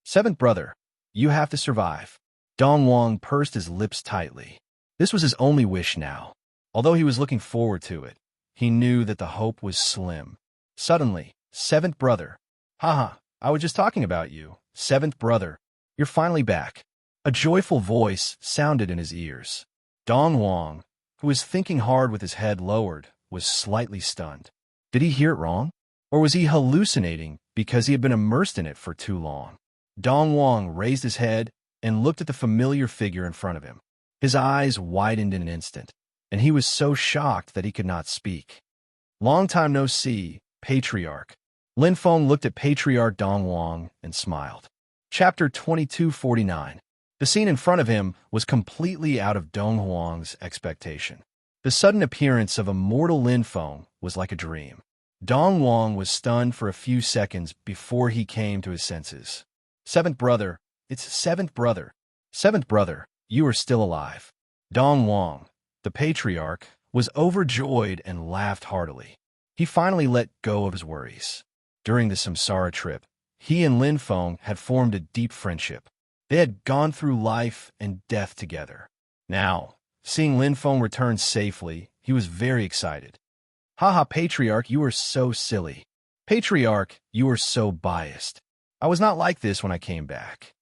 Seventh brother, you have to survive. Dong Wang pursed his lips tightly. This was his only wish now. Although he was looking forward to it, he knew that the hope was slim. Suddenly, seventh brother. Haha, I was just talking about you. Seventh brother, you're finally back. A joyful voice sounded in his ears. Dong Wang, who was thinking hard with his head lowered, was slightly stunned. Did he hear it wrong? Or was he hallucinating because he had been immersed in it for too long? Dong Wang raised his head and looked at the familiar figure in front of him. His eyes widened in an instant, and he was so shocked that he could not speak. Long time no see, Patriarch. Lin Feng looked at Patriarch Dong Wang and smiled. Chapter 2249. The scene in front of him was completely out of Dong Wang's expectation. The sudden appearance of immortal Lin Feng was like a dream. Dong Wang was stunned for a few seconds before he came to his senses. Seventh brother, it's seventh brother. Seventh brother, you are still alive. Dong Wang, the patriarch, was overjoyed and laughed heartily. He finally let go of his worries. During the samsara trip, he and Lin Feng had formed a deep friendship. They had gone through life and death together. Now, seeing Lin Feng return safely, he was very excited. Haha, Patriarch, you are so silly. Patriarch, you are so biased. I was not like this when I came back.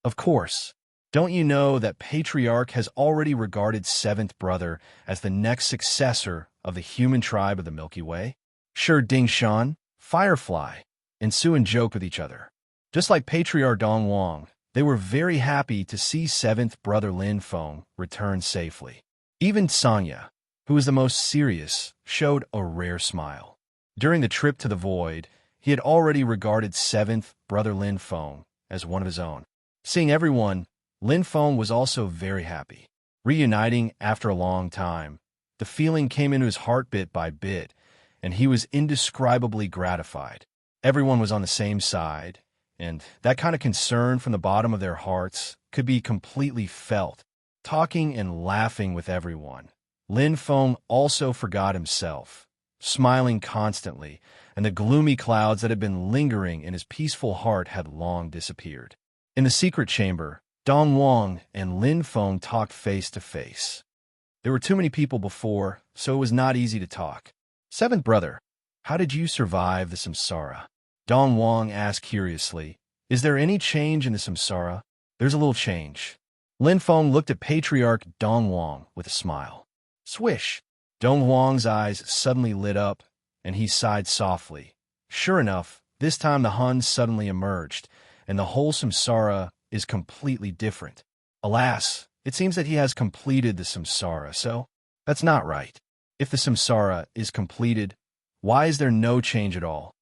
Of course. Don't you know that Patriarch has already regarded seventh brother as the next successor of the human tribe of the Milky Way? Sure, Ding Shan, Firefly, and Suen joke with each other. Just like Patriarch Dong Wang, they were very happy to see seventh brother Lin Feng return safely. Even Sanya, who was the most serious, showed a rare smile. During the trip to the void, he had already regarded seventh brother Lin Feng as one of his own. Seeing everyone, Lin Feng was also very happy. Reuniting after a long time, the feeling came into his heart bit by bit, and he was indescribably gratified. Everyone was on the same side, and that kind of concern from the bottom of their hearts could be completely felt. Talking and laughing with everyone, Lin Feng also forgot himself, smiling constantly, and the gloomy clouds that had been lingering in his peaceful heart had long disappeared. In the secret chamber, Dong Wang and Lin Feng talked face to face. There were too many people before, so it was not easy to talk. Seventh brother, how did you survive the samsara? Dong Wang asked curiously. Is there any change in the samsara? There's a little change. Lin Feng looked at Patriarch Dong Wang with a smile. Swish! Dong Wang's eyes suddenly lit up, and he sighed softly. Sure enough, this time the Hun suddenly emerged, and the whole samsara is completely different. Alas, it seems that he has completed the samsara, so that's not right. If the samsara is completed, why is there no change at all?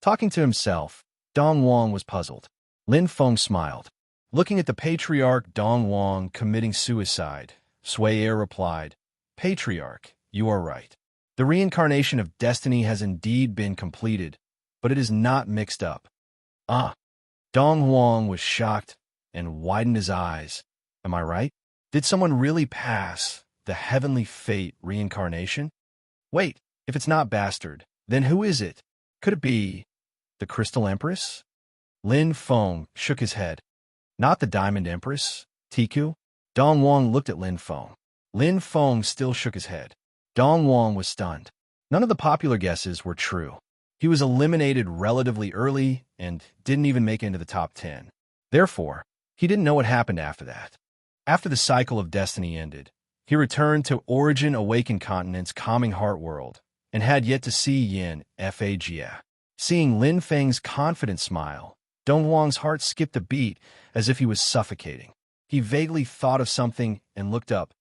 Talking to himself, Dong Wang was puzzled. Lin Feng smiled. Looking at the patriarch Dong Wang committing suicide, Sui Er replied, Patriarch, you are right. The reincarnation of destiny has indeed been completed, but it is not mixed up. Ah! Dong Wang was shocked and widened his eyes. Am I right? Did someone really pass the heavenly fate reincarnation? Wait, if it's not Bastard, then who is it? Could it be the Crystal Empress? Lin Feng shook his head. Not the Diamond Empress, Tiku? Dong Wang looked at Lin Feng. Lin Feng still shook his head. Dong Wang was stunned. None of the popular guesses were true. He was eliminated relatively early and didn't even make it into the top 10. Therefore, he didn't know what happened after that. After the cycle of destiny ended, he returned to Origin Awakened Continent's calming heart world and had yet to see Yin Fagia. Seeing Lin Feng's confident smile, Dong Wang's heart skipped a beat as if he was suffocating. He vaguely thought of something and looked up.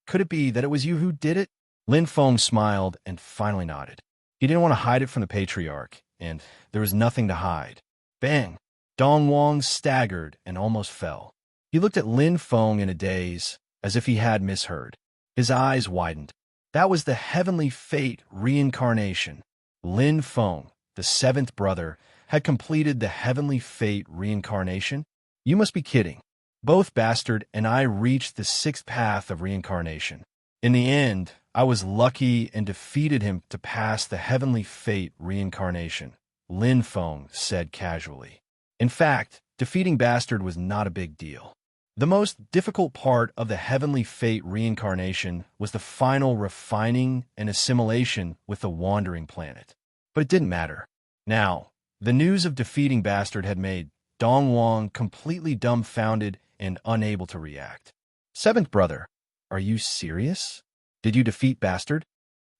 Could it be that it was you who did it? Lin Feng smiled and finally nodded. He didn't want to hide it from the patriarch, and there was nothing to hide. Bang! Dong Wang staggered and almost fell. He looked at Lin Feng in a daze, as if he had misheard. His eyes widened. That was the heavenly fate reincarnation. Lin Feng, the seventh brother, had completed the heavenly fate reincarnation? You must be kidding. Both Bastard and I reached the sixth path of reincarnation. In the end, I was lucky and defeated him to pass the heavenly fate reincarnation, Lin Feng said casually. In fact, defeating Bastard was not a big deal. The most difficult part of the heavenly fate reincarnation was the final refining and assimilation with the wandering planet. But it didn't matter. Now, the news of defeating Bastard had made Dong Wang completely dumbfounded and unable to react. Seventh brother, are you serious? Did you defeat Bastard?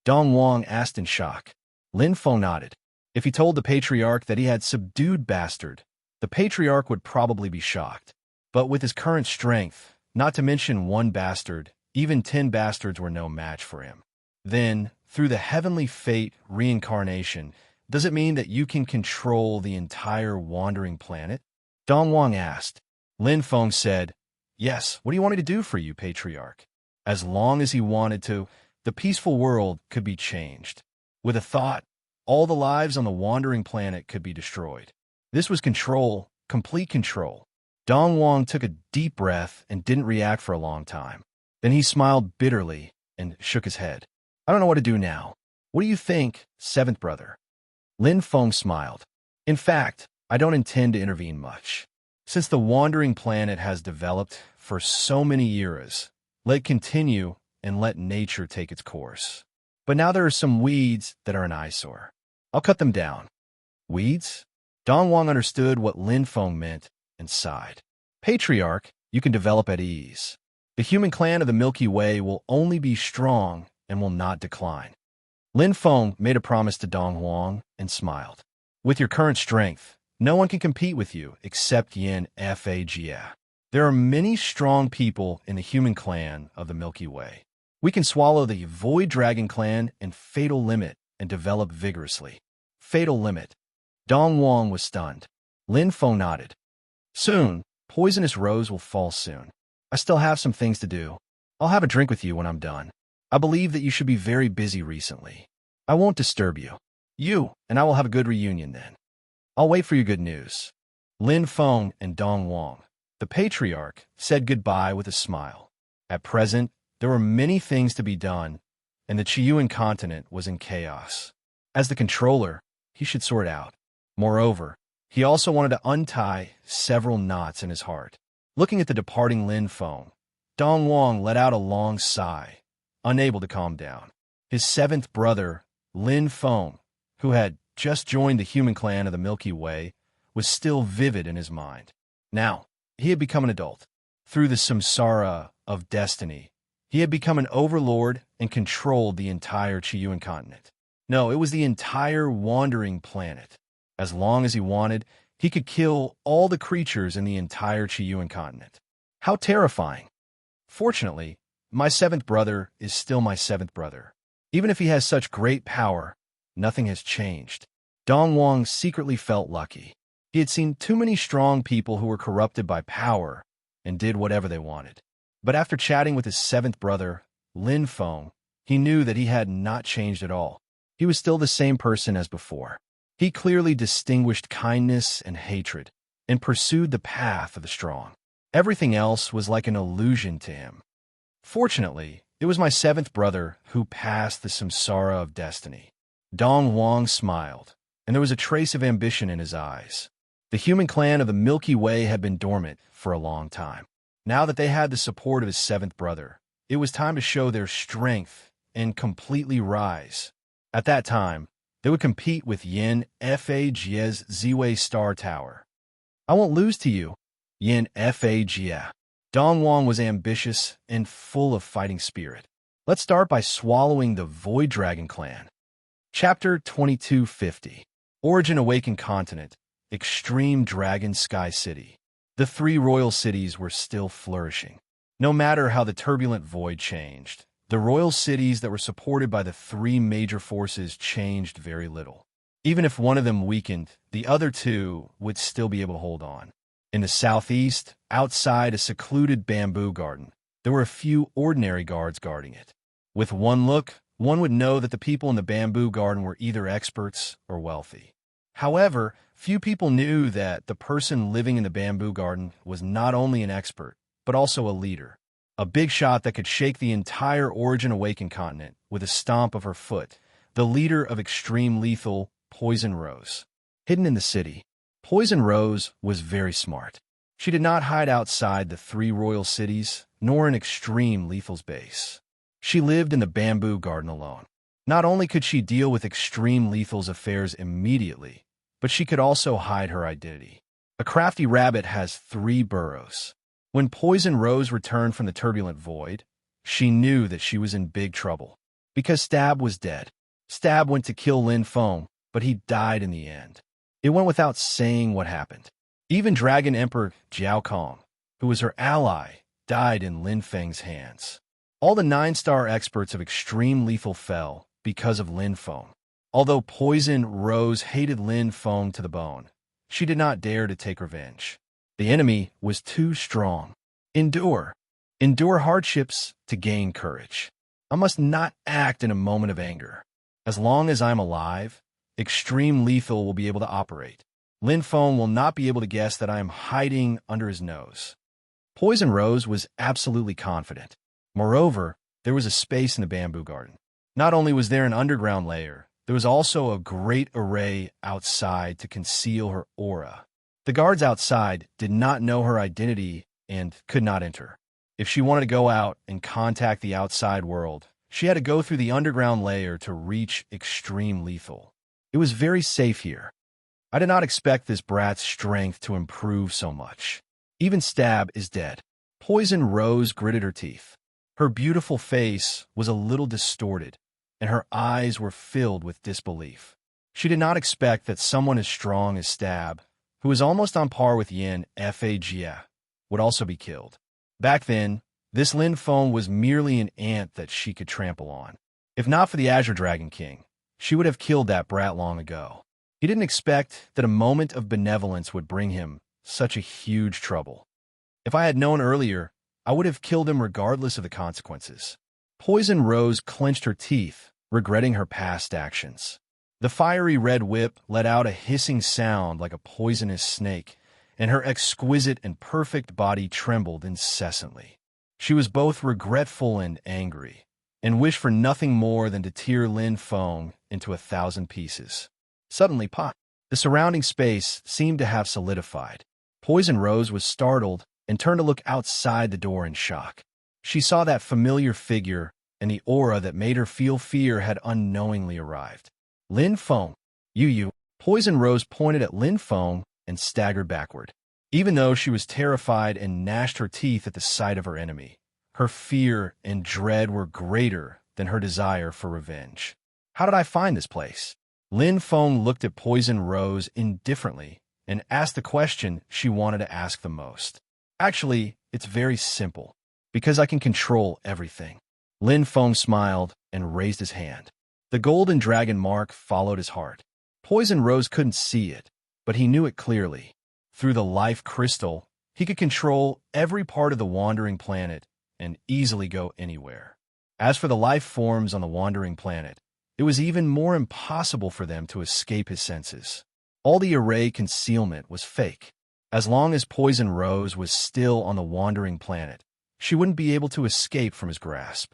Dong Wang asked in shock. Lin Feng nodded. If he told the patriarch that he had subdued Bastard, the patriarch would probably be shocked. But with his current strength, not to mention one Bastard, even 10 Bastards were no match for him. Then, through the heavenly fate reincarnation, does it mean that you can control the entire wandering planet? Dong Wang asked. Lin Feng said, yes, what do you want me to do for you, patriarch? As long as he wanted to, the peaceful world could be changed. With a thought, all the lives on the wandering planet could be destroyed. This was control, complete control. Dong Wang took a deep breath and didn't react for a long time. Then he smiled bitterly and shook his head. I don't know what to do now. What do you think, seventh brother? Lin Feng smiled. In fact, I don't intend to intervene much. Since the wandering planet has developed for so many eras, let it continue and let nature take its course. But now there are some weeds that are an eyesore. I'll cut them down. Weeds? Dong Wang understood what Lin Feng meant and sighed. Patriarch, you can develop at ease. The human clan of the Milky Way will only be strong and will not decline. Lin Feng made a promise to Dong Wang and smiled. With your current strength, no one can compete with you except Yin Fagia. There are many strong people in the human clan of the Milky Way. We can swallow the Void Dragon clan and Fatal Limit and develop vigorously. Fatal Limit. Dong Wang was stunned. Lin Feng nodded. Soon, Poisonous Rose will fall soon. I still have some things to do. I'll have a drink with you when I'm done. I believe that you should be very busy recently. I won't disturb you. You and I will have a good reunion then. I'll wait for your good news. Lin Feng and Dong Wang, the patriarch, said goodbye with a smile. At present, there were many things to be done, and the Chiyuan continent was in chaos. As the controller, he should sort out. Moreover, he also wanted to untie several knots in his heart. Looking at the departing Lin Feng, Dong Wang let out a long sigh, unable to calm down. His seventh brother, Lin Feng, who had just joined the human clan of the Milky Way, was still vivid in his mind. Now, he had become an adult. Through the samsara of destiny, he had become an overlord and controlled the entire Chiyuan continent. No, it was the entire wandering planet. As long as he wanted, he could kill all the creatures in the entire Chiyuan continent. How terrifying! Fortunately, my seventh brother is still my seventh brother. Even if he has such great power, nothing has changed. Dong Wang secretly felt lucky. He had seen too many strong people who were corrupted by power and did whatever they wanted. But after chatting with his seventh brother, Lin Feng, he knew that he had not changed at all. He was still the same person as before. He clearly distinguished kindness and hatred and pursued the path of the strong. Everything else was like an illusion to him. Fortunately, it was my seventh brother who passed the samsara of destiny. Dong Wang smiled, and there was a trace of ambition in his eyes. The human clan of the Milky Way had been dormant for a long time. Now that they had the support of his seventh brother, It was time to show their strength and completely rise. At that time, they would compete with Yin Fags Ziwei Star Tower. I won't lose to you, Yin Fags. Dongwang was ambitious and full of fighting spirit. Let's start by swallowing the Void Dragon clan. Chapter 2250. Origin Awakened Continent. Extreme Dragon Sky City. The three royal cities were still flourishing. No matter how the turbulent void changed, the royal cities that were supported by the three major forces changed very little. Even if one of them weakened, the other two would still be able to hold on. In the southeast, outside a secluded bamboo garden, there were a few ordinary guards guarding it. With one look, one would know that the people in the bamboo garden were either experts or wealthy. However, few people knew that the person living in the bamboo garden was not only an expert, but also a leader. A big shot that could shake the entire Origin Awakened continent with a stomp of her foot. The leader of Extreme Lethal, Poison Rose. Hidden in the city, Poison Rose was very smart. She did not hide outside the three royal cities, nor in Extreme Lethal's base. She lived in the bamboo garden alone. Not only could she deal with Extreme Lethal's affairs immediately, but she could also hide her identity. A crafty rabbit has 3 burrows. When Poison Rose returned from the turbulent void, she knew that she was in big trouble. Because Stab was dead. Stab went to kill Lin Feng, but he died in the end. It went without saying what happened. Even Dragon Emperor Jiao Kong, who was her ally, died in Lin Feng's hands. All the 9-star experts of Extreme Lethal fell because of Lin Feng. Although Poison Rose hated Lin Feng to the bone, she did not dare to take revenge. The enemy was too strong. Endure. Endure hardships to gain courage. I must not act in a moment of anger. As long as I'm alive, Extreme Lethal will be able to operate. Lin Feng will not be able to guess that I am hiding under his nose. Poison Rose was absolutely confident. Moreover, there was a space in the bamboo garden. Not only was there an underground layer, there was also a great array outside to conceal her aura. The guards outside did not know her identity and could not enter. If she wanted to go out and contact the outside world, she had to go through the underground layer to reach Extreme Lethal. It was very safe here. I did not expect this brat's strength to improve so much. Even Stab is dead. Poison Rose gritted her teeth. Her beautiful face was a little distorted, and her eyes were filled with disbelief. She did not expect that someone as strong as Stab, who was almost on par with Yin Fags, would also be killed. Back then, this Lin Feng was merely an ant that she could trample on. If not for the Azure Dragon King, she would have killed that brat long ago. He didn't expect that a moment of benevolence would bring him such a huge trouble. If I had known earlier, I would have killed him regardless of the consequences. Poison Rose clenched her teeth, regretting her past actions. The fiery red whip let out a hissing sound like a poisonous snake, and her exquisite and perfect body trembled incessantly. She was both regretful and angry, and wished for nothing more than to tear Lin Feng into 1,000 pieces. Suddenly, pop! The surrounding space seemed to have solidified. Poison Rose was startled and turned to look outside the door in shock. She saw that familiar figure, and the aura that made her feel fear had unknowingly arrived. Lin Feng. You. Poison Rose pointed at Lin Feng and staggered backward. Even though she was terrified and gnashed her teeth at the sight of her enemy, her fear and dread were greater than her desire for revenge. How did I find this place? Lin Feng looked at Poison Rose indifferently and asked the question she wanted to ask the most. Actually, it's very simple. Because I can control everything. Lin Feng smiled and raised his hand. The golden dragon mark followed his heart. Poison Rose couldn't see it, but he knew it clearly. Through the life crystal, he could control every part of the wandering planet and easily go anywhere. As for the life forms on the wandering planet, it was even more impossible for them to escape his senses. All the array concealment was fake. As long as Poison Rose was still on the wandering planet, she wouldn't be able to escape from his grasp.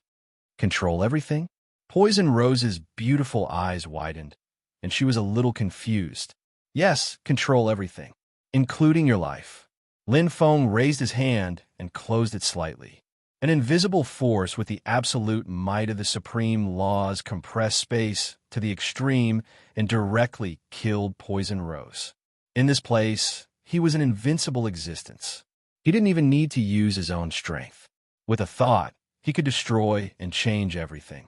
Control everything? Poison Rose's beautiful eyes widened, and she was a little confused. Yes, control everything, including your life. Lin Feng raised his hand and closed it slightly. An invisible force with the absolute might of the supreme laws compressed space to the extreme and directly killed Poison Rose. In this place, he was an invincible existence. He didn't even need to use his own strength. With a thought, he could destroy and change everything.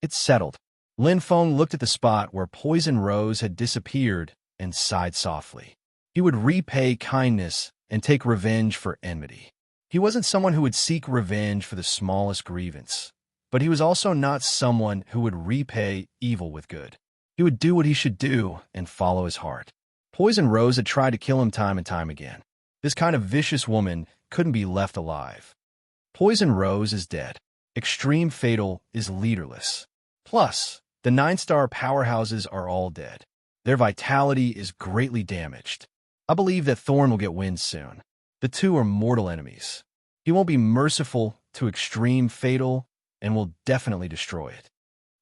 It's settled. Lin Feng looked at the spot where Poison Rose had disappeared and sighed softly. He would repay kindness and take revenge for enmity. He wasn't someone who would seek revenge for the smallest grievance, but he was also not someone who would repay evil with good. He would do what he should do and follow his heart. Poison Rose had tried to kill him time and time again. This kind of vicious woman couldn't be left alive. Poison Rose is dead. Extreme Fatal is leaderless. Plus, the 9-star powerhouses are all dead. Their vitality is greatly damaged. I believe that Thorn will get wind soon. The two are mortal enemies. He won't be merciful to Extreme Fatal and will definitely destroy it.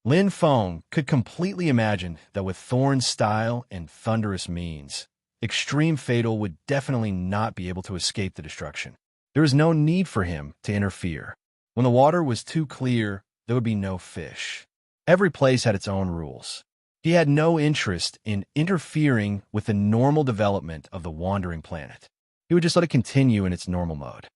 Lin Feng could completely imagine that with Thorn's style and thunderous means, Extreme Fatal would definitely not be able to escape the destruction. There was no need for him to interfere. When the water was too clear, there would be no fish. Every place had its own rules. He had no interest in interfering with the normal development of the wandering planet. He would just let it continue in its normal mode.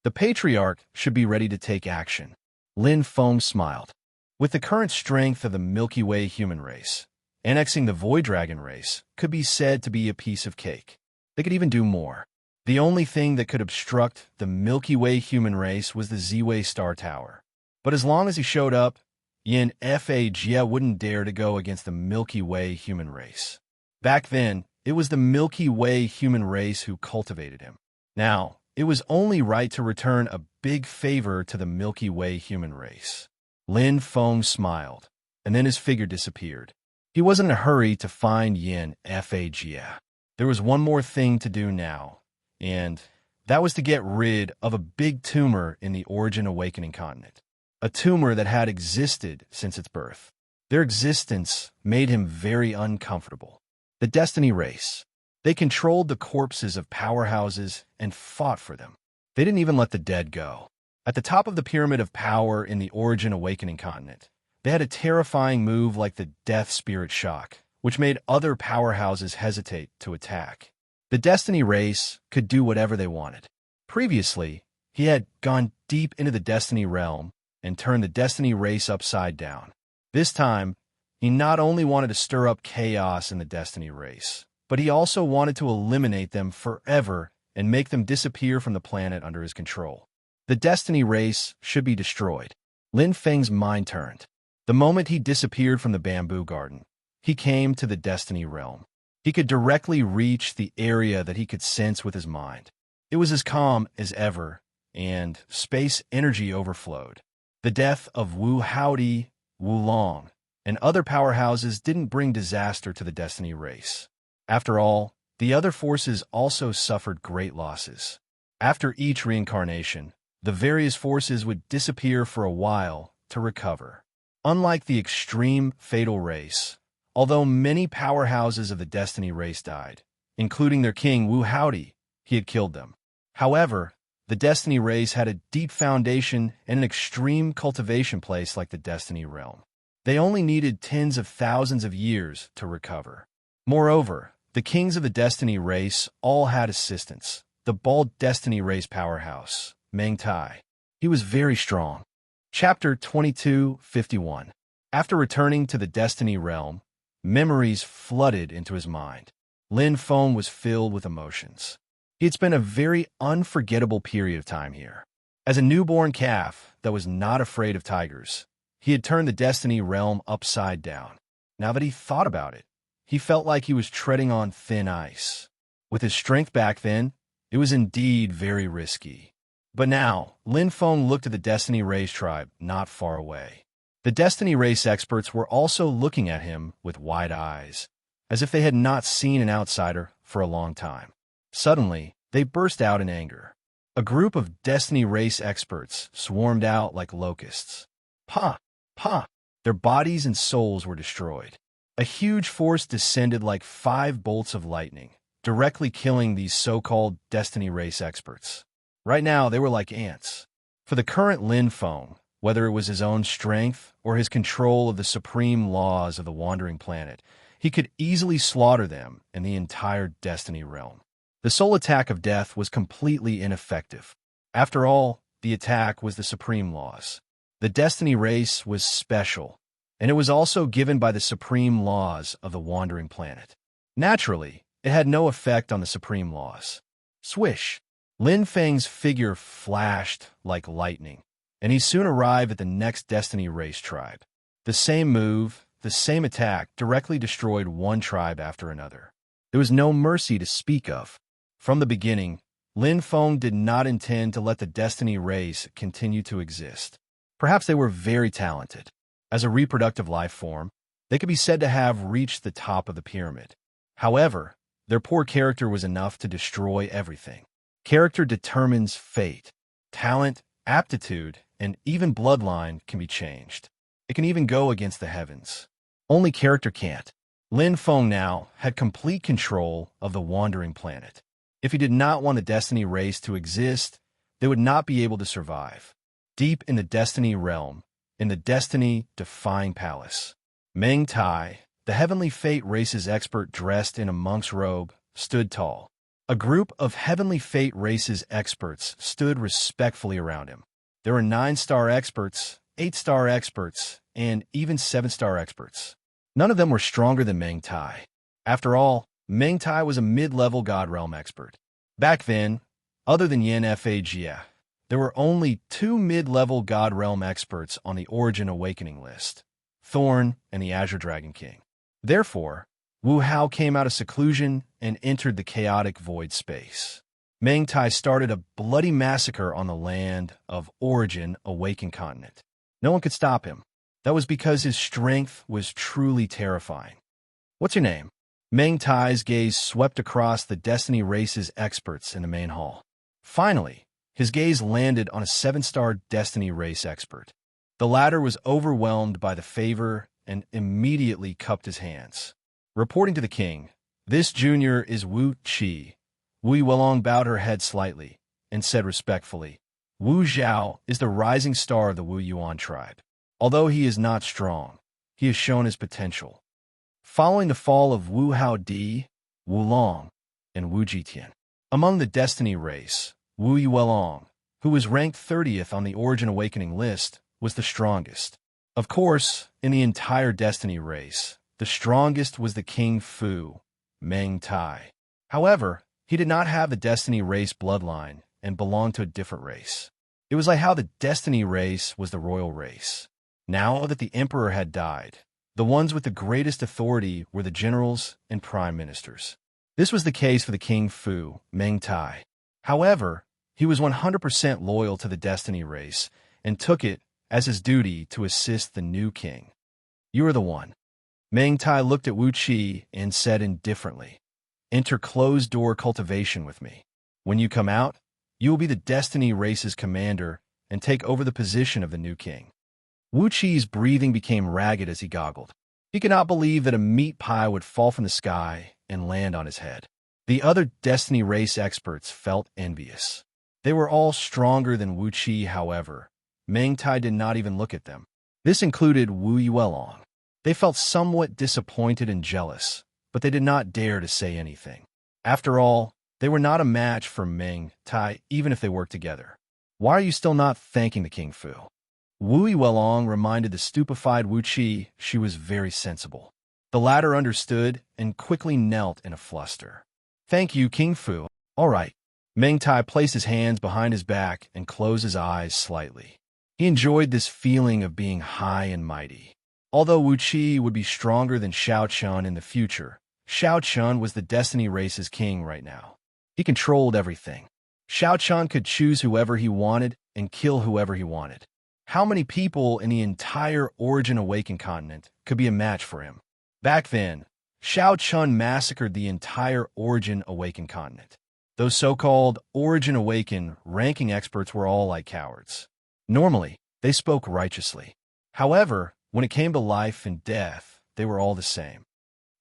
The Patriarch should be ready to take action. Lin Feng smiled. With the current strength of the Milky Way human race, annexing the Void Dragon race could be said to be a piece of cake. They could even do more. The only thing that could obstruct the Milky Way human race was the Z-Way Star Tower. But as long as he showed up, Yin Fa wouldn't dare to go against the Milky Way human race. Back then, it was the Milky Way human race who cultivated him. Now, it was only right to return a big favor to the Milky Way human race. Lin Feng smiled, and then his figure disappeared. He wasn't in a hurry to find Yin Fa. There was one more thing to do now, and that was to get rid of a big tumor in the Origin Awakening continent. A tumor that had existed since its birth. Their existence made him very uncomfortable. The Destiny race. They controlled the corpses of powerhouses and fought for them. They didn't even let the dead go. At the top of the pyramid of power in the Origin Awakening continent, they had a terrifying move like the Death Spirit Shock, which made other powerhouses hesitate to attack. The Destiny race could do whatever they wanted. Previously, he had gone deep into the Destiny realm and turned the Destiny race upside down. This time, he not only wanted to stir up chaos in the Destiny race, but he also wanted to eliminate them forever and make them disappear from the planet under his control. The Destiny race should be destroyed. Lin Feng's mind turned. The moment he disappeared from the bamboo garden, he came to the Destiny realm. He could directly reach the area that he could sense with his mind. It was as calm as ever, and space energy overflowed. The death of Wu Haodi, Wu Long, and other powerhouses didn't bring disaster to the Destiny race. After all, the other forces also suffered great losses. After each reincarnation, the various forces would disappear for a while to recover. Unlike the Extreme Fatal race, although many powerhouses of the Destiny race died, including their king Wu Haodi, he had killed them. However, the Destiny race had a deep foundation and an extreme cultivation place like the Destiny realm. They only needed tens of thousands of years to recover. Moreover, the kings of the Destiny race all had assistants. The bald Destiny race powerhouse, Meng Tai. He was very strong. Chapter 2251. After returning to the Destiny realm, memories flooded into his mind. Lin Feng was filled with emotions. He had spent a very unforgettable period of time here. As a newborn calf that was not afraid of tigers, he had turned the Destiny realm upside down. Now that he thought about it, he felt like he was treading on thin ice. With his strength back then, it was indeed very risky. But now, Lin Feng looked at the Destiny race tribe not far away. The Destiny race experts were also looking at him with wide eyes, as if they had not seen an outsider for a long time. Suddenly, they burst out in anger. A group of Destiny race experts swarmed out like locusts. Pa! Pa! Their bodies and souls were destroyed. A huge force descended like 5 bolts of lightning, directly killing these so-called Destiny race experts. Right now, they were like ants. For the current Lin Feng, whether it was his own strength or his control of the supreme laws of the wandering planet, he could easily slaughter them in the entire destiny realm. The sole attack of death was completely ineffective. After all, the attack was the supreme laws. The destiny race was special, and it was also given by the supreme laws of the wandering planet. Naturally, it had no effect on the supreme laws. Swish! Lin Feng's figure flashed like lightning, and he soon arrived at the next destiny race tribe. The same move, the same attack directly destroyed one tribe after another. There was no mercy to speak of. From the beginning, Lin Feng did not intend to let the destiny race continue to exist. Perhaps they were very talented. As a reproductive life form, they could be said to have reached the top of the pyramid. However, their poor character was enough to destroy everything. Character determines fate. Talent, aptitude, and even bloodline can be changed. It can even go against the heavens. Only character can't. Lin Feng now had complete control of the wandering planet. If he did not want the destiny race to exist, they would not be able to survive. Deep in the destiny realm, in the destiny-defying palace, Meng Tai, the heavenly fate race's expert dressed in a monk's robe, stood tall. A group of heavenly fate race's experts stood respectfully around him. There were 9-star experts, 8-star experts, and even 7-star experts. None of them were stronger than Meng Tai. After all, Meng Tai was a mid-level God Realm expert. Back then, other than Yen Fagia, there were only 2 mid-level God Realm experts on the Origin Awakening list, Thorn and the Azure Dragon King. Therefore, Wu Hao came out of seclusion and entered the chaotic void space. Meng Tai started a bloody massacre on the land of Origin Awakened Continent. No one could stop him. That was because his strength was truly terrifying. What's your name? Meng Tai's gaze swept across the Destiny Race's experts in the main hall. Finally, his gaze landed on a 7-star Destiny Race expert. The latter was overwhelmed by the favor and immediately cupped his hands. Reporting to the king, "This junior is Wu Qi." Wu Welong bowed her head slightly and said respectfully, "Wu Zhao is the rising star of the Wu Yuan tribe. Although he is not strong, he has shown his potential." Following the fall of Wu Hao Di, Wu Long, and Wu Jitian. Among the Destiny race, Wu Yuelong, who was ranked 30th on the Origin Awakening list, was the strongest. Of course, in the entire Destiny race, the strongest was the King Fu, Meng Tai. However, he did not have the Destiny race bloodline and belonged to a different race. It was like how the Destiny race was the royal race. Now that the emperor had died, the ones with the greatest authority were the generals and prime ministers. This was the case for the King Fu, Meng Tai. However, he was 100% loyal to the Destiny race and took it as his duty to assist the new king. "You are the one." Meng Tai looked at Wu Qi and said indifferently, "Enter closed-door cultivation with me. When you come out, you will be the Destiny race's commander and take over the position of the new king." Wu Qi's breathing became ragged as he goggled. He could not believe that a meat pie would fall from the sky and land on his head. The other Destiny race experts felt envious. They were all stronger than Wu Qi, however. Meng Tai did not even look at them. This included Wu Yuelong. They felt somewhat disappointed and jealous, but they did not dare to say anything. After all, they were not a match for Meng Tai, even if they worked together. "Why are you still not thanking the King Fu?" Wu Yuelong reminded the stupefied Wu Qi she was very sensible. The latter understood and quickly knelt in a fluster. "Thank you, King Fu. All right." Meng Tai placed his hands behind his back and closed his eyes slightly. He enjoyed this feeling of being high and mighty. Although Wu Qi would be stronger than Xiao Chun in the future, Xiao Chun was the Destiny race's king right now. He controlled everything. Xiao Chun could choose whoever he wanted and kill whoever he wanted. How many people in the entire Origin Awakened continent could be a match for him? Back then, Xiao Chun massacred the entire Origin Awakened continent. Those so-called Origin Awakened ranking experts were all like cowards. Normally, they spoke righteously. However, when it came to life and death, they were all the same.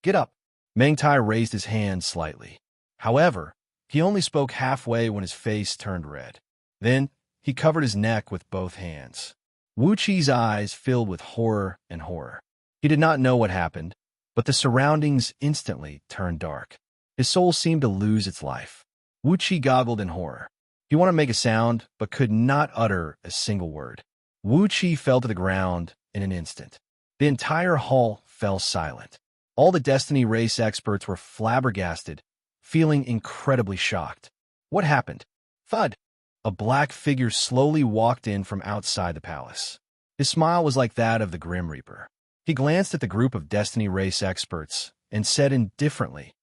"Get up." Meng Tai raised his hand slightly. However, he only spoke halfway when his face turned red. Then, he covered his neck with both hands. Wu Qi's eyes filled with horror and horror. He did not know what happened, but the surroundings instantly turned dark. His soul seemed to lose its life. Wu Qi goggled in horror. He wanted to make a sound, but could not utter a single word. Wu Qi fell to the ground in an instant. The entire hall fell silent. All the Destiny race experts were flabbergasted, feeling incredibly shocked. What happened? Thud! A black figure slowly walked in from outside the palace. His smile was like that of the Grim Reaper. He glanced at the group of Destiny race experts and said indifferently,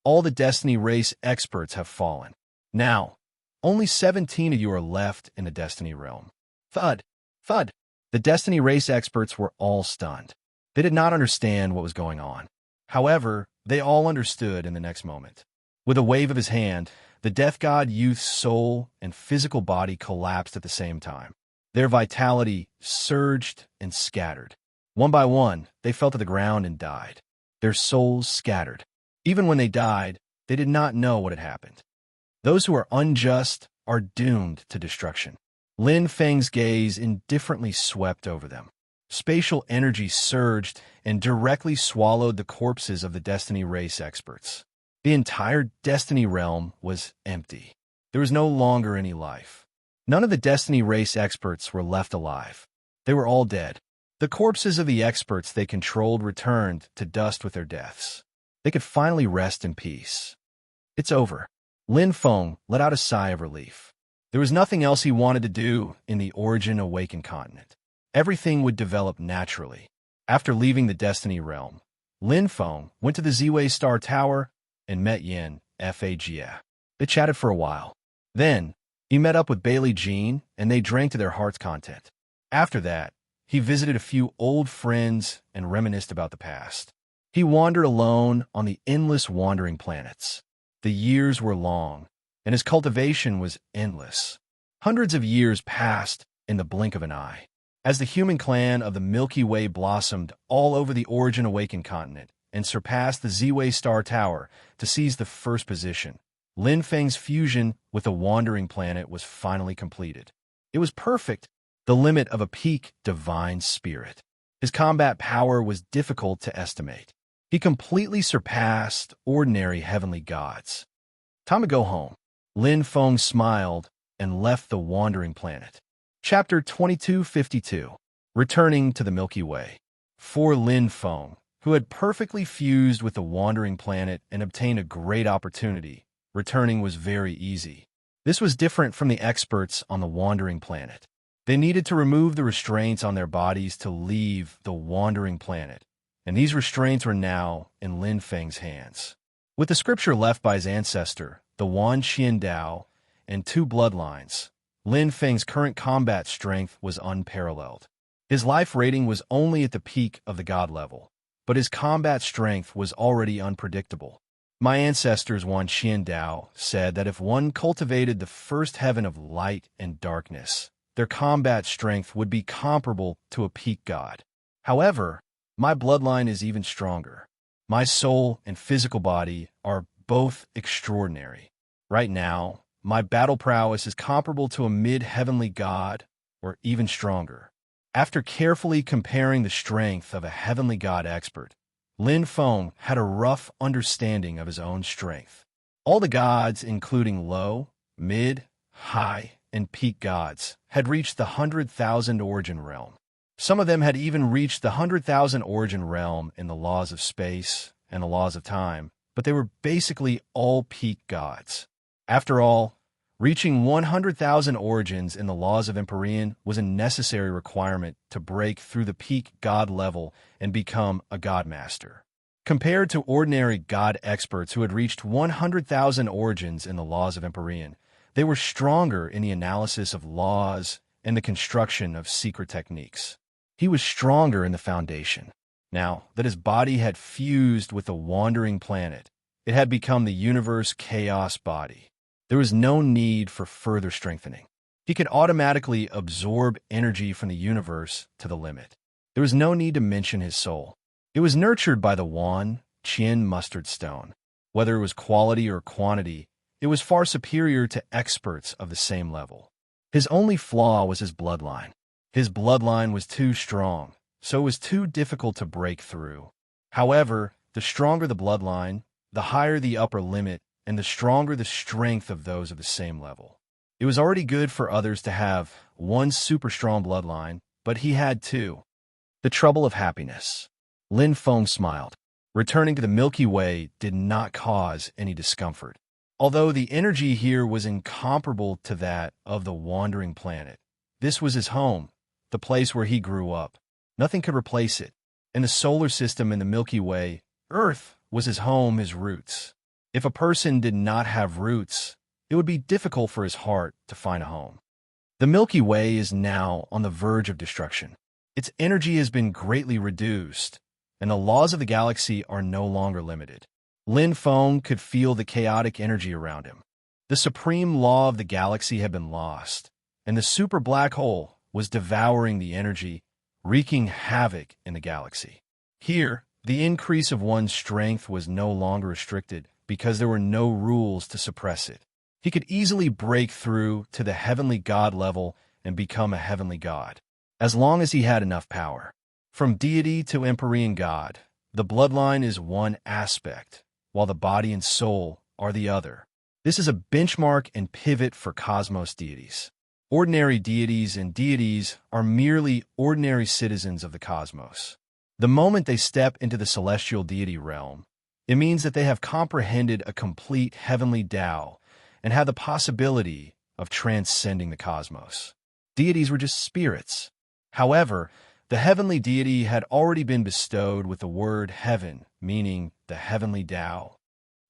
"All the Destiny race experts have fallen. Now, only 17 of you are left in the Destiny realm." Thud! Thud! The Destiny race experts were all stunned. They did not understand what was going on. However, they all understood in the next moment. With a wave of his hand, the Death God youth's soul and physical body collapsed at the same time. Their vitality surged and scattered. One by one, they fell to the ground and died. Their souls scattered. Even when they died, they did not know what had happened. Those who are unjust are doomed to destruction. Lin Feng's gaze indifferently swept over them. Spatial energy surged and directly swallowed the corpses of the Destiny race experts. The entire Destiny realm was empty. There was no longer any life. None of the Destiny race experts were left alive. They were all dead. The corpses of the experts they controlled returned to dust with their deaths. They could finally rest in peace. It's over. Lin Feng let out a sigh of relief. There was nothing else he wanted to do in the Origin Awakened continent. Everything would develop naturally. After leaving the Destiny realm, Lin Feng went to the Ziwei Star Tower and met Yin Fagia. They chatted for a while. Then, he met up with Bailey Jean, and they drank to their heart's content. After that, he visited a few old friends and reminisced about the past. He wandered alone on the endless wandering planets. The years were long, and his cultivation was endless. Hundreds of years passed in the blink of an eye. As the human clan of the Milky Way blossomed all over the Origin Awakened continent and surpassed the Ziwei Star Tower to seize the first position, Lin Feng's fusion with the wandering planet was finally completed. It was perfect, the limit of a peak divine spirit. His combat power was difficult to estimate. He completely surpassed ordinary heavenly gods. Time to go home. Lin Feng smiled and left the wandering planet. Chapter 2252. Returning to the Milky Way. For Lin Feng, who had perfectly fused with the wandering planet and obtained a great opportunity, returning was very easy. This was different from the experts on the wandering planet. They needed to remove the restraints on their bodies to leave the wandering planet, and these restraints were now in Lin Feng's hands. With the scripture left by his ancestor, the Wan Qian Dao, and 2 bloodlines, Lin Feng's current combat strength was unparalleled. His life rating was only at the peak of the god level, but his combat strength was already unpredictable. My ancestors Wan Qian Dao said that if one cultivated the first heaven of light and darkness, their combat strength would be comparable to a peak god. However, my bloodline is even stronger. My soul and physical body are both extraordinary. Right now, my battle prowess is comparable to a mid-heavenly god, or even stronger. After carefully comparing the strength of a heavenly god expert, Lin Feng had a rough understanding of his own strength. All the gods, including low, mid, high, and peak gods, had reached the 100,000 origin realm. Some of them had even reached the 100,000 origin realm in the laws of space and the laws of time, but they were basically all peak gods. After all, reaching 100,000 origins in the laws of Empyrean was a necessary requirement to break through the peak god level and become a god master. Compared to ordinary god experts who had reached 100,000 origins in the laws of Empyrean, they were stronger in the analysis of laws and the construction of secret techniques. He was stronger in the foundation. Now that his body had fused with the wandering planet, it had become the universe chaos body. There was no need for further strengthening. He could automatically absorb energy from the universe to the limit. There was no need to mention his soul. It was nurtured by the Wan Qian mustard stone. Whether it was quality or quantity, it was far superior to experts of the same level. His only flaw was his bloodline. His bloodline was too strong, so it was too difficult to break through. However, the stronger the bloodline, the higher the upper limit, and the stronger the strength of those of the same level. It was already good for others to have one super strong bloodline, but he had two. The trouble of happiness. Lin Feng smiled. Returning to the Milky Way did not cause any discomfort. Although the energy here was incomparable to that of the wandering planet, this was his home, the place where he grew up. Nothing could replace it. In the solar system and the Milky Way, Earth was his home, his roots. If a person did not have roots, it would be difficult for his heart to find a home. The Milky Way is now on the verge of destruction. Its energy has been greatly reduced, and the laws of the galaxy are no longer limited. Lin Feng could feel the chaotic energy around him. The supreme law of the galaxy had been lost, and the super black hole was devouring the energy, wreaking havoc in the galaxy. Here, the increase of one's strength was no longer restricted because there were no rules to suppress it. He could easily break through to the heavenly god level and become a heavenly god, as long as he had enough power. From deity to empyrean god, the bloodline is one aspect, while the body and soul are the other. This is a benchmark and pivot for cosmos deities. Ordinary deities and deities are merely ordinary citizens of the cosmos. The moment they step into the celestial deity realm, it means that they have comprehended a complete heavenly Tao and have the possibility of transcending the cosmos. Deities were just spirits. However, the heavenly deity had already been bestowed with the word heaven, meaning the heavenly Tao.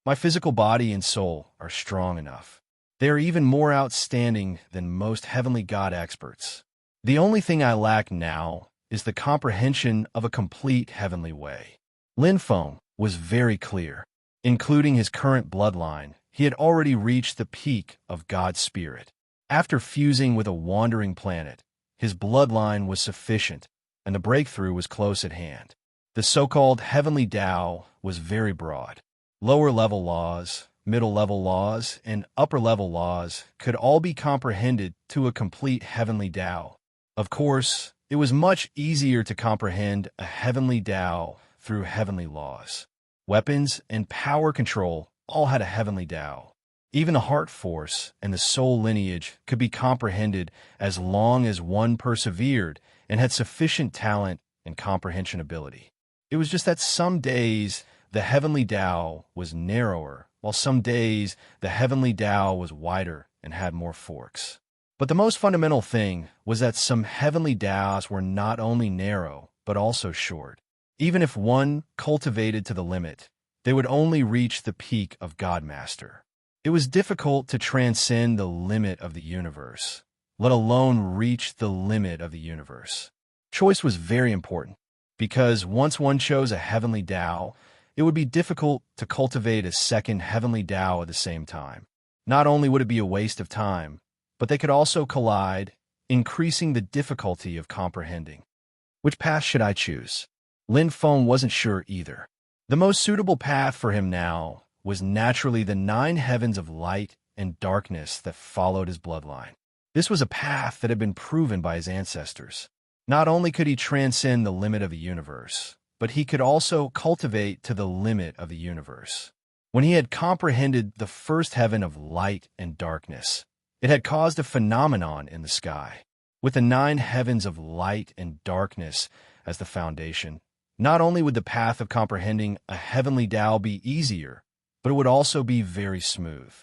My physical body and soul are strong enough. They are even more outstanding than most heavenly god experts. The only thing I lack now is the comprehension of a complete heavenly way. Lin Feng was very clear. Including his current bloodline, he had already reached the peak of God's spirit. After fusing with a wandering planet, his bloodline was sufficient, and the breakthrough was close at hand. The so-called heavenly Tao was very broad. Lower-level laws, middle-level laws, and upper-level laws could all be comprehended to a complete heavenly Tao. Of course, it was much easier to comprehend a heavenly Tao through heavenly laws. Weapons and power control all had a heavenly Tao. Even the heart force and the soul lineage could be comprehended as long as one persevered and had sufficient talent and comprehension ability. It was just that some days the heavenly Tao was narrower, while some days the heavenly Tao was wider and had more forks. But the most fundamental thing was that some heavenly Taos were not only narrow, but also short. Even if one cultivated to the limit, they would only reach the peak of Godmaster. It was difficult to transcend the limit of the universe, let alone reach the limit of the universe. Choice was very important, because once one chose a heavenly Tao, it would be difficult to cultivate a second heavenly Tao at the same time. Not only would it be a waste of time, but they could also collide, increasing the difficulty of comprehending. Which path should I choose? Lin Feng wasn't sure either. The most suitable path for him now was naturally the 9 heavens of light and darkness that followed his bloodline. This was a path that had been proven by his ancestors. Not only could he transcend the limit of the universe, but he could also cultivate to the limit of the universe. When he had comprehended the first heaven of light and darkness, it had caused a phenomenon in the sky. With the 9 heavens of light and darkness as the foundation, not only would the path of comprehending a heavenly Tao be easier, but it would also be very smooth,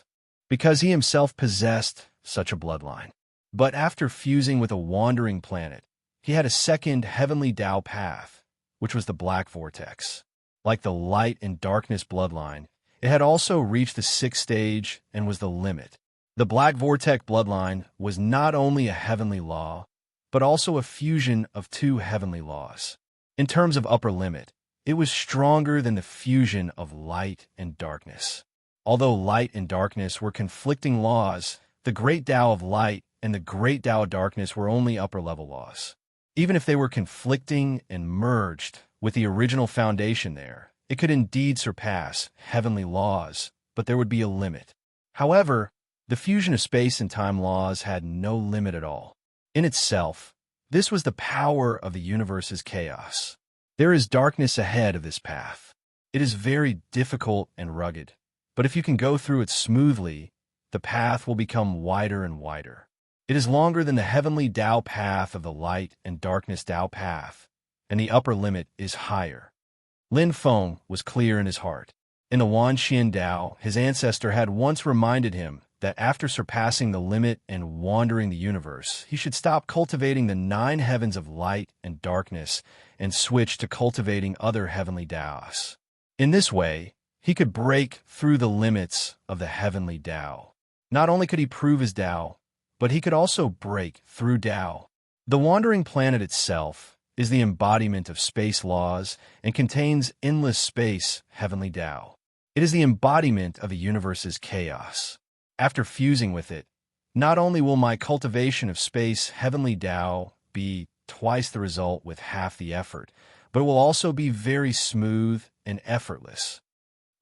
because he himself possessed such a bloodline. But after fusing with a wandering planet, he had a second heavenly Tao path, which was the black vortex. Like the light and darkness bloodline, it had also reached the 6th stage and was the limit. The black vortex bloodline was not only a heavenly law, but also a fusion of 2 heavenly laws. In terms of upper limit, it was stronger than the fusion of light and darkness. Although light and darkness were conflicting laws, the great Tao of light and the great Tao of darkness were only upper-level laws. Even if they were conflicting and merged with the original foundation there, it could indeed surpass heavenly laws, but there would be a limit. However, The fusion of space and time laws had no limit at all. In itself, this was the power of the universe's chaos. There is darkness ahead of this path. It is very difficult and rugged, but if you can go through it smoothly, the path will become wider and wider. It is longer than the heavenly Tao path of the light and darkness Tao path, and the upper limit is higher. Lin Feng was clear in his heart. In the Wanxian Tao, his ancestor had once reminded him that after surpassing the limit and wandering the universe, he should stop cultivating the 9 heavens of light and darkness and switch to cultivating other heavenly Taos. In this way, he could break through the limits of the heavenly Tao. Not only could he prove his Tao, but he could also break through Tao. The wandering planet itself is the embodiment of space laws and contains endless space heavenly Tao. It is the embodiment of the universe's chaos. After fusing with it, not only will my cultivation of space heavenly Tao be twice the result with half the effort, but it will also be very smooth and effortless.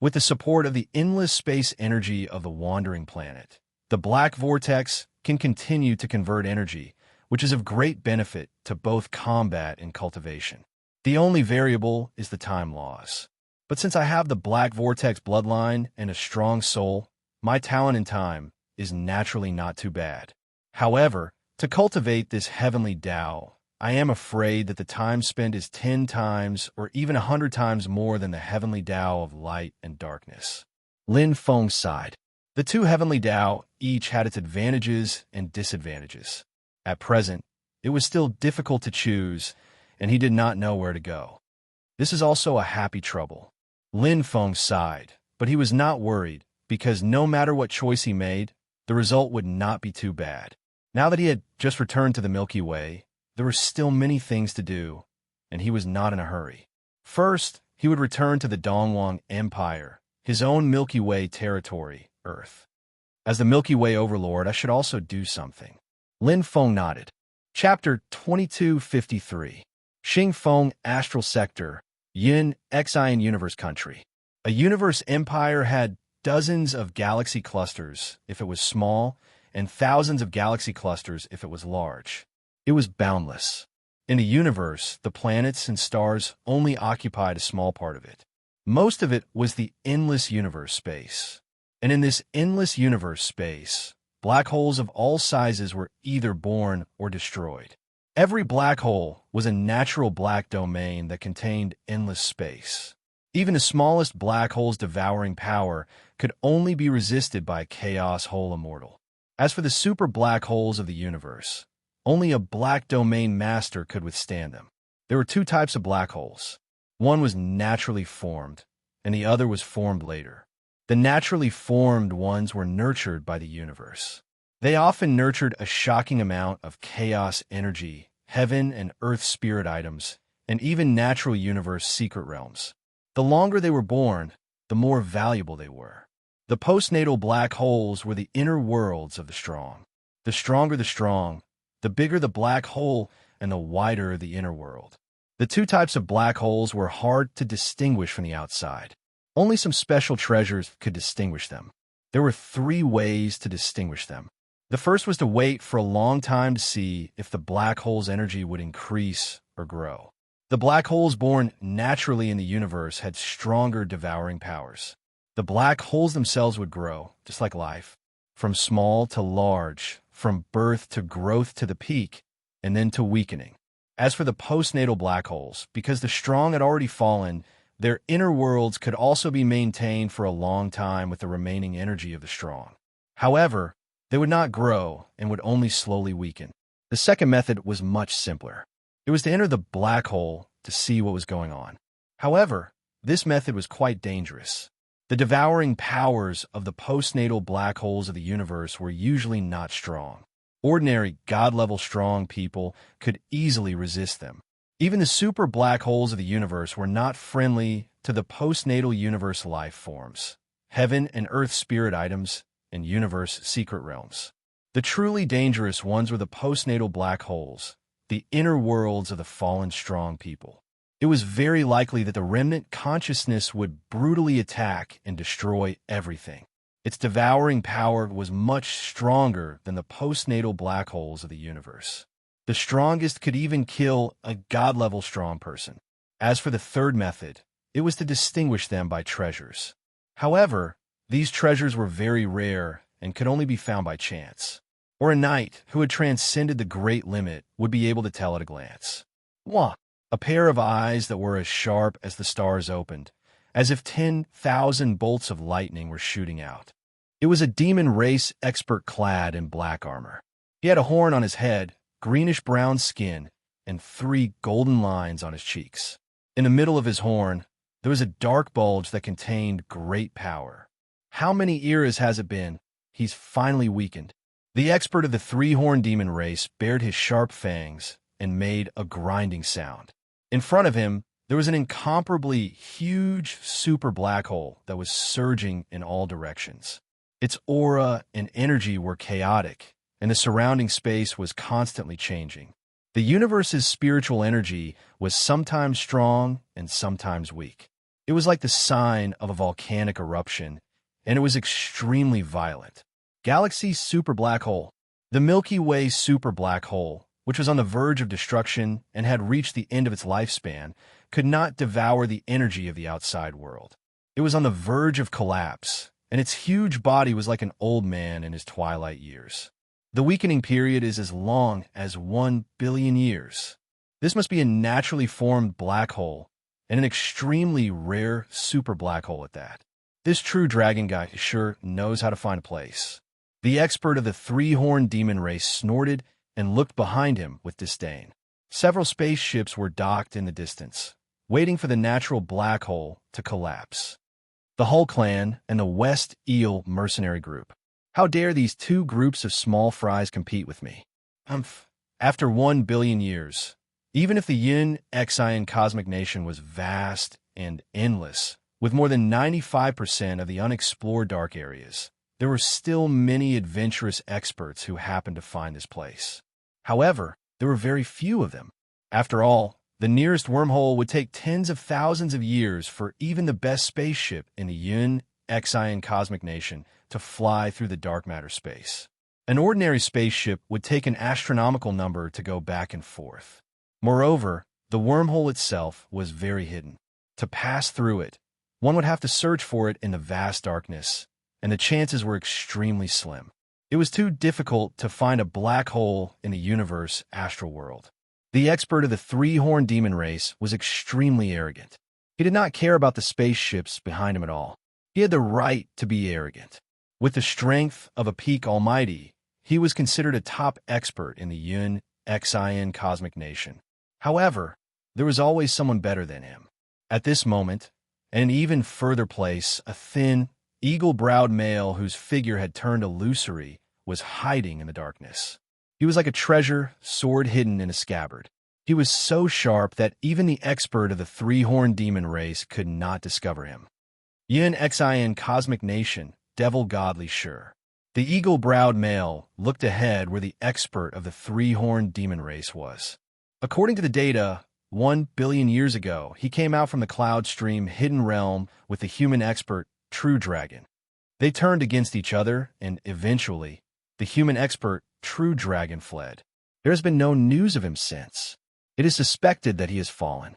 With the support of the endless space energy of the wandering planet, the black vortex can continue to convert energy, which is of great benefit to both combat and cultivation. The only variable is the time laws. But since I have the black vortex bloodline and a strong soul, my talent in time is naturally not too bad. However, to cultivate this heavenly Tao, I am afraid that the time spent is 10 times or even 100 times more than the heavenly Tao of light and darkness. Lin Feng sighed. The 2 heavenly Tao each had its advantages and disadvantages. At present, it was still difficult to choose, and he did not know where to go. This is also a happy trouble. Lin Feng sighed, but he was not worried, because no matter what choice he made, the result would not be too bad. Now that he had just returned to the Milky Way, there were still many things to do, and he was not in a hurry. First, he would return to the Dongwang Empire, his own Milky Way territory, Earth. As the Milky Way overlord, I should also do something. Lin Feng nodded. Chapter 2253. Xing Feng Astral Sector, Yin Xian Universe Country. A universe empire had dozens of galaxy clusters if it was small, and thousands of galaxy clusters if it was large. It was boundless. In the universe, the planets and stars only occupied a small part of it. Most of it was the endless universe space. And in this endless universe space, black holes of all sizes were either born or destroyed. Every black hole was a natural black domain that contained endless space. Even the smallest black hole's devouring power could only be resisted by a chaos hole immortal. As for the super black holes of the universe, only a black domain master could withstand them. There were 2 types of black holes. One was naturally formed, and the other was formed later. The naturally formed ones were nurtured by the universe. They often nurtured a shocking amount of chaos energy, heaven and earth spirit items, and even natural universe secret realms. The longer they were born, the more valuable they were. The postnatal black holes were the inner worlds of the strong. The stronger the strong, the bigger the black hole and the wider the inner world. The 2 types of black holes were hard to distinguish from the outside. Only some special treasures could distinguish them. There were 3 ways to distinguish them. The first was to wait for a long time to see if the black hole's energy would increase or grow. The black holes born naturally in the universe had stronger devouring powers. The black holes themselves would grow, just like life, from small to large, from birth to growth to the peak, and then to weakening. As for the postnatal black holes, because the strong had already fallen, their inner worlds could also be maintained for a long time with the remaining energy of the strong. However, they would not grow and would only slowly weaken. The second method was much simpler. It was to enter the black hole to see what was going on. However, this method was quite dangerous. The devouring powers of the postnatal black holes of the universe were usually not strong. Ordinary God-level strong people could easily resist them. Even the super black holes of the universe were not friendly to the postnatal universe life forms, heaven and earth spirit items, and universe secret realms. The truly dangerous ones were the postnatal black holes, the inner worlds of the fallen strong people. It was very likely that the remnant consciousness would brutally attack and destroy everything. Its devouring power was much stronger than the postnatal black holes of the universe. The strongest could even kill a god-level strong person. As for the third method, it was to distinguish them by treasures. However, these treasures were very rare and could only be found by chance, or a knight who had transcended the great limit would be able to tell at a glance. 1. A pair of eyes that were as sharp as the stars opened, as if 10,000 bolts of lightning were shooting out. It was a demon race expert clad in black armor. He had a horn on his head, greenish-brown skin, and 3 golden lines on his cheeks. In the middle of his horn, there was a dark bulge that contained great power. How many eras has it been? He's finally weakened. The expert of the 3-horned demon race bared his sharp fangs and made a grinding sound. In front of him, there was an incomparably huge super black hole that was surging in all directions. Its aura and energy were chaotic, and the surrounding space was constantly changing. The universe's spiritual energy was sometimes strong and sometimes weak. It was like the sign of a volcanic eruption, and it was extremely violent. Galaxy super black hole. The Milky Way super black hole, which was on the verge of destruction and had reached the end of its lifespan, could not devour the energy of the outside world. It was on the verge of collapse, and its huge body was like an old man in his twilight years. The weakening period is as long as 1 billion years. This must be a naturally formed black hole, and an extremely rare super black hole at that. This true dragon guy sure knows how to find a place. The expert of the 3-horned demon race snorted and looked behind him with disdain. Several spaceships were docked in the distance, waiting for the natural black hole to collapse. The Hull Clan and the West Eel mercenary group. How dare these 2 groups of small fries compete with me? After 1 billion years, even if the Yin Xian cosmic nation was vast and endless, with more than 95% of the unexplored dark areas, there were still many adventurous experts who happened to find this place. However, there were very few of them. After all, the nearest wormhole would take tens of thousands of years for even the best spaceship in the Yin Xian cosmic nation to fly through the dark matter space. An ordinary spaceship would take an astronomical number to go back and forth. Moreover, the wormhole itself was very hidden. To pass through it, one would have to search for it in the vast darkness, and the chances were extremely slim. It was too difficult to find a black hole in the universe astral world. The expert of the 3-horned demon race was extremely arrogant. He did not care about the spaceships behind him at all. He had the right to be arrogant. With the strength of a peak almighty, he was considered a top expert in the Yin Xian cosmic nation. However, there was always someone better than him. At this moment, in an even further place, a thin, eagle-browed male whose figure had turned illusory was hiding in the darkness. He was like a treasure, sword hidden in a scabbard. He was so sharp that even the expert of the 3-horned demon race could not discover him. Yin Xian cosmic nation, devil godly sure. The eagle-browed male looked ahead where the expert of the 3-horned demon race was. According to the data, 1 billion years ago, he came out from the cloud stream hidden realm with the human expert, True Dragon. They turned against each other, and eventually, the human expert, True Dragon, fled. There has been no news of him since. It is suspected that he has fallen.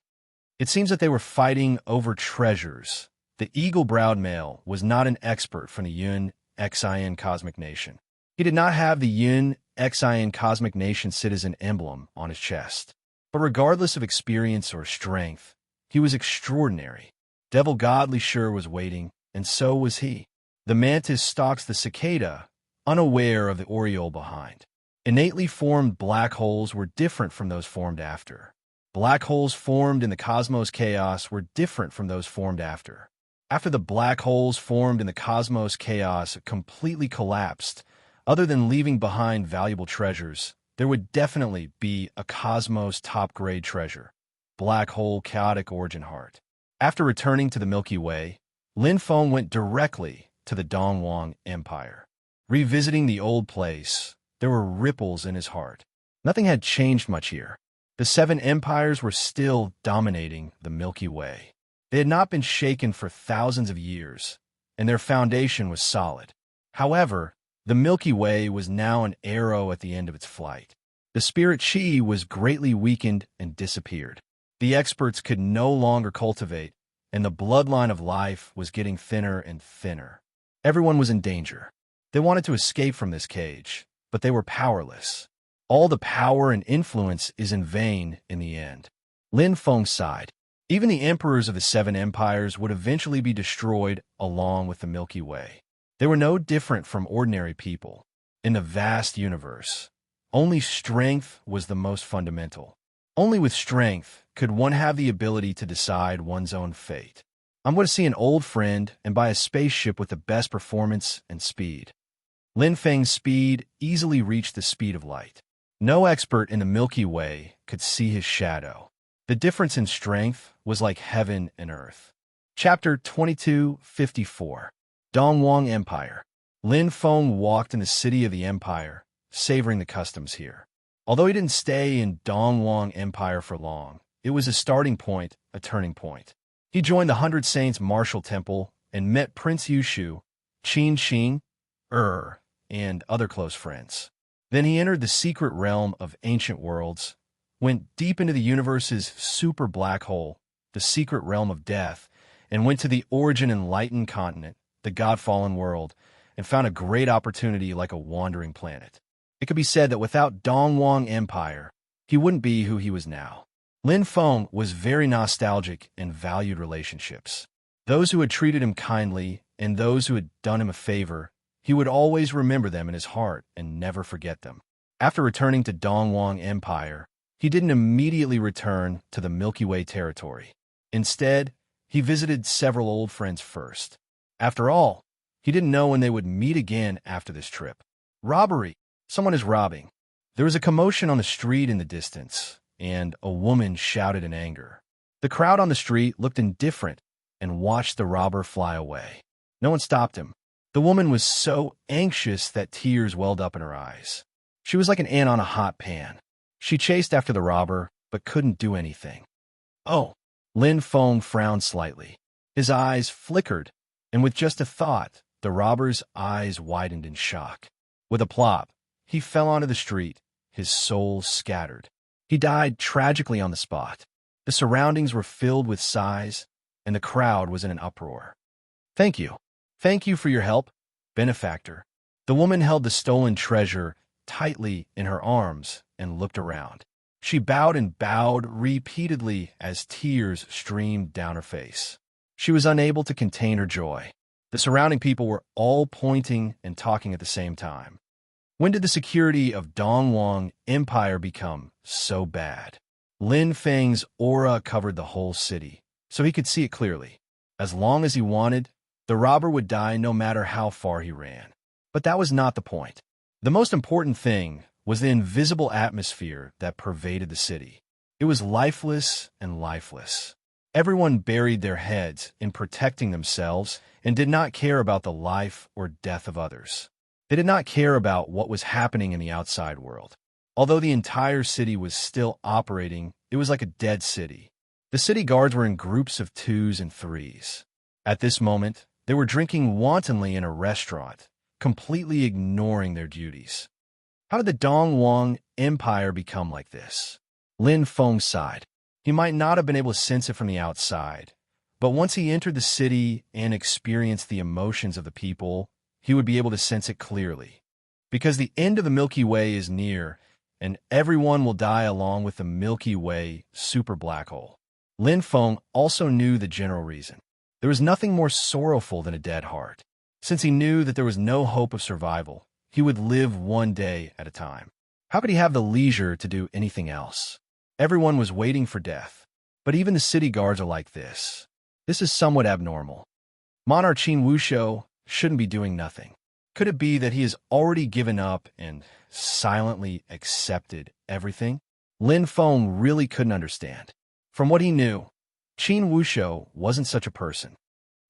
It seems that they were fighting over treasures. The eagle-browed male was not an expert from the Yin Xian cosmic nation. He did not have the Yin Xian cosmic nation citizen emblem on his chest. But regardless of experience or strength, he was extraordinary. Devil Godly sure was waiting, and so was he. The mantis stalks the cicada, unaware of the oriole behind. Innately formed black holes were different from those formed after. Black holes formed in the cosmos chaos were different from those formed after. After the black holes formed in the cosmos chaos completely collapsed, other than leaving behind valuable treasures, there would definitely be a cosmos top-grade treasure, black hole chaotic origin heart. After returning to the Milky Way, Lin Feng went directly to the Dongwang Empire. Revisiting the old place, there were ripples in his heart. Nothing had changed much here. The 7 empires were still dominating the Milky Way. They had not been shaken for thousands of years, and their foundation was solid. However, the Milky Way was now an arrow at the end of its flight. The spirit chi was greatly weakened and disappeared. The experts could no longer cultivate, and the bloodline of life was getting thinner and thinner. Everyone was in danger. They wanted to escape from this cage, but they were powerless. All the power and influence is in vain in the end. Lin Feng sighed. Even the emperors of the seven empires would eventually be destroyed along with the Milky Way. They were no different from ordinary people. In the vast universe, only strength was the most fundamental. Only with strength could one have the ability to decide one's own fate. I'm going to see an old friend and buy a spaceship with the best performance and speed. Lin Feng's speed easily reached the speed of light. No expert in the Milky Way could see his shadow. The difference in strength was like heaven and earth. Chapter 2254. Dongwang Empire. Lin Feng walked in the city of the empire, savoring the customs here. Although he didn't stay in Dongwang Empire for long, it was a starting point, a turning point. He joined the Hundred Saints Martial Temple and met Prince Yushu, Qin Xing, and other close friends. Then he entered the secret realm of ancient worlds, went deep into the universe's super black hole, the secret realm of death, and went to the origin enlightened continent, the God-fallen world, and found a great opportunity like a wandering planet. It could be said that without Dongwang Empire, he wouldn't be who he was now. Lin Feng was very nostalgic and valued relationships. Those who had treated him kindly and those who had done him a favor, he would always remember them in his heart and never forget them. After returning to Dongwang Empire, he didn't immediately return to the Milky Way territory. Instead, he visited several old friends first. After all, he didn't know when they would meet again after this trip. Robbery. Someone is robbing. There was a commotion on the street in the distance, and a woman shouted in anger. The crowd on the street looked indifferent and watched the robber fly away. No one stopped him. The woman was so anxious that tears welled up in her eyes. She was like an ant on a hot pan. She chased after the robber, but couldn't do anything. Oh, Lin Feng frowned slightly. His eyes flickered, and with just a thought, the robber's eyes widened in shock. With a plop, he fell onto the street, his soul scattered. He died tragically on the spot. The surroundings were filled with sighs, and the crowd was in an uproar. Thank you. Thank you for your help, benefactor. The woman held the stolen treasure tightly in her arms and looked around. She bowed and bowed repeatedly as tears streamed down her face. She was unable to contain her joy. The surrounding people were all pointing and talking at the same time. When did the security of Dongwang Empire become so bad? Lin Feng's aura covered the whole city, so he could see it clearly. As long as he wanted, the robber would die no matter how far he ran. But that was not the point. The most important thing was the invisible atmosphere that pervaded the city. It was lifeless and lifeless. Everyone buried their heads in protecting themselves and did not care about the life or death of others. They did not care about what was happening in the outside world. Although the entire city was still operating, it was like a dead city. The city guards were in groups of 2s and 3s. At this moment, they were drinking wantonly in a restaurant, completely ignoring their duties. How did the Dongwang Empire become like this? Lin Feng sighed. He might not have been able to sense it from the outside, but once he entered the city and experienced the emotions of the people, he would be able to sense it clearly. Because the end of the Milky Way is near, and everyone will die along with the Milky Way super black hole. Lin Feng also knew the general reason. There was nothing more sorrowful than a dead heart. Since he knew that there was no hope of survival, he would live one day at a time. How could he have the leisure to do anything else? Everyone was waiting for death, but even the city guards are like this. This is somewhat abnormal. Monarch Qin Wushou shouldn't be doing nothing. Could it be that he has already given up and silently accepted everything? Lin Feng really couldn't understand. From what he knew, Qin Wushou wasn't such a person.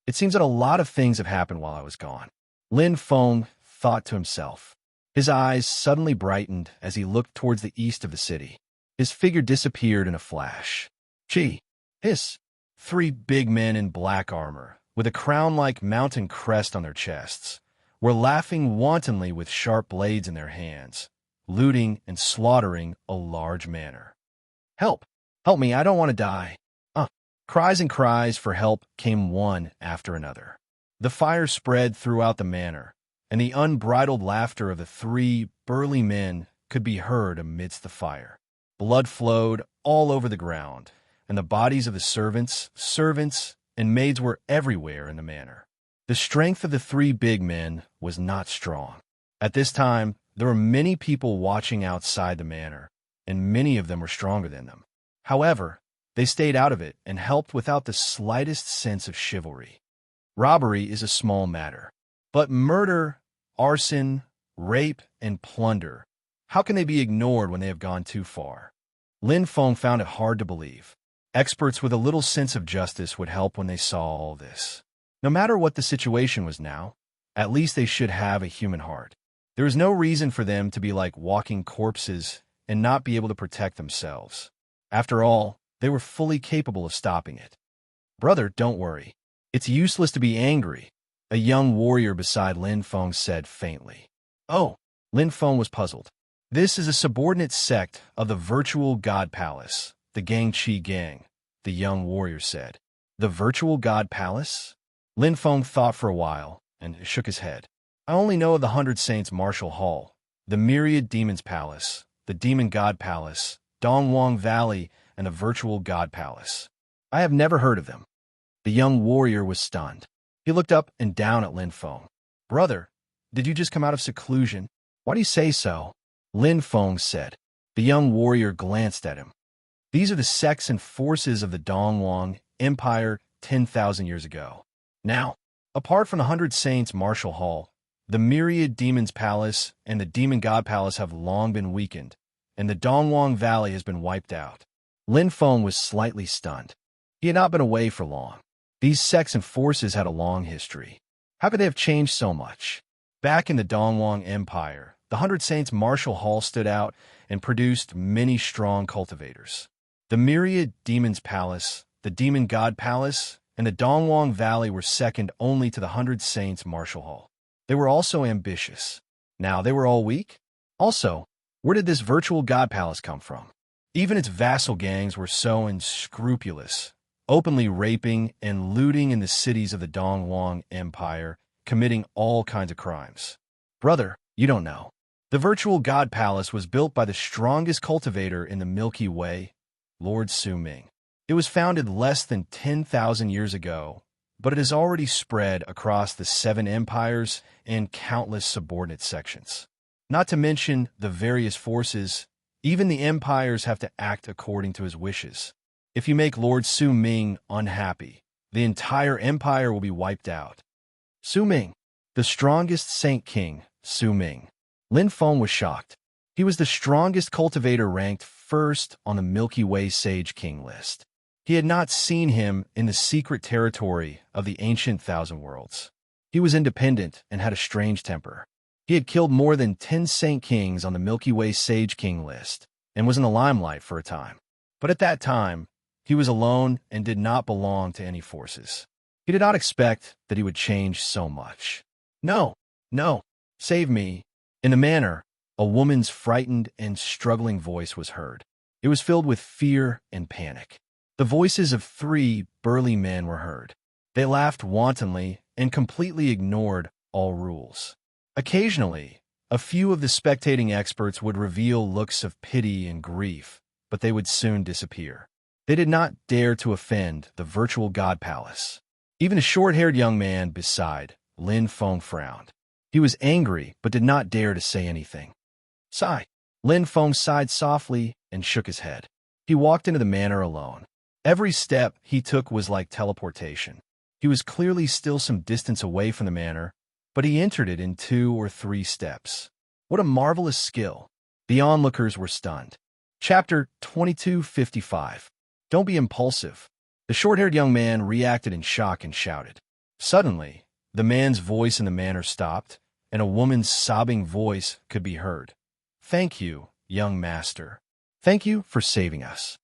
It seems that a lot of things have happened while I was gone. Lin Feng thought to himself. His eyes suddenly brightened as he looked towards the east of the city. His figure disappeared in a flash. Gee, hiss. 3 big men in black armor, with a crown-like mountain crest on their chests, were laughing wantonly with sharp blades in their hands, looting and slaughtering a large manor. "Help! Help me, I don't want to die!" Cries and cries for help came one after another. The fire spread throughout the manor, and the unbridled laughter of the three burly men could be heard amidst the fire. Blood flowed all over the ground, and the bodies of the servants, and maids were everywhere in the manor. The strength of the three big men was not strong. At this time, there were many people watching outside the manor, and many of them were stronger than them. However, they stayed out of it and helped without the slightest sense of chivalry. Robbery is a small matter, but murder, arson, rape, and plunder, how can they be ignored when they have gone too far? Lin Feng found it hard to believe. Experts with a little sense of justice would help when they saw all this. No matter what the situation was now, at least they should have a human heart. There is no reason for them to be like walking corpses and not be able to protect themselves. After all, they were fully capable of stopping it. "Brother, don't worry. It's useless to be angry," a young warrior beside Lin Feng said faintly. "Oh," Lin Feng was puzzled. "This is a subordinate sect of the virtual god palace, the Gangqi Gang," the young warrior said. "The virtual god palace?" Lin Feng thought for a while and shook his head. "I only know of the 100 Saints Martial Hall, the Myriad Demons Palace, the Demon God Palace, Dongwang Valley, and the Virtual God Palace. I have never heard of them." The young warrior was stunned. He looked up and down at Lin Feng. "Brother, did you just come out of seclusion? Why do you say so?" Lin Feng said. The young warrior glanced at him. "These are the sects and forces of the Dongwang Empire 10,000 years ago. Now, apart from the 100 Saints Martial Hall, the Myriad Demons Palace and the Demon God Palace have long been weakened, and the Dongwang Valley has been wiped out." Lin Feng was slightly stunned. He had not been away for long. These sects and forces had a long history. How could they have changed so much? Back in the Dongwang Empire, the 100 Saints Martial Hall stood out and produced many strong cultivators. The Myriad Demons Palace, the Demon God Palace, and the Dongwang Valley were second only to the 100 Saints Martial Hall. They were also ambitious. Now they were all weak? Also, where did this virtual God Palace come from? Even its vassal gangs were so unscrupulous, openly raping and looting in the cities of the Dongwang Empire, committing all kinds of crimes. "Brother, you don't know. The virtual God Palace was built by the strongest cultivator in the Milky Way, Lord Su Ming. It was founded less than 10,000 years ago, but it has already spread across the 7 empires and countless subordinate sections. Not to mention the various forces, even the empires have to act according to his wishes. If you make Lord Su Ming unhappy, the entire empire will be wiped out." Su Ming, the strongest Saint King, Su Ming. Lin Feng was shocked. He was the strongest cultivator ranked first on the Milky Way Sage King list. He had not seen him in the secret territory of the ancient Thousand Worlds. He was independent and had a strange temper. He had killed more than 10 Saint Kings on the Milky Way Sage King list and was in the limelight for a time. But at that time, he was alone and did not belong to any forces. He did not expect that he would change so much. "No, no, save me." In the manor, a woman's frightened and struggling voice was heard. It was filled with fear and panic. The voices of 3 burly men were heard. They laughed wantonly and completely ignored all rules. Occasionally, a few of the spectating experts would reveal looks of pity and grief, but they would soon disappear. They did not dare to offend the virtual God Palace. Even a short-haired young man beside Lin Feng frowned. He was angry, but did not dare to say anything. "Sigh." Lin Feng sighed softly and shook his head. He walked into the manor alone. Every step he took was like teleportation. He was clearly still some distance away from the manor, but he entered it in 2 or 3 steps. What a marvelous skill! The onlookers were stunned. Chapter 2255. Don't be impulsive. The short-haired young man reacted in shock and shouted. Suddenly, the man's voice in the manor stopped, and a woman's sobbing voice could be heard. "Thank you, young master. Thank you for saving us."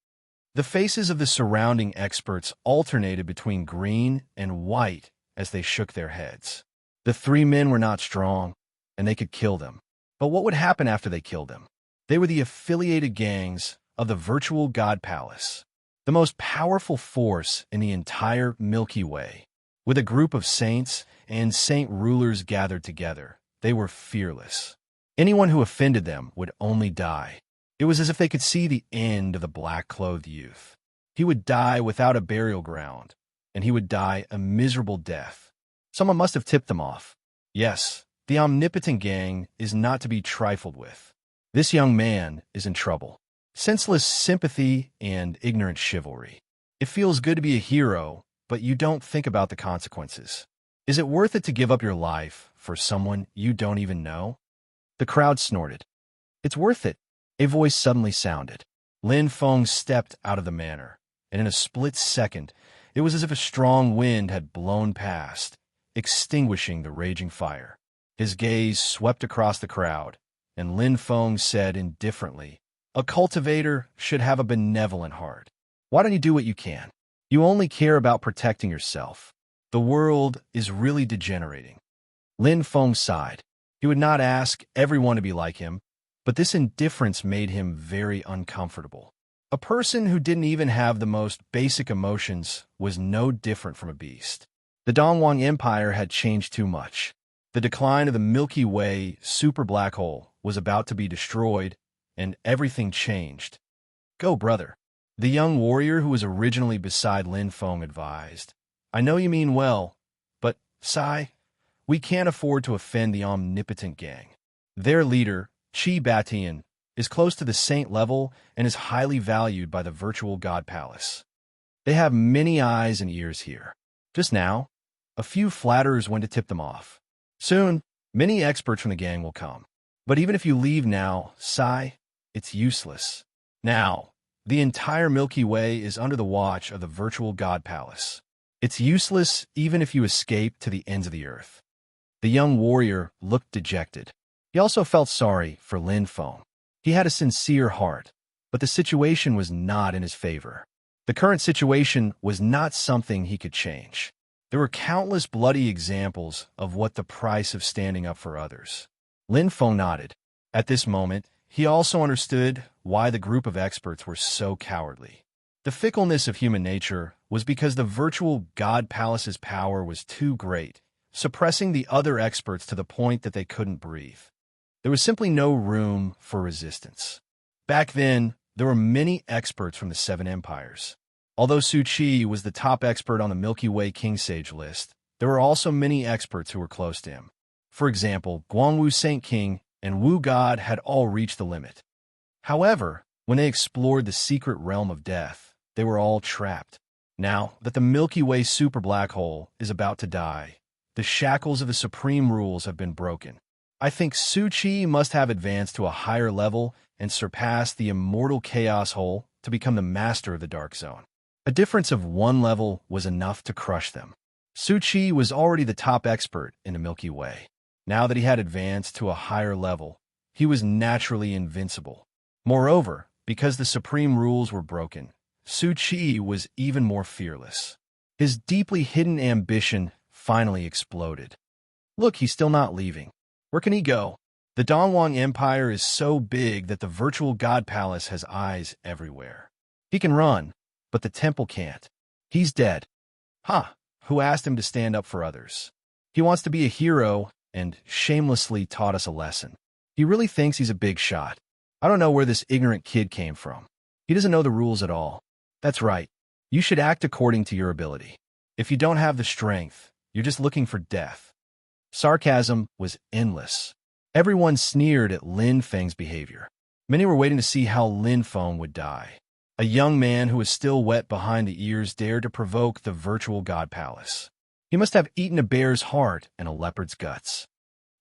The faces of the surrounding experts alternated between green and white as they shook their heads. The three men were not strong, and they could kill them. But what would happen after they killed them? They were the affiliated gangs of the virtual God Palace, the most powerful force in the entire Milky Way. With a group of saints and saint rulers gathered together, they were fearless. Anyone who offended them would only die. It was as if they could see the end of the black-clothed youth. He would die without a burial ground, and he would die a miserable death. Someone must have tipped them off. Yes, the omnipotent gang is not to be trifled with. This young man is in trouble. Senseless sympathy and ignorant chivalry. It feels good to be a hero, but you don't think about the consequences. Is it worth it to give up your life for someone you don't even know? The crowd snorted. It's worth it. A voice suddenly sounded. Lin Feng stepped out of the manor, and in a split second, it was as if a strong wind had blown past, extinguishing the raging fire. His gaze swept across the crowd, and Lin Feng said indifferently, "A cultivator should have a benevolent heart. Why don't you do what you can? You only care about protecting yourself. The world is really degenerating." Lin Feng sighed. He would not ask everyone to be like him, but this indifference made him very uncomfortable. A person who didn't even have the most basic emotions was no different from a beast. The Dongwang Empire had changed too much. The decline of the Milky Way super black hole was about to be destroyed, and everything changed. "Go, brother," the young warrior who was originally beside Lin Feng advised. "I know you mean well, but, Sai, we can't afford to offend the omnipotent gang. Their leader, Qi Batian, is close to the saint level and is highly valued by the virtual God Palace. They have many eyes and ears here. Just now, a few flatterers went to tip them off. Soon, many experts from the gang will come. But even if you leave now, Sai, it's useless. Now, the entire Milky Way is under the watch of the virtual God Palace. It's useless even if you escape to the ends of the earth." The young warrior looked dejected. He also felt sorry for Lin Feng. He had a sincere heart, but the situation was not in his favor. The current situation was not something he could change. There were countless bloody examples of what the price of standing up for others. Lin Feng nodded. At this moment, he also understood why the group of experts were so cowardly. The fickleness of human nature was because the virtual God Palace's power was too great, suppressing the other experts to the point that they couldn't breathe. There was simply no room for resistance. Back then, there were many experts from the Seven Empires. Although Su Qi was the top expert on the Milky Way King Sage list, there were also many experts who were close to him. For example, Guangwu Saint King and Wu God had all reached the limit. However, when they explored the secret realm of death, they were all trapped. Now that the Milky Way super black hole is about to die, the shackles of the supreme rules have been broken. I think Su Qi must have advanced to a higher level and surpassed the immortal chaos hole to become the master of the Dark Zone. A difference of one level was enough to crush them. Su Qi was already the top expert in the Milky Way. Now that he had advanced to a higher level, he was naturally invincible. Moreover, because the supreme rules were broken, Su Qi was even more fearless. His deeply hidden ambition finally exploded. Look, he's still not leaving. Where can he go? The Dongwang Empire is so big that the virtual God Palace has eyes everywhere. He can run, but the temple can't. He's dead. Ha! Who asked him to stand up for others? He wants to be a hero and shamelessly taught us a lesson. He really thinks he's a big shot. I don't know where this ignorant kid came from. He doesn't know the rules at all. That's right. You should act according to your ability. If you don't have the strength, you're just looking for death. Sarcasm was endless. Everyone sneered at Lin Feng's behavior. Many were waiting to see how Lin Feng would die. A young man who was still wet behind the ears dared to provoke the virtual God Palace. He must have eaten a bear's heart and a leopard's guts.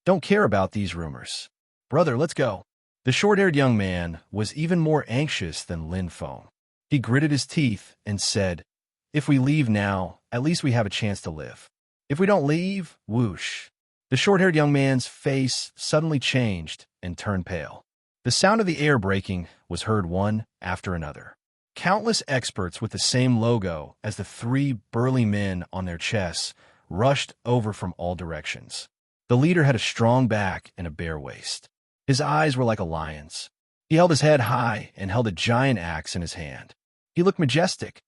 Don't care about these rumors. Brother, let's go. The short-haired young man was even more anxious than Lin Feng. He gritted his teeth and said, "If we leave now, at least we have a chance to live. If we don't leave, whoosh." The short-haired young man's face suddenly changed and turned pale. The sound of the air breaking was heard one after another. Countless experts with the same logo as the three burly men on their chests rushed over from all directions. The leader had a strong back and a bare waist. His eyes were like a lion's. He held his head high and held a giant axe in his hand. He looked majestic.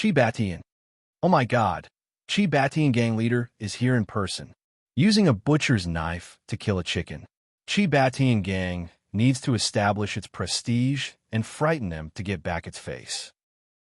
Chi Batian. Oh my God. Chi Batian gang leader is here in person, using a butcher's knife to kill a chicken. Chi Batian gang needs to establish its prestige and frighten them to get back its face.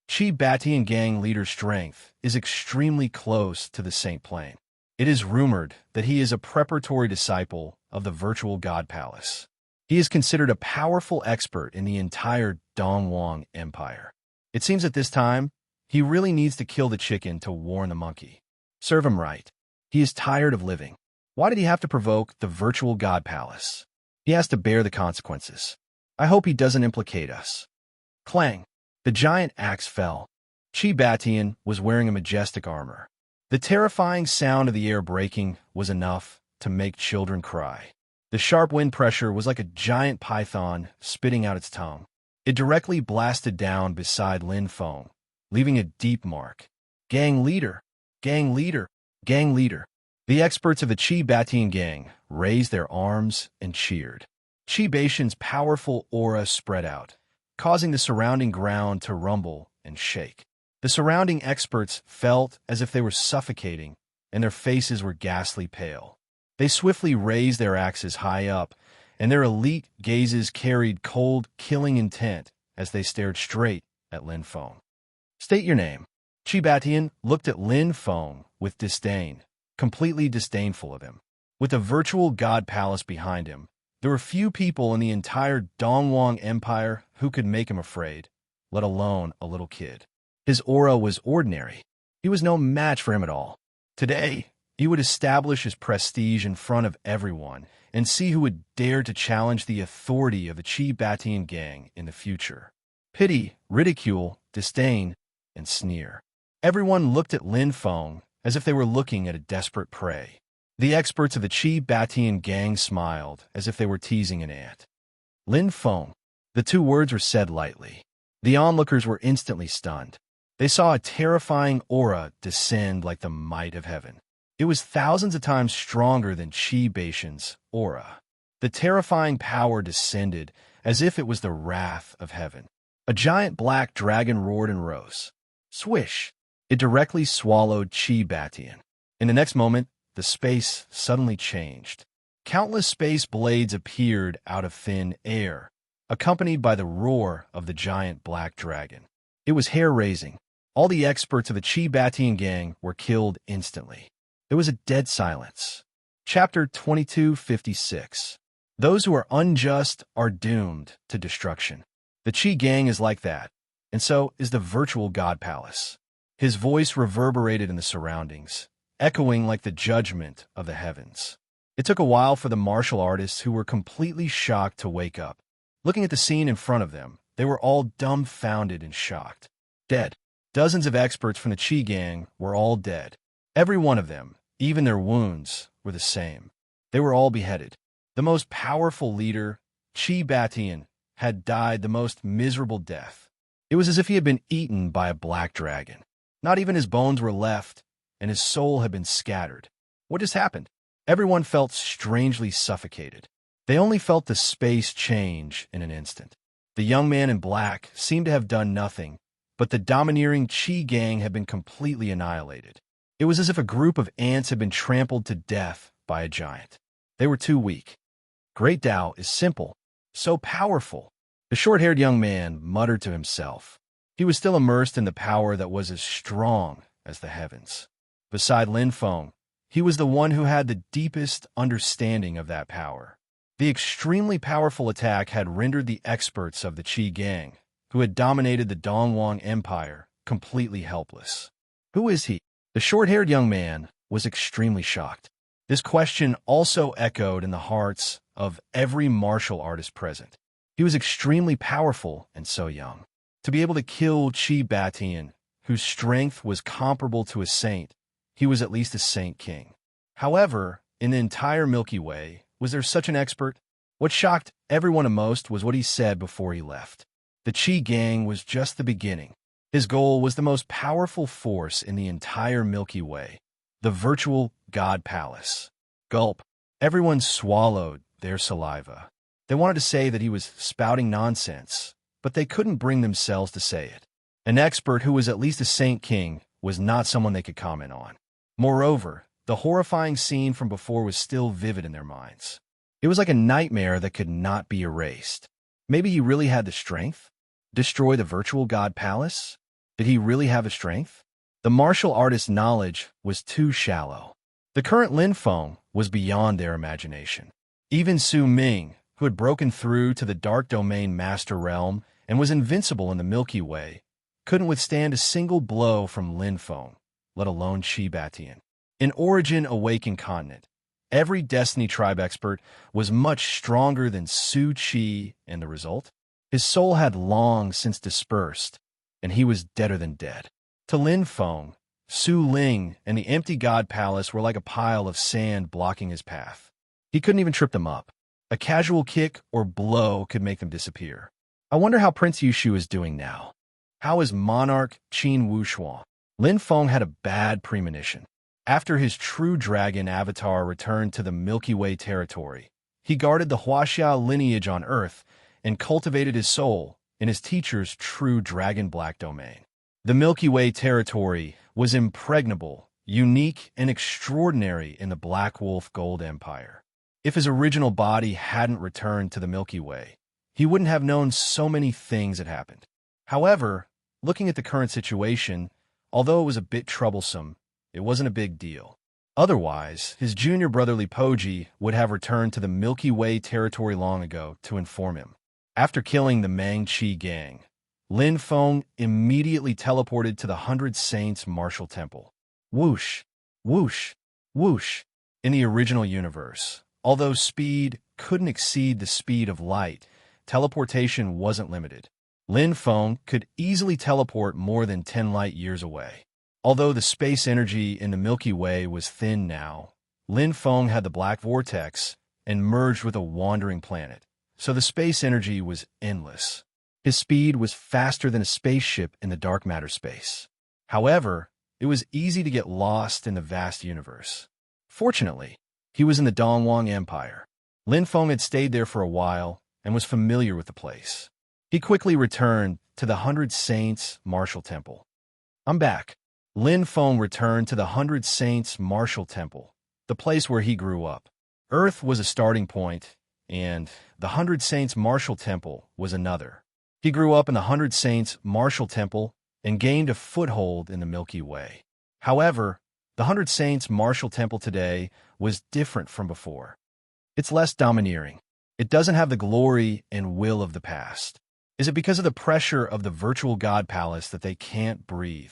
Chi Batian gang leader's strength is extremely close to the Saint Plane. It is rumored that he is a preparatory disciple of the virtual God Palace. He is considered a powerful expert in the entire Dongwang Empire. It seems at this time, he really needs to kill the chicken to warn the monkey. Serve him right. He is tired of living. Why did he have to provoke the virtual God Palace? He has to bear the consequences. I hope he doesn't implicate us. Clang. The giant axe fell. Chi Batian was wearing a majestic armor. The terrifying sound of the air breaking was enough to make children cry. The sharp wind pressure was like a giant python spitting out its tongue. It directly blasted down beside Lin Feng, leaving a deep mark. Gang leader, gang leader, gang leader. The experts of the Chi Batian gang raised their arms and cheered. Chi Batian's powerful aura spread out, causing the surrounding ground to rumble and shake. The surrounding experts felt as if they were suffocating, and their faces were ghastly pale. They swiftly raised their axes high up, and their elite gazes carried cold, killing intent as they stared straight at Lin Feng. State your name. Chi Batian looked at Lin Feng with disdain, completely disdainful of him. With the virtual God Palace behind him, there were few people in the entire Dongwang Empire who could make him afraid, let alone a little kid. His aura was ordinary. He was no match for him at all. Today, he would establish his prestige in front of everyone and see who would dare to challenge the authority of the Chi Batian gang in the future. Pity, ridicule, disdain, and sneer. Everyone looked at Lin Feng as if they were looking at a desperate prey. The experts of the Chi Batian gang smiled as if they were teasing an ant. Lin Feng. The two words were said lightly. The onlookers were instantly stunned. They saw a terrifying aura descend like the might of heaven. It was thousands of times stronger than Chi Batian's aura. The terrifying power descended as if it was the wrath of heaven. A giant black dragon roared and rose. Swish! It directly swallowed Chi Batian. In the next moment, the space suddenly changed. Countless space blades appeared out of thin air, accompanied by the roar of the giant black dragon. It was hair-raising. All the experts of the Chi Batian gang were killed instantly. There was a dead silence. Chapter 2256. Those who are unjust are doomed to destruction. The Chi gang is like that, and so is the virtual God Palace. His voice reverberated in the surroundings, echoing like the judgment of the heavens. It took a while for the martial artists who were completely shocked to wake up. Looking at the scene in front of them, they were all dumbfounded and shocked. Dead. Dozens of experts from the Chi gang were all dead. Every one of them, even their wounds, were the same. They were all beheaded. The most powerful leader, Chi Batian, had died the most miserable death. It was as if he had been eaten by a black dragon. Not even his bones were left, and his soul had been scattered. What just happened? Everyone felt strangely suffocated. They only felt the space change in an instant. The young man in black seemed to have done nothing, but the domineering Chi gang had been completely annihilated. It was as if a group of ants had been trampled to death by a giant. They were too weak. Great Tao is simple, so powerful. The short-haired young man muttered to himself. He was still immersed in the power that was as strong as the heavens. Beside Lin Feng, he was the one who had the deepest understanding of that power. The extremely powerful attack had rendered the experts of the Chi gang, who had dominated the Dongwang Empire, completely helpless. Who is he? The short-haired young man was extremely shocked. This question also echoed in the hearts of every martial artist present. He was extremely powerful and so young. To be able to kill Chi Batian, whose strength was comparable to a saint, he was at least a saint king. However, in the entire Milky Way, was there such an expert? What shocked everyone the most was what he said before he left. The Chi gang was just the beginning. His goal was the most powerful force in the entire Milky Way, The virtual God Palace. Gulp. Everyone swallowed their saliva. They wanted to say that he was spouting nonsense, but they couldn't bring themselves to say it. An expert who was at least a saint king was not someone they could comment on. Moreover, the horrifying scene from before was still vivid in their minds. It was like a nightmare that could not be erased. Maybe he really had the strength? Destroy the virtual God Palace? Did he really have the strength? The martial artist's knowledge was too shallow. The current Lin Feng was beyond their imagination. Even Su Ming, who had broken through to the Dark Domain Master Realm and was invincible in the Milky Way, couldn't withstand a single blow from Lin Feng, let alone Qi Batian. In Origin Awakened Continent, every Destiny Tribe expert was much stronger than Su Qi, and the result? His soul had long since dispersed, and he was deader than dead. To Lin Feng, Su Ling and the empty God Palace were like a pile of sand blocking his path. He couldn't even trip them up. A casual kick or blow could make them disappear. I wonder how Prince Yushu is doing now. How is Monarch Qin Wushuan? Lin Feng had a bad premonition. After his true dragon avatar returned to the Milky Way territory, he guarded the Huaxia lineage on Earth and cultivated his soul in his teacher's true dragon black domain. The Milky Way territory was impregnable, unique, and extraordinary in the Black Wolf Gold Empire. If his original body hadn't returned to the Milky Way, he wouldn't have known so many things had happened. However, looking at the current situation, although it was a bit troublesome, it wasn't a big deal. Otherwise, his junior brother Lipoji would have returned to the Milky Way territory long ago to inform him. After killing the Mangqi gang, Lin Feng immediately teleported to the 100 Saints Martial Temple. Whoosh, whoosh, whoosh. In the original universe, although speed couldn't exceed the speed of light, teleportation wasn't limited. Lin Feng could easily teleport more than 10 light years away. Although the space energy in the Milky Way was thin now, Lin Feng had the black vortex and merged with a wandering planet, so the space energy was endless. His speed was faster than a spaceship in the dark matter space. However, it was easy to get lost in the vast universe. Fortunately, he was in the Dongwang Empire. Lin Feng had stayed there for a while and was familiar with the place. He quickly returned to the 100 Saints Martial Temple. I'm back. Lin Feng returned to the 100 Saints Martial Temple, the place where he grew up. Earth was a starting point, and the 100 Saints Martial Temple was another. He grew up in the 100 Saints Martial Temple and gained a foothold in the Milky Way. However, the 100 Saints Martial Temple today was different from before. It's less domineering. It doesn't have the glory and will of the past. Is it because of the pressure of the virtual God Palace that they can't breathe?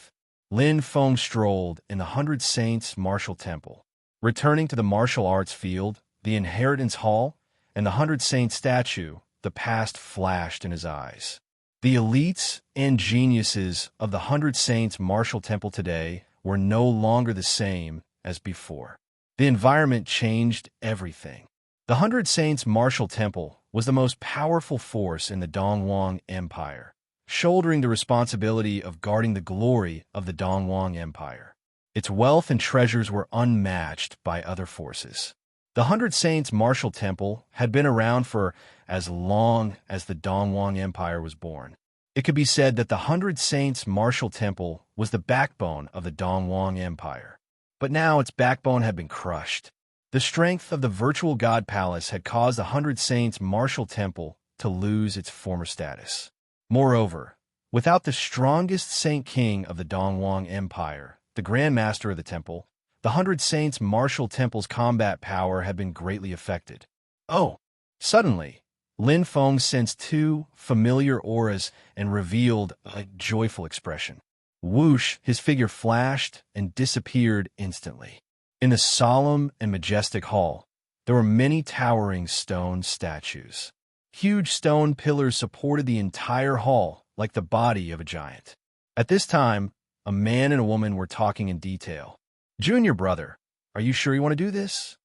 Lin Feng strolled in the 100 Saints Martial Temple. Returning to the martial arts field, the Inheritance Hall, and the 100 Saints statue, the past flashed in his eyes. The elites and geniuses of the 100 Saints Martial Temple today were no longer the same as before. The environment changed everything. The 100 Saints Martial Temple was the most powerful force in the Dongwang Empire, shouldering the responsibility of guarding the glory of the Dongwang Empire. Its wealth and treasures were unmatched by other forces. The 100 Saints Martial Temple had been around for as long as the Dongwang Empire was born. It could be said that the 100 Saints Martial Temple was the backbone of the Dongwang Empire. But now its backbone had been crushed. The strength of the virtual God Palace had caused the 100 Saints Martial Temple to lose its former status. Moreover, without the strongest Saint King of the Dongwang Empire, the Grand Master of the Temple, the 100 Saints Martial Temple's combat power had been greatly affected. Oh! Suddenly, Lin Feng sensed two familiar auras and revealed a joyful expression. Whoosh, his figure flashed and disappeared instantly. In the solemn and majestic hall, there were many towering stone statues. Huge stone pillars supported the entire hall like the body of a giant. At this time, a man and a woman were talking in detail. Junior brother, are you sure you want to do this?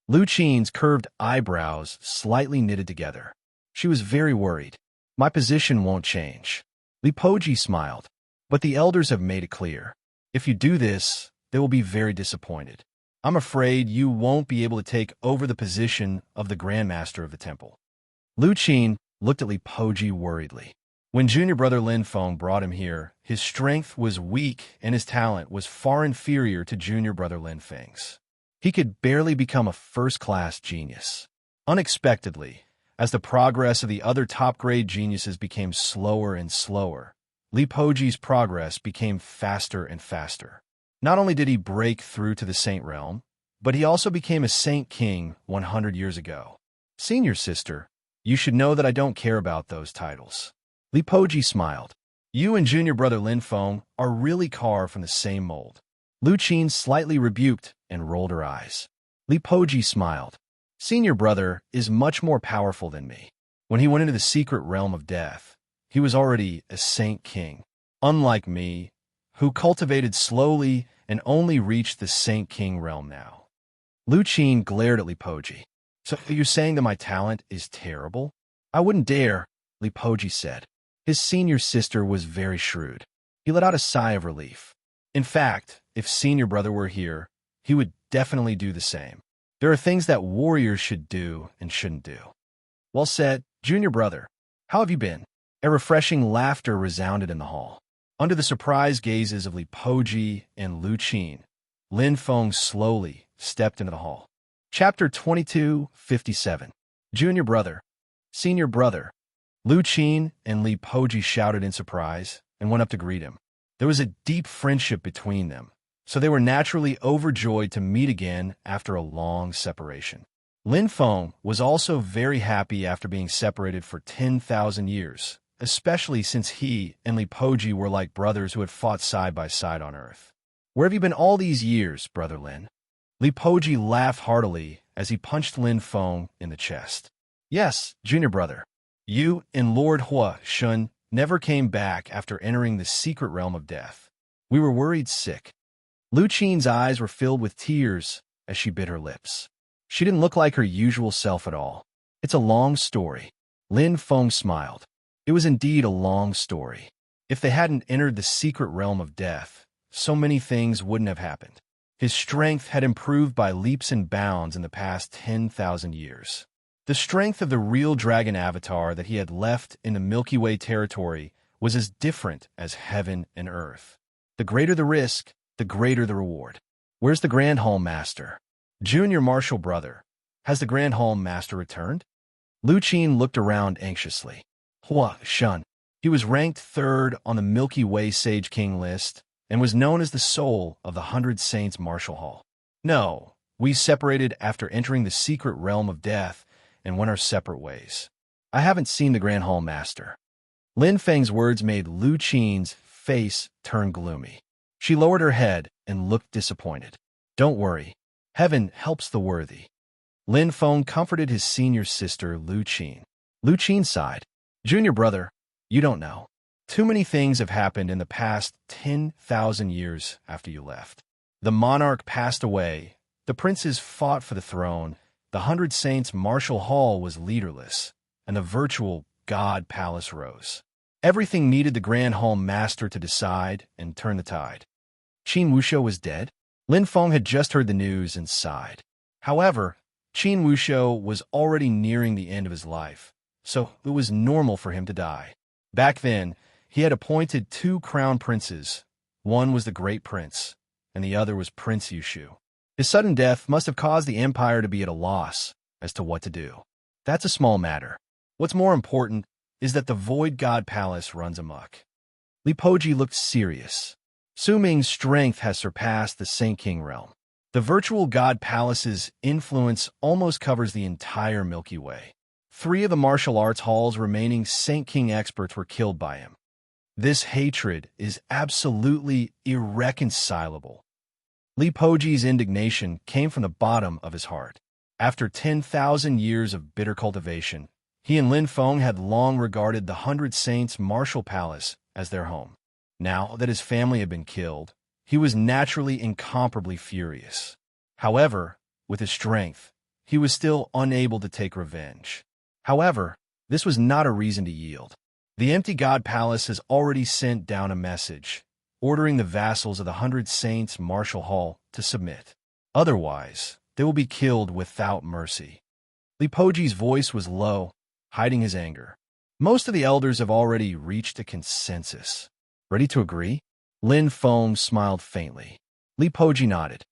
Lu Qin's curved eyebrows slightly knitted together. She was very worried. My position won't change. Lipoji smiled. But the elders have made it clear. If you do this, they will be very disappointed. I'm afraid you won't be able to take over the position of the Grand Master of the temple. Lu Qin looked at Li Poji worriedly. When junior brother Lin Feng brought him here, his strength was weak and his talent was far inferior to junior brother Lin Feng's. He could barely become a first-class genius. Unexpectedly, as the progress of the other top-grade geniuses became slower and slower, Li Poji's progress became faster and faster. Not only did he break through to the Saint Realm, but he also became a Saint King 100 years ago. Senior sister, you should know that I don't care about those titles. Li Poji smiled. You and junior brother Lin Feng are really carved from the same mold. Lu Qin slightly rebuked and rolled her eyes. Li Poji smiled. Senior brother is much more powerful than me. When he went into the secret realm of death, he was already a Saint King. Unlike me, who cultivated slowly and only reached the Saint King realm now. Lu Qin glared at Li Poji. So you're saying that my talent is terrible? I wouldn't dare, Li Poji said. His senior sister was very shrewd. He let out a sigh of relief. In fact, if senior brother were here, he would definitely do the same. There are things that warriors should do and shouldn't do. Well said, junior brother. How have you been? A refreshing laughter resounded in the hall. Under the surprised gazes of Li Poji and Lu Qin, Lin Feng slowly stepped into the hall. Chapter 22:57. Junior brother. Senior brother. Lu Qin and Li Poji shouted in surprise and went up to greet him. There was a deep friendship between them, so they were naturally overjoyed to meet again after a long separation. Lin Feng was also very happy after being separated for 10,000 years, especially since he and Li Poji were like brothers who had fought side by side on Earth. Where have you been all these years, brother Lin? Li Poji laughed heartily as he punched Lin Feng in the chest. Yes, junior brother. You and Lord Hua Shun never came back after entering the secret realm of death. We were worried sick. Lu Qin's eyes were filled with tears as she bit her lips. She didn't look like her usual self at all. It's a long story. Lin Feng smiled. It was indeed a long story. If they hadn't entered the secret realm of death, so many things wouldn't have happened. His strength had improved by leaps and bounds in the past 10,000 years. The strength of the real dragon avatar that he had left in the Milky Way territory was as different as heaven and earth. The greater the risk, the greater the reward. Where's the Grand Hall Master? Junior martial brother. Has the Grand Hall Master returned? Lu Qin looked around anxiously. Hua Shun. He was ranked third on the Milky Way Sage King list and was known as the soul of the 100 Saints Martial Hall. No, we separated after entering the secret realm of death and went our separate ways. I haven't seen the Grand Hall Master. Lin Feng's words made Lu Qin's face turn gloomy. She lowered her head and looked disappointed. Don't worry. Heaven helps the worthy. Lin Feng comforted his senior sister, Lu Qin. Lu Qin sighed. Junior brother, you don't know. Too many things have happened in the past 10,000 years after you left. The monarch passed away, the princes fought for the throne, the 100 Saints Martial Hall was leaderless, and the virtual God Palace rose. Everything needed the Grand Hall Master to decide and turn the tide. Qin Wushou was dead? Lin Feng had just heard the news and sighed. However, Qin Wushou was already nearing the end of his life, so it was normal for him to die. Back then, he had appointed 2 crown princes. One was the Great Prince, and the other was Prince Yushu. His sudden death must have caused the empire to be at a loss as to what to do. That's a small matter. What's more important is that the Void God Palace runs amok. Li Poji looked serious. Su Ming's strength has surpassed the Saint King realm. The virtual God Palace's influence almost covers the entire Milky Way. 3 of the martial arts hall's remaining Saint King experts were killed by him. This hatred is absolutely irreconcilable. Li Poji's indignation came from the bottom of his heart. After 10,000 years of bitter cultivation, he and Lin Feng had long regarded the 100 Saints Martial Palace as their home. Now that his family had been killed, he was naturally incomparably furious. However, with his strength, he was still unable to take revenge. However, this was not a reason to yield. The empty God Palace has already sent down a message. ordering the vassals of the 100 Saints Martial Hall to submit. Otherwise, they will be killed without mercy. Lipoji's voice was low, hiding his anger. Most of the elders have already reached a consensus. Ready to agree? Lin Feng smiled faintly. Lipoji nodded.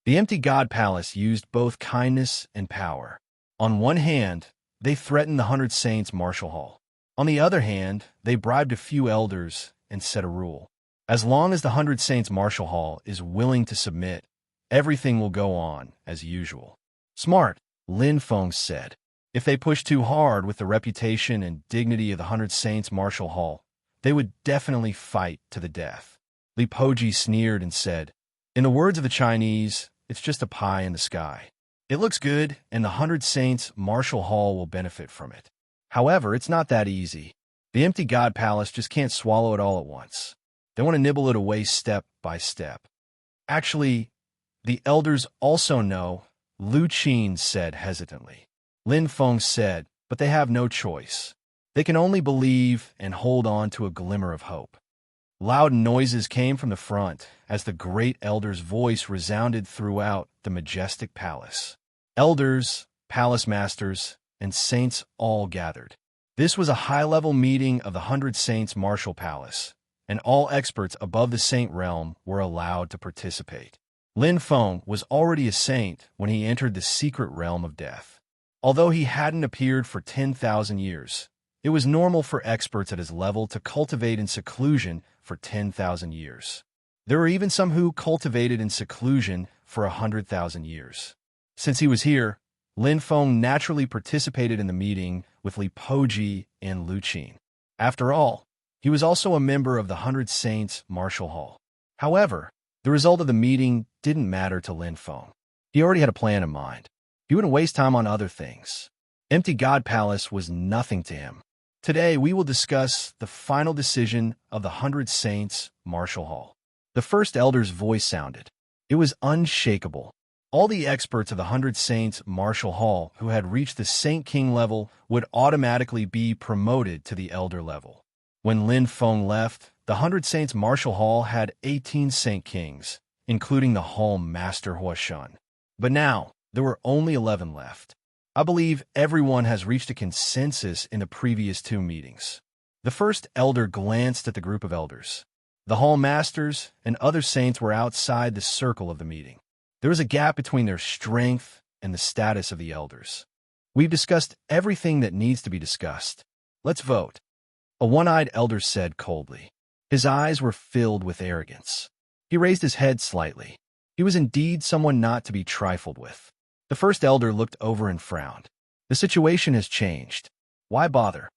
The empty god palace used both kindness and power. On one hand, they threatened the 100 Saints Martial Hall. On the other hand, they bribed a few elders and set a rule. As long as the 100 Saints Martial Hall is willing to submit, everything will go on as usual. Smart, Lin Feng said. If they push too hard with the reputation and dignity of the 100 Saints Martial Hall, they would definitely fight to the death. Lipoji sneered and said, in the words of the Chinese, it's just a pie in the sky. It looks good, and the 100 Saints Martial Hall will benefit from it. However, it's not that easy. The empty god palace just can't swallow it all at once. They want to nibble it away step by step. Actually, the elders also know, Lu Qin said hesitantly. Lin Feng said, but they have no choice. They can only believe and hold on to a glimmer of hope. Loud noises came from the front as the great elder's voice resounded throughout the majestic palace. Elders, palace masters, and saints all gathered. This was a high-level meeting of the 100 Saints Martial Palace, and all experts above the saint realm were allowed to participate. Lin Feng was already a saint when he entered the secret realm of death. Although he hadn't appeared for 10,000 years, it was normal for experts at his level to cultivate in seclusion for 10,000 years. There were even some who cultivated in seclusion for 100,000 years. Since he was here, Lin Feng naturally participated in the meeting with Lipoji and Lu Qin. After all, he was also a member of the 100 Saints Martial Hall. However, the result of the meeting didn't matter to Lin Feng. He already had a plan in mind. He wouldn't waste time on other things. Empty God Palace was nothing to him. Today, we will discuss the final decision of the 100 Saints Martial Hall. The first elder's voice sounded. It was unshakable. All the experts of the 100 Saints Martial Hall who had reached the Saint King level would automatically be promoted to the elder level. When Lin Feng left, the 100 Saints Martial Hall had 18 Saint Kings, including the Hall Master Huashan. But now, there were only 11 left. I believe everyone has reached a consensus in the previous two meetings. The first elder glanced at the group of elders. The Hall Masters and other saints were outside the circle of the meeting. There was a gap between their strength and the status of the elders. We've discussed everything that needs to be discussed. Let's vote. A one-eyed elder said coldly. His eyes were filled with arrogance. He raised his head slightly. He was indeed someone not to be trifled with. The first elder looked over and frowned. The situation has changed. Why bother?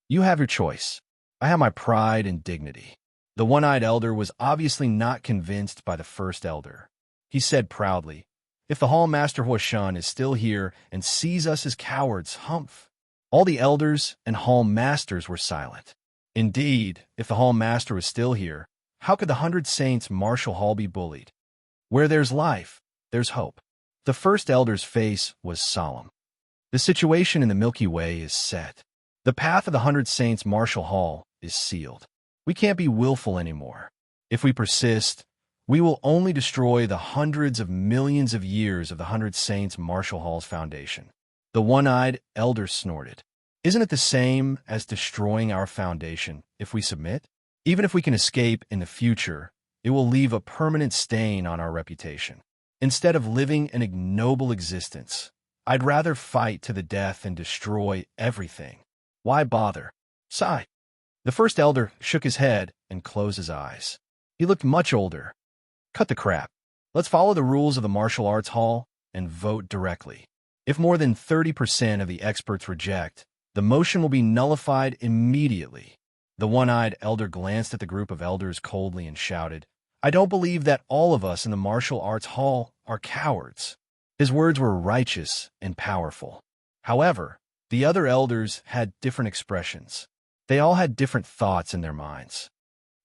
You have your choice. I have my pride and dignity. The one-eyed elder was obviously not convinced by the first elder. He said proudly, if the Hall Master Huashan is still here and sees us as cowards, humph. All the elders and Hall Masters were silent. Indeed, if the Hall Master was still here, how could the 100 Saints Martial Hall be bullied? Where there's life, there's hope. The first elder's face was solemn. The situation in the Milky Way is set. The path of the 100 Saints Martial Hall is sealed. We can't be willful anymore. If we persist, we will only destroy the hundreds of millions of years of the 100 Saints Martial Hall's foundation. The one-eyed elder snorted. Isn't it the same as destroying our foundation if we submit? Even if we can escape in the future, it will leave a permanent stain on our reputation. Instead of living an ignoble existence, I'd rather fight to the death and destroy everything. Why bother? Sigh. The first elder shook his head and closed his eyes. He looked much older. Cut the crap. Let's follow the rules of the martial arts hall and vote directly. If more than 30% of the experts reject, the motion will be nullified immediately. The one-eyed elder glanced at the group of elders coldly and shouted, I don't believe that all of us in the martial arts hall are cowards. His words were righteous and powerful. However, the other elders had different expressions. They all had different thoughts in their minds.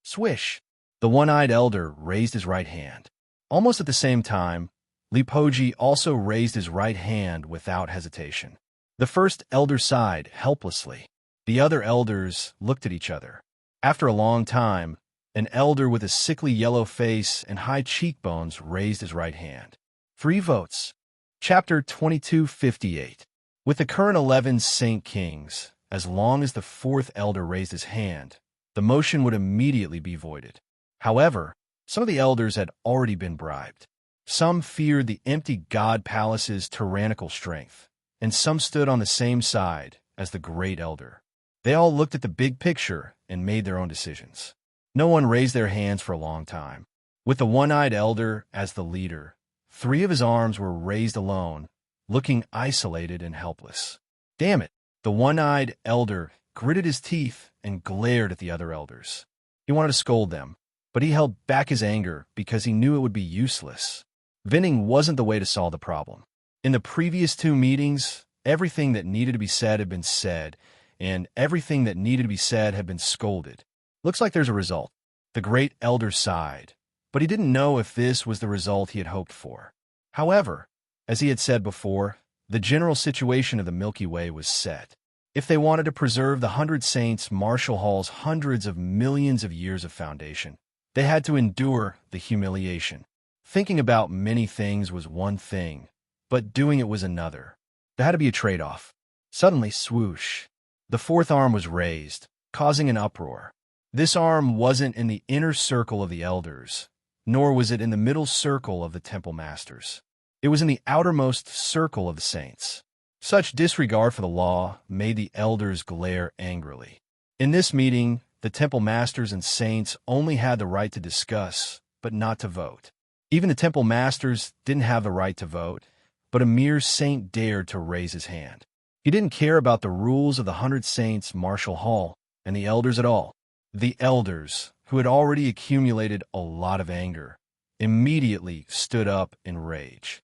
Swish! The one-eyed elder raised his right hand. Almost at the same time, Lipoji also raised his right hand without hesitation. The first elder sighed helplessly. The other elders looked at each other. After a long time, An elder with a sickly yellow face and high cheekbones raised his right hand. 3 votes. Chapter 2258. With the current 11 Saint Kings, as long as the 4th elder raised his hand, the motion would immediately be voided. However, some of the elders had already been bribed. Some feared the empty god palace's tyrannical strength, and some stood on the same side as the great elder. They all looked at the big picture and made their own decisions. No one raised their hands for a long time. With the one-eyed elder as the leader, 3 of his arms were raised alone, looking isolated and helpless. Damn it! The one-eyed elder gritted his teeth and glared at the other elders. He wanted to scold them, but he held back his anger because he knew it would be useless. Venting wasn't the way to solve the problem. In the previous 2 meetings, everything that needed to be said had been said, and everything that needed to be said had been scolded. Looks like there's a result. The great elder sighed, but he didn't know if this was the result he had hoped for. However, as he had said before, the general situation of the Milky Way was set. If they wanted to preserve the 100 Saints Marshall Hall's hundreds of millions of years of foundation, they had to endure the humiliation. Thinking about many things was one thing, but doing it was another. There had to be a trade-off. Suddenly, swoosh, the 4th arm was raised, causing an uproar. This arm wasn't in the inner circle of the elders, nor was it in the middle circle of the temple masters. It was in the outermost circle of the saints. Such disregard for the law made the elders glare angrily. In this meeting, the temple masters and saints only had the right to discuss, but not to vote. Even the temple masters didn't have the right to vote, but a mere saint dared to raise his hand. He didn't care about the rules of the 100 Saints Marshall Hall and the elders at all. The elders, who had already accumulated a lot of anger, immediately stood up in rage.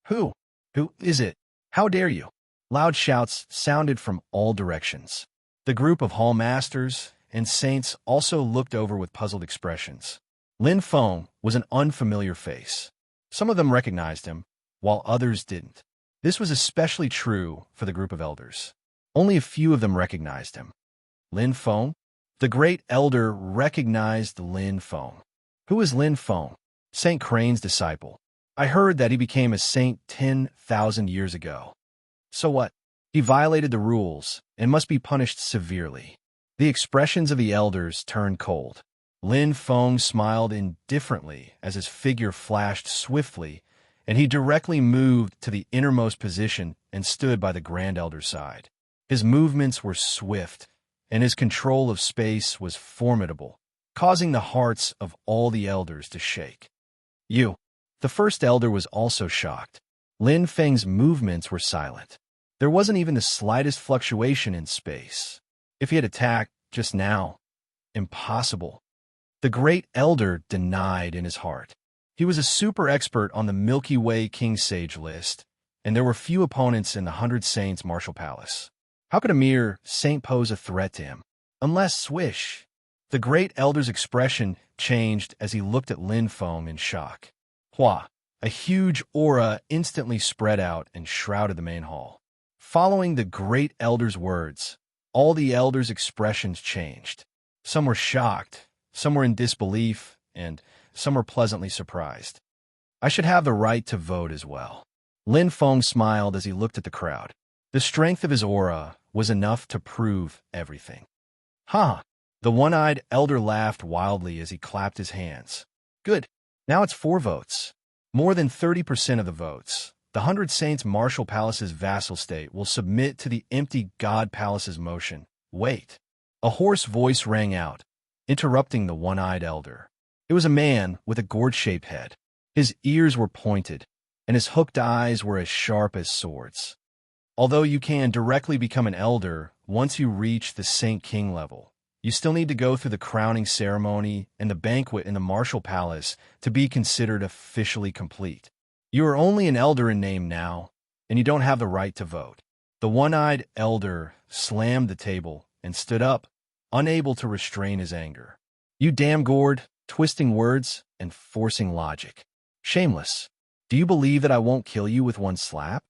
Who is it? How dare you? Loud shouts sounded from all directions. The group of hall masters and saints also looked over with puzzled expressions. Lin Feng was an unfamiliar face. Some of them recognized him, while others didn't. This was especially true for the group of elders. Only a few of them recognized him. Lin Feng? The great elder recognized Lin Feng. Who is Lin Feng? Saint Crane's disciple. I heard that he became a saint 10,000 years ago. So what? He violated the rules and must be punished severely. The expressions of the elders turned cold. Lin Feng smiled indifferently as his figure flashed swiftly, and he directly moved to the innermost position and stood by the grand elder's side. His movements were swift, and his control of space was formidable, causing the hearts of all the elders to shake. You. The first elder was also shocked. Lin Feng's movements were silent. There wasn't even the slightest fluctuation in space. If he had attacked just now, impossible. The great elder denied in his heart. He was a super expert on the Milky Way King Sage list, and there were few opponents in the 100 Saints Marshall Palace. How could a mere saint pose a threat to him? Unless swish. The great elder's expression changed as he looked at Lin Feng in shock. Hua! A huge aura instantly spread out and shrouded the main hall. Following the great elder's words, all the elders' expressions changed. Some were shocked, some were in disbelief, and some were pleasantly surprised. I should have the right to vote as well. Lin Feng smiled as he looked at the crowd. The strength of his aura was enough to prove everything. Ha! The one-eyed elder laughed wildly as he clapped his hands. Good. Now it's 4 votes. More than 30% of the votes. The 100 Saints Marshall Palace's vassal state will submit to the empty God Palace's motion. Wait. A hoarse voice rang out, interrupting the one-eyed elder. It was a man with a gourd-shaped head. His ears were pointed, and his hooked eyes were as sharp as swords. Although you can directly become an elder once you reach the Saint King level, you still need to go through the crowning ceremony and the banquet in the Marshall Palace to be considered officially complete. You are only an elder in name now, and you don't have the right to vote. The one-eyed elder slammed the table and stood up, unable to restrain his anger. You damn gourd, twisting words and forcing logic. Shameless. Do you believe that I won't kill you with one slap?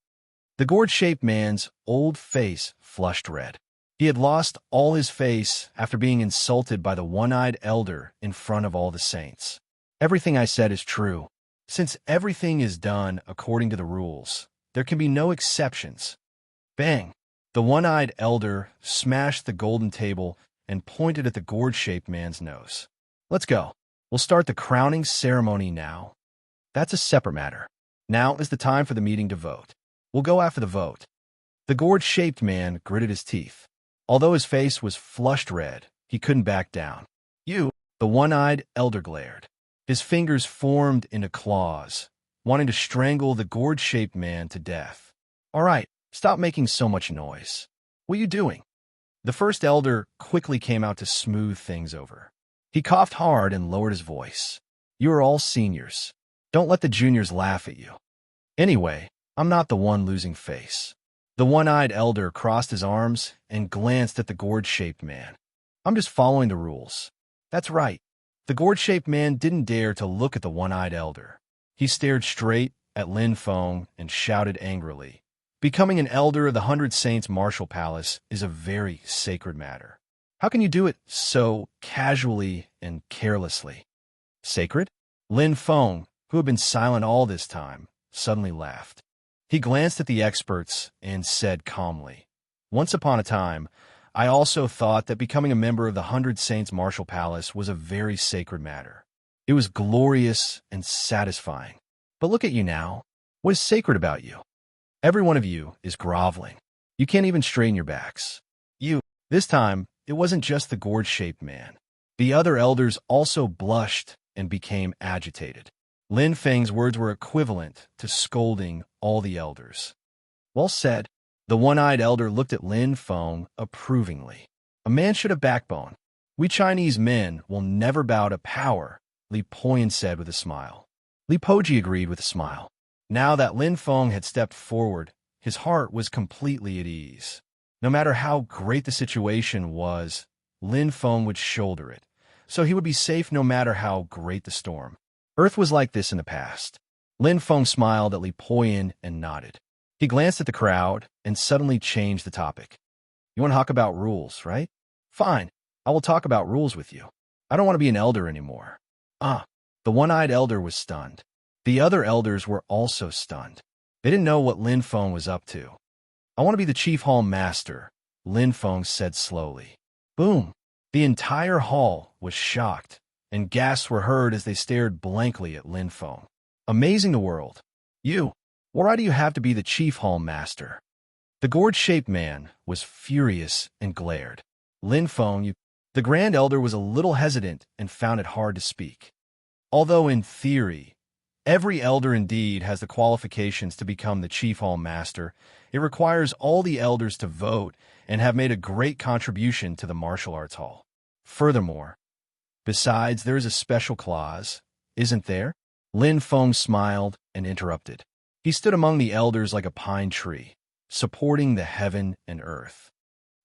The gourd-shaped man's old face flushed red. He had lost all his face after being insulted by the one-eyed elder in front of all the saints. Everything I said is true. Since everything is done according to the rules, there can be no exceptions. Bang! The one-eyed elder smashed the golden table and pointed at the gourd-shaped man's nose. Let's go. We'll start the crowning ceremony now. That's a separate matter. Now is the time for the meeting to vote. We'll go after the vote. The gourd-shaped man gritted his teeth. Although his face was flushed red, he couldn't back down. You, the one-eyed elder glared. His fingers formed into claws, wanting to strangle the gourd-shaped man to death. All right, stop making so much noise. What are you doing? The first elder quickly came out to smooth things over. He coughed hard and lowered his voice. You are all seniors. Don't let the juniors laugh at you. Anyway, I'm not the one losing face. The one-eyed elder crossed his arms and glanced at the gourd-shaped man. I'm just following the rules. That's right. The gourd-shaped man didn't dare to look at the one-eyed elder. He stared straight at Lin Feng and shouted angrily. Becoming an elder of the 100 Saints Martial Palace is a very sacred matter. How can you do it so casually and carelessly? Sacred? Lin Feng, who had been silent all this time, suddenly laughed. He glanced at the experts and said calmly, Once upon a time, I also thought that becoming a member of the 100 Saints Martial Palace was a very sacred matter. It was glorious and satisfying. But look at you now. What is sacred about you? Every one of you is groveling. You can't even straighten your backs. This time, it wasn't just the gourd-shaped man. The other elders also blushed and became agitated. Lin Feng's words were equivalent to scolding all the elders. Well said. The one-eyed elder looked at Lin Feng approvingly. A man should have backbone. We Chinese men will never bow to power, Li Poyan said with a smile. Li Poji agreed with a smile. Now that Lin Feng had stepped forward, his heart was completely at ease. No matter how great the situation was, Lin Feng would shoulder it, so he would be safe no matter how great the storm. Earth was like this in the past. Lin Feng smiled at Li Poyan and nodded. He glanced at the crowd and suddenly changed the topic. You want to talk about rules, right? Fine, I will talk about rules with you. I don't want to be an elder anymore. The one-eyed elder was stunned. The other elders were also stunned. They didn't know what Lin Feng was up to. I want to be the chief hall master, Lin Feng said slowly. Boom! The entire hall was shocked, and gasps were heard as they stared blankly at Lin Feng. Amazing the world. Why do you have to be the chief hall master? The gourd-shaped man was furious and glared. Lin Feng, The Grand Elder was a little hesitant and found it hard to speak. Although in theory, every elder indeed has the qualifications to become the chief hall master, it requires all the elders to vote and have made a great contribution to the martial arts hall. Furthermore, besides, there is a special clause, isn't there? Lin Feng smiled and interrupted. He stood among the elders like a pine tree, supporting the heaven and earth.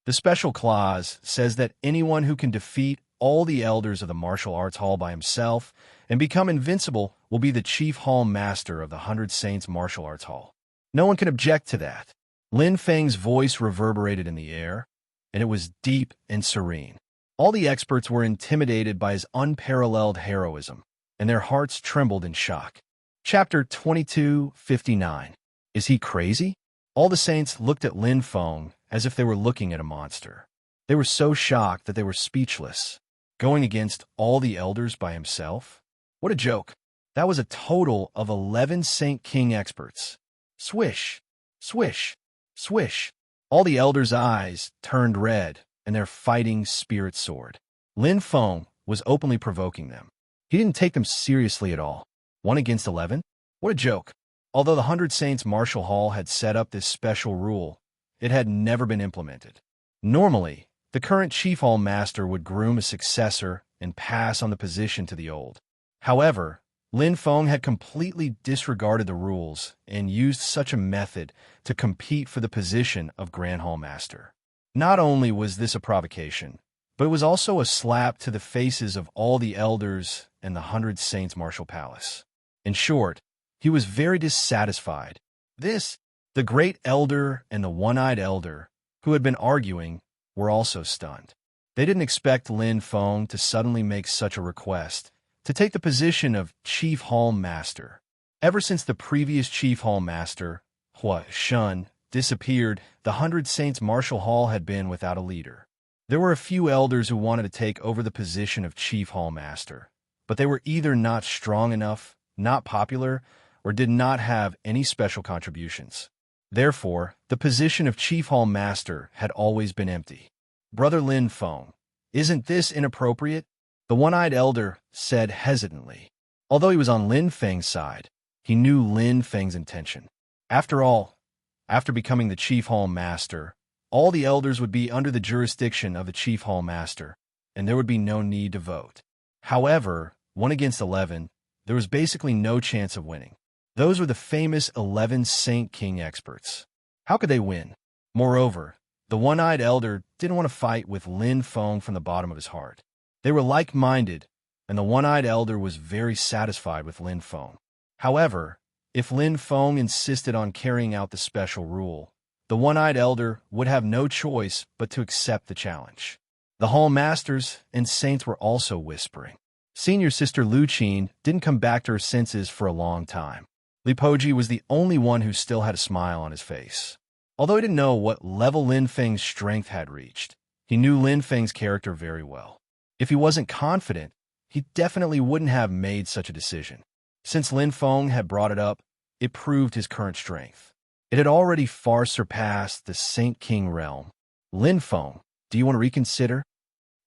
The special clause says that anyone who can defeat all the elders of the martial arts hall by himself and become invincible will be the chief hall master of the 100 Saints Martial Arts Hall. No one can object to that. Lin Feng's voice reverberated in the air, and it was deep and serene. All the experts were intimidated by his unparalleled heroism, and their hearts trembled in shock. Chapter 2259. Is he crazy? All the saints looked at Lin Feng as if they were looking at a monster. They were so shocked that they were speechless. Going against all the elders by himself? What a joke. That was a total of 11 Saint King experts. Swish, swish, swish. All the elders' eyes turned red, and their fighting spirit soared. Lin Feng was openly provoking them. He didn't take them seriously at all. 1 against 11? What a joke. Although the 100 Saints Martial Hall had set up this special rule, it had never been implemented. Normally, the current Chief Hall Master would groom a successor and pass on the position to the old. However, Lin Feng had completely disregarded the rules and used such a method to compete for the position of Grand Hall Master. Not only was this a provocation, but it was also a slap to the faces of all the elders and the 100 Saints Martial Palace. In short, he was very dissatisfied. The great elder and the one-eyed elder, who had been arguing, were also stunned. They didn't expect Lin Feng to suddenly make such a request, to take the position of Chief Hall Master. Ever since the previous Chief Hall Master, Hua Shun, disappeared, the 100 Saints Martial Hall had been without a leader. There were a few elders who wanted to take over the position of Chief Hall Master, but they were either not strong enough, not popular, or did not have any special contributions. Therefore, the position of Chief Hall Master had always been empty. Brother Lin Feng, isn't this inappropriate? The one-eyed elder said hesitantly. Although he was on Lin Feng's side, he knew Lin Feng's intention. After all, after becoming the Chief Hall Master, all the elders would be under the jurisdiction of the Chief Hall Master, and there would be no need to vote. However, 1 against 11, there was basically no chance of winning. Those were the famous 11 Saint King experts. How could they win? Moreover, the one-eyed elder didn't want to fight with Lin Feng from the bottom of his heart. They were like-minded, and the one-eyed elder was very satisfied with Lin Feng. However, if Lin Feng insisted on carrying out the special rule, the one-eyed elder would have no choice but to accept the challenge. The hall masters and saints were also whispering. Senior sister Lu Qin didn't come back to her senses for a long time. Li Poji was the only one who still had a smile on his face. Although he didn't know what level Lin Feng's strength had reached, he knew Lin Feng's character very well. If he wasn't confident, he definitely wouldn't have made such a decision. Since Lin Feng had brought it up, it proved his current strength. It had already far surpassed the Saint King realm. Lin Feng, do you want to reconsider?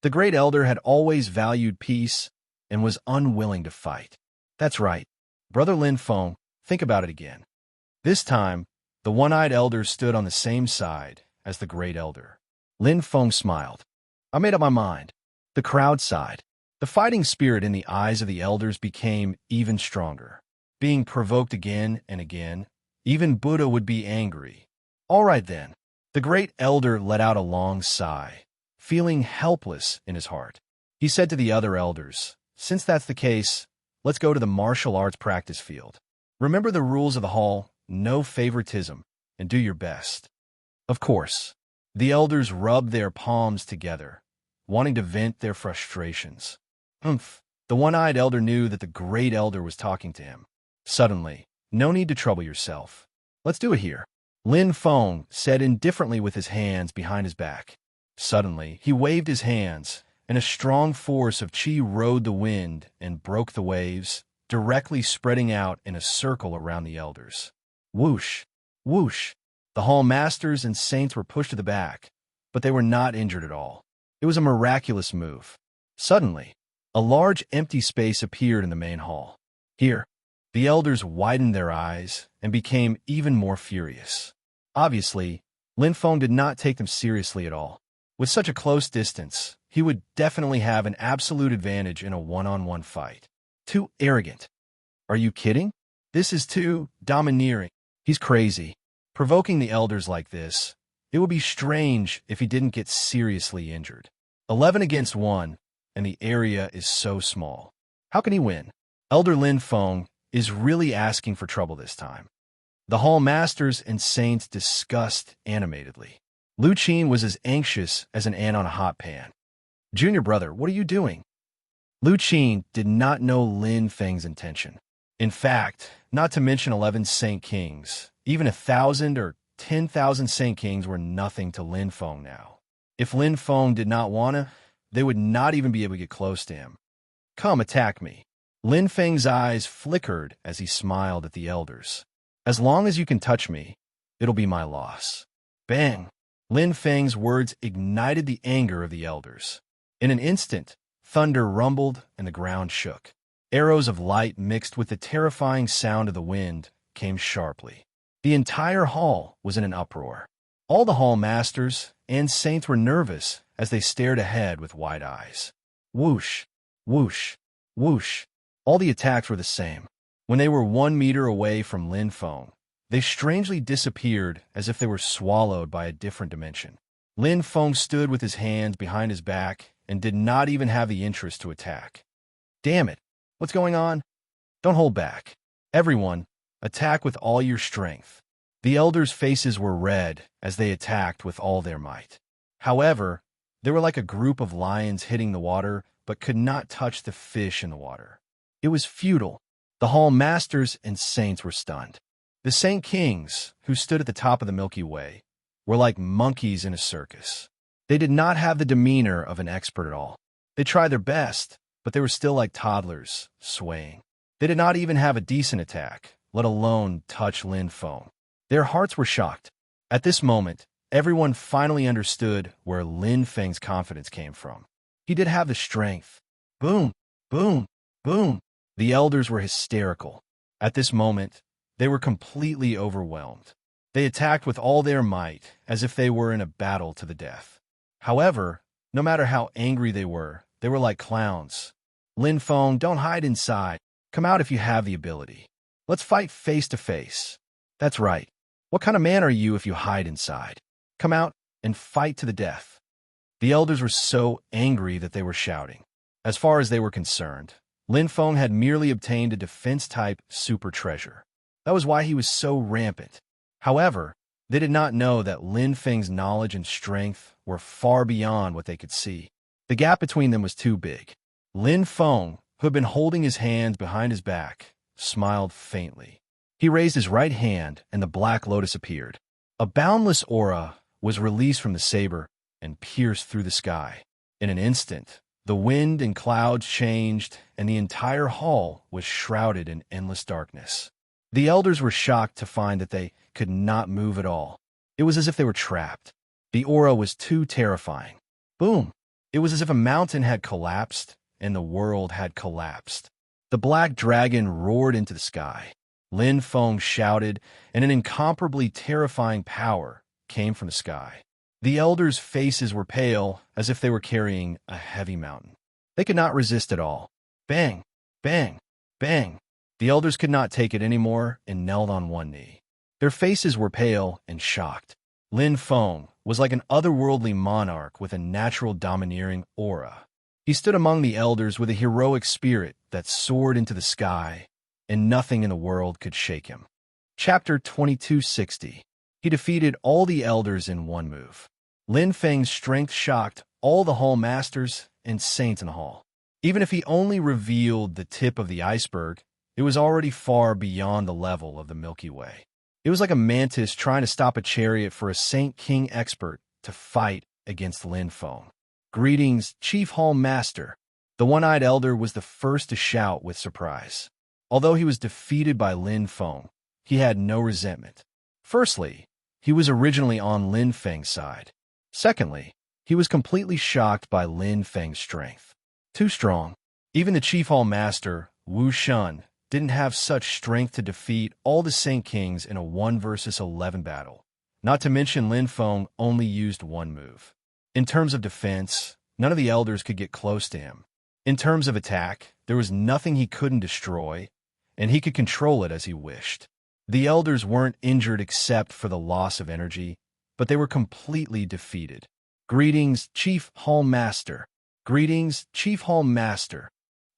The great elder had always valued peace and was unwilling to fight. That's right. Brother Lin Feng, think about it again. This time, the one-eyed elder stood on the same side as the great elder. Lin Feng smiled. I made up my mind. The crowd sighed. The fighting spirit in the eyes of the elders became even stronger. Being provoked again and again, even Buddha would be angry. All right then. The great elder let out a long sigh, feeling helpless in his heart. He said to the other elders, since that's the case, let's go to the martial arts practice field. Remember the rules of the hall, no favoritism, and do your best. Of course, the elders rubbed their palms together, wanting to vent their frustrations. The one-eyed elder knew that the great elder was talking to him. Suddenly, no need to trouble yourself. Let's do it here. Lin Feng said indifferently with his hands behind his back. Suddenly, he waved his hands, and a strong force of qi rode the wind and broke the waves, directly spreading out in a circle around the elders. Whoosh! Whoosh! The hall masters and saints were pushed to the back, but they were not injured at all. It was a miraculous move. Suddenly, a large empty space appeared in the main hall. Here, the elders widened their eyes and became even more furious. Obviously, Lin Feng did not take them seriously at all. With such a close distance, he would definitely have an absolute advantage in a one-on-one fight. Too arrogant. Are you kidding? This is too domineering. He's crazy. Provoking the elders like this, it would be strange if he didn't get seriously injured. 11 against 1, and the area is so small. How can he win? Elder Lin Feng is really asking for trouble this time. The hall masters and saints discussed animatedly. Lu Qin was as anxious as an ant on a hot pan. Junior brother, what are you doing? Lu Qin did not know Lin Feng's intention. In fact, not to mention 11 Saint Kings, even 1,000 or 10,000 Saint Kings were nothing to Lin Feng now. If Lin Feng did not want to, they would not even be able to get close to him. Come, attack me. Lin Feng's eyes flickered as he smiled at the elders. As long as you can touch me, it'll be my loss. Bang! Lin Feng's words ignited the anger of the elders. In an instant, thunder rumbled and the ground shook. Arrows of light mixed with the terrifying sound of the wind came sharply. The entire hall was in an uproar. All the hall masters and saints were nervous as they stared ahead with wide eyes. Whoosh! Whoosh! Whoosh! All the attacks were the same. When they were 1 meter away from Lin Feng, they strangely disappeared as if they were swallowed by a different dimension. Lin Feng stood with his hands behind his back and did not even have the interest to attack. Damn it! What's going on? Don't hold back. Everyone, attack with all your strength. The elders' faces were red as they attacked with all their might. However, they were like a group of lions hitting the water, but could not touch the fish in the water. It was futile. The hall masters and saints were stunned. The Saint Kings, who stood at the top of the Milky Way, were like monkeys in a circus. They did not have the demeanor of an expert at all. They tried their best, but they were still like toddlers, swaying. They did not even have a decent attack, let alone touch Lin Feng. Their hearts were shocked. At this moment, everyone finally understood where Lin Feng's confidence came from. He did have the strength. Boom, boom, boom. The elders were hysterical. At this moment, they were completely overwhelmed. They attacked with all their might, as if they were in a battle to the death. However, no matter how angry they were like clowns. Lin Feng, don't hide inside. Come out if you have the ability. Let's fight face to face. That's right. What kind of man are you if you hide inside? Come out and fight to the death. The elders were so angry that they were shouting. As far as they were concerned, Lin Feng had merely obtained a defense-type super treasure. That was why he was so rampant. However, they did not know that Lin Feng's knowledge and strength were far beyond what they could see. The gap between them was too big. Lin Feng, who had been holding his hands behind his back, smiled faintly. He raised his right hand, and the black lotus appeared. A boundless aura was released from the saber and pierced through the sky. In an instant, the wind and clouds changed, and the entire hall was shrouded in endless darkness. The elders were shocked to find that they could not move at all. It was as if they were trapped. The aura was too terrifying. Boom! It was as if a mountain had collapsed, and the world had collapsed. The black dragon roared into the sky. Lin Feng shouted, and an incomparably terrifying power came from the sky. The elders' faces were pale, as if they were carrying a heavy mountain. They could not resist at all. Bang! Bang! Bang! The elders could not take it anymore and knelt on one knee. Their faces were pale and shocked. Lin Feng was like an otherworldly monarch with a natural domineering aura. He stood among the elders with a heroic spirit that soared into the sky, and nothing in the world could shake him. Chapter 2260. He defeated all the elders in one move. Lin Feng's strength shocked all the hall masters and saints in the hall. Even if he only revealed the tip of the iceberg, it was already far beyond the level of the Milky Way. It was like a mantis trying to stop a chariot for a Saint King expert to fight against Lin Feng. Greetings, Chief Hall Master. The one-eyed elder was the first to shout with surprise. Although he was defeated by Lin Feng, he had no resentment. Firstly, he was originally on Lin Feng's side. Secondly, he was completely shocked by Lin Feng's strength. Too strong. Even the Chief Hall Master, Wu Shun, didn't have such strength to defeat all the Saint Kings in a 1 versus 11 battle. Not to mention Lin Feng only used one move. In terms of defense, none of the elders could get close to him. In terms of attack, there was nothing he couldn't destroy, and he could control it as he wished. The elders weren't injured except for the loss of energy, but they were completely defeated. Greetings, Chief Hall Master. Greetings, Chief Hall Master.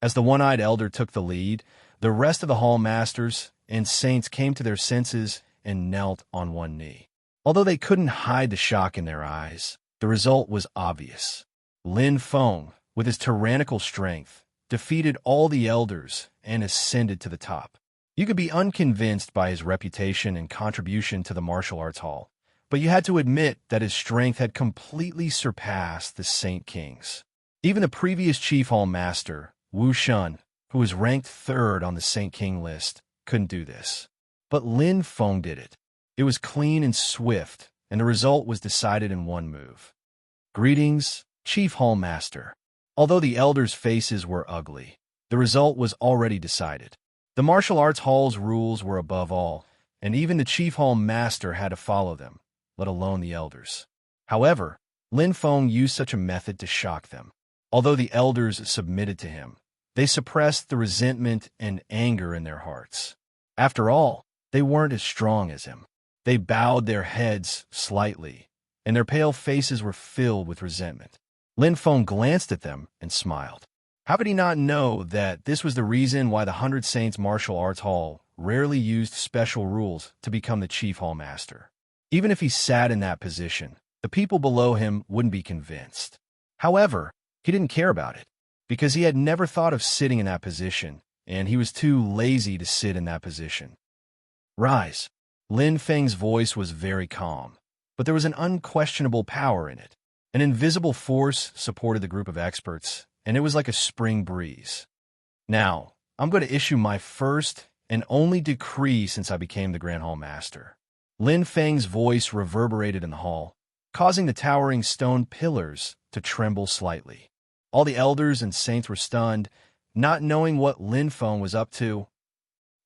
As the one-eyed elder took the lead, the rest of the hall masters and saints came to their senses and knelt on one knee. Although they couldn't hide the shock in their eyes, the result was obvious. Lin Feng, with his tyrannical strength, defeated all the elders and ascended to the top. You could be unconvinced by his reputation and contribution to the martial arts hall, but you had to admit that his strength had completely surpassed the Saint Kings. Even the previous Chief Hall Master, Wu Shun, who was ranked 3rd on the Saint King list, couldn't do this. But Lin Feng did it. It was clean and swift, and the result was decided in one move. Greetings, Chief Hall Master. Although the elders' faces were ugly, the result was already decided. The martial arts hall's rules were above all, and even the Chief Hall Master had to follow them, let alone the elders. However, Lin Feng used such a method to shock them. Although the elders submitted to him, they suppressed the resentment and anger in their hearts. After all, they weren't as strong as him. They bowed their heads slightly, and their pale faces were filled with resentment. Lin Feng glanced at them and smiled. How could he not know that this was the reason why the 100 Saints Martial Arts Hall rarely used special rules to become the Chief Hall Master? Even if he sat in that position, The people below him wouldn't be convinced. However, he didn't care about it, because he had never thought of sitting in that position, and he was too lazy to sit in that position. Rise. Lin Feng's voice was very calm, but there was an unquestionable power in it. An invisible force supported the group of experts, and it was like a spring breeze. Now, I'm going to issue my first and only decree since I became the Grand Hall Master. Lin Feng's voice reverberated in the hall, causing the towering stone pillars to tremble slightly. All the elders and saints were stunned, not knowing what Lin Feng was up to.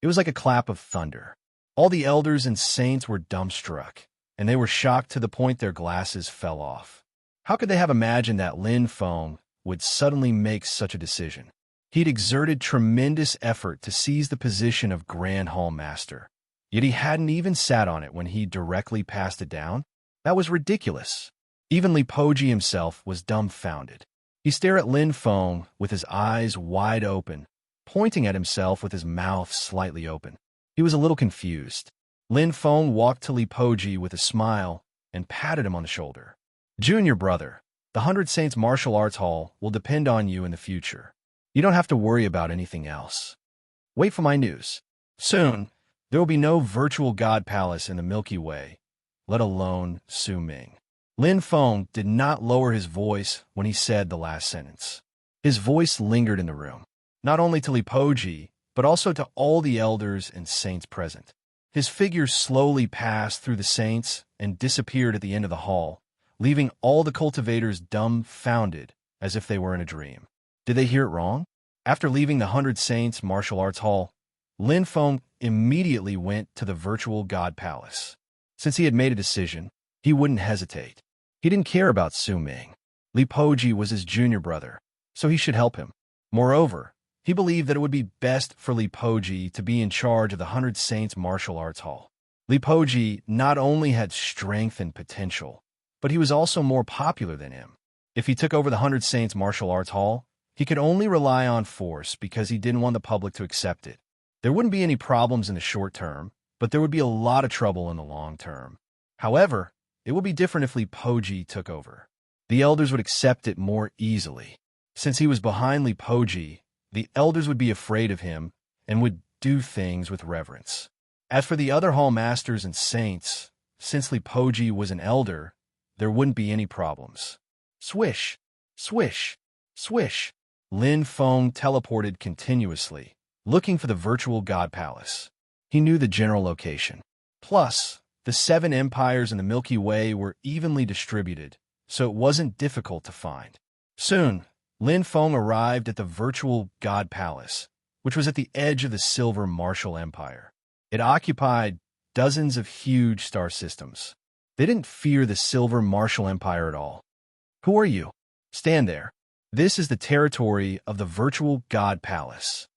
It was like a clap of thunder. All the elders and saints were dumbstruck, and they were shocked to the point their glasses fell off. How could they have imagined that Lin Feng would suddenly make such a decision? He'd exerted tremendous effort to seize the position of Grand Hall Master, yet he hadn't even sat on it when he directly passed it down? That was ridiculous. Even Li Poji himself was dumbfounded. He stared at Lin Feng with his eyes wide open, pointing at himself with his mouth slightly open. He was a little confused. Lin Feng walked to Li Poji with a smile and patted him on the shoulder. Junior brother, the 100 Saints Martial Arts Hall will depend on you in the future. You don't have to worry about anything else. Wait for my news. Soon, there will be no virtual God Palace in the Milky Way, let alone Su Ming. Lin Feng did not lower his voice when he said the last sentence. His voice lingered in the room, not only to Li Poji, but also to all the elders and saints present. His figure slowly passed through the saints and disappeared at the end of the hall, leaving all the cultivators dumbfounded as if they were in a dream. Did they hear it wrong? After leaving the 100 Saints Martial Arts Hall, Lin Feng immediately went to the virtual God Palace. Since he had made a decision, he wouldn't hesitate. He didn't care about Su Ming. Li Poji was his junior brother, so he should help him. Moreover, he believed that it would be best for Li Poji to be in charge of the 100 Saints Martial Arts Hall. Li Poji not only had strength and potential, but he was also more popular than him. If he took over the 100 Saints Martial Arts Hall, he could only rely on force because he didn't want the public to accept it. There wouldn't be any problems in the short term, but there would be a lot of trouble in the long term. However, it would be different if Li Poji took over. The elders would accept it more easily. Since he was behind Li Poji, the elders would be afraid of him and would do things with reverence. As for the other hall masters and saints, since Li Poji was an elder, there wouldn't be any problems. Swish, swish, swish. Lin Feng teleported continuously, looking for the virtual God Palace. He knew the general location. Plus, the 7 empires in the Milky Way were evenly distributed, so it wasn't difficult to find. Soon, Lin Feng arrived at the virtual God Palace, which was at the edge of the Silver Martial Empire. It occupied dozens of huge star systems. They didn't fear the Silver Martial Empire at all. Who are you? Stand there. This is the territory of the virtual God Palace.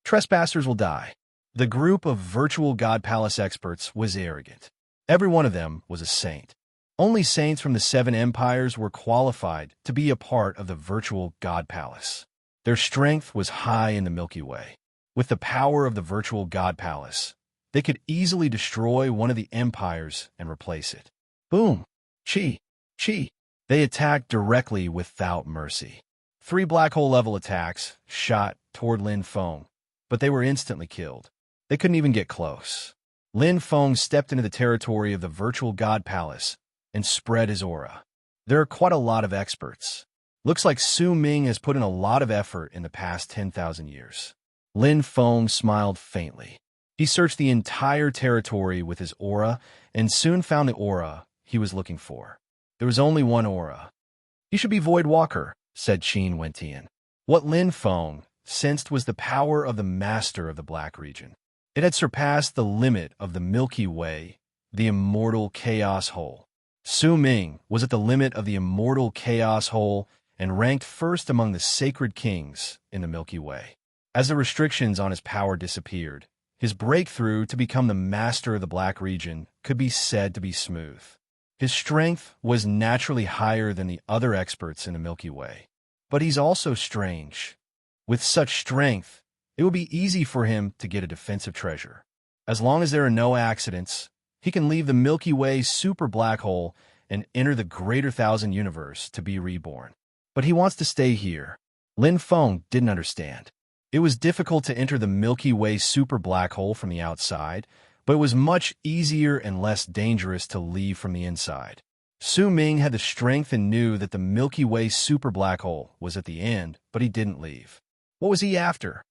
Trespassers will die. The group of virtual God Palace experts was arrogant. Every one of them was a saint. Only saints from the 7 empires were qualified to be a part of the virtual God Palace. Their strength was high in the Milky Way. With the power of the virtual God Palace, they could easily destroy one of the empires and replace it. Boom! Chi! Chi! They attacked directly without mercy. 3 black hole level attacks shot toward Lin Feng, but they were instantly killed. They couldn't even get close. Lin Feng stepped into the territory of the virtual God Palace and spread his aura. There are quite a lot of experts. Looks like Su Ming has put in a lot of effort in the past 10,000 years. Lin Feng smiled faintly. He searched the entire territory with his aura and soon found the aura he was looking for. There was only one aura. "You should be Void Walker," said Qin Wentian. What Lin Feng sensed was the power of the master of the Black region. It had surpassed the limit of the Milky Way, the immortal chaos hole. Su Ming was at the limit of the immortal chaos hole and ranked first among the sacred kings in the Milky Way. As the restrictions on his power disappeared, his breakthrough to become the master of the Black region could be said to be smooth. His strength was naturally higher than the other experts in the Milky Way. But he's also strange. With such strength, it will be easy for him to get a defensive treasure. As long as there are no accidents, he can leave the Milky Way super black hole and enter the greater thousand universe to be reborn. But he wants to stay here. Lin Feng didn't understand. It was difficult to enter the Milky Way super black hole from the outside, but it was much easier and less dangerous to leave from the inside. Su Ming had the strength and knew that the Milky Way super black hole was at the end, but he didn't leave. What was he after?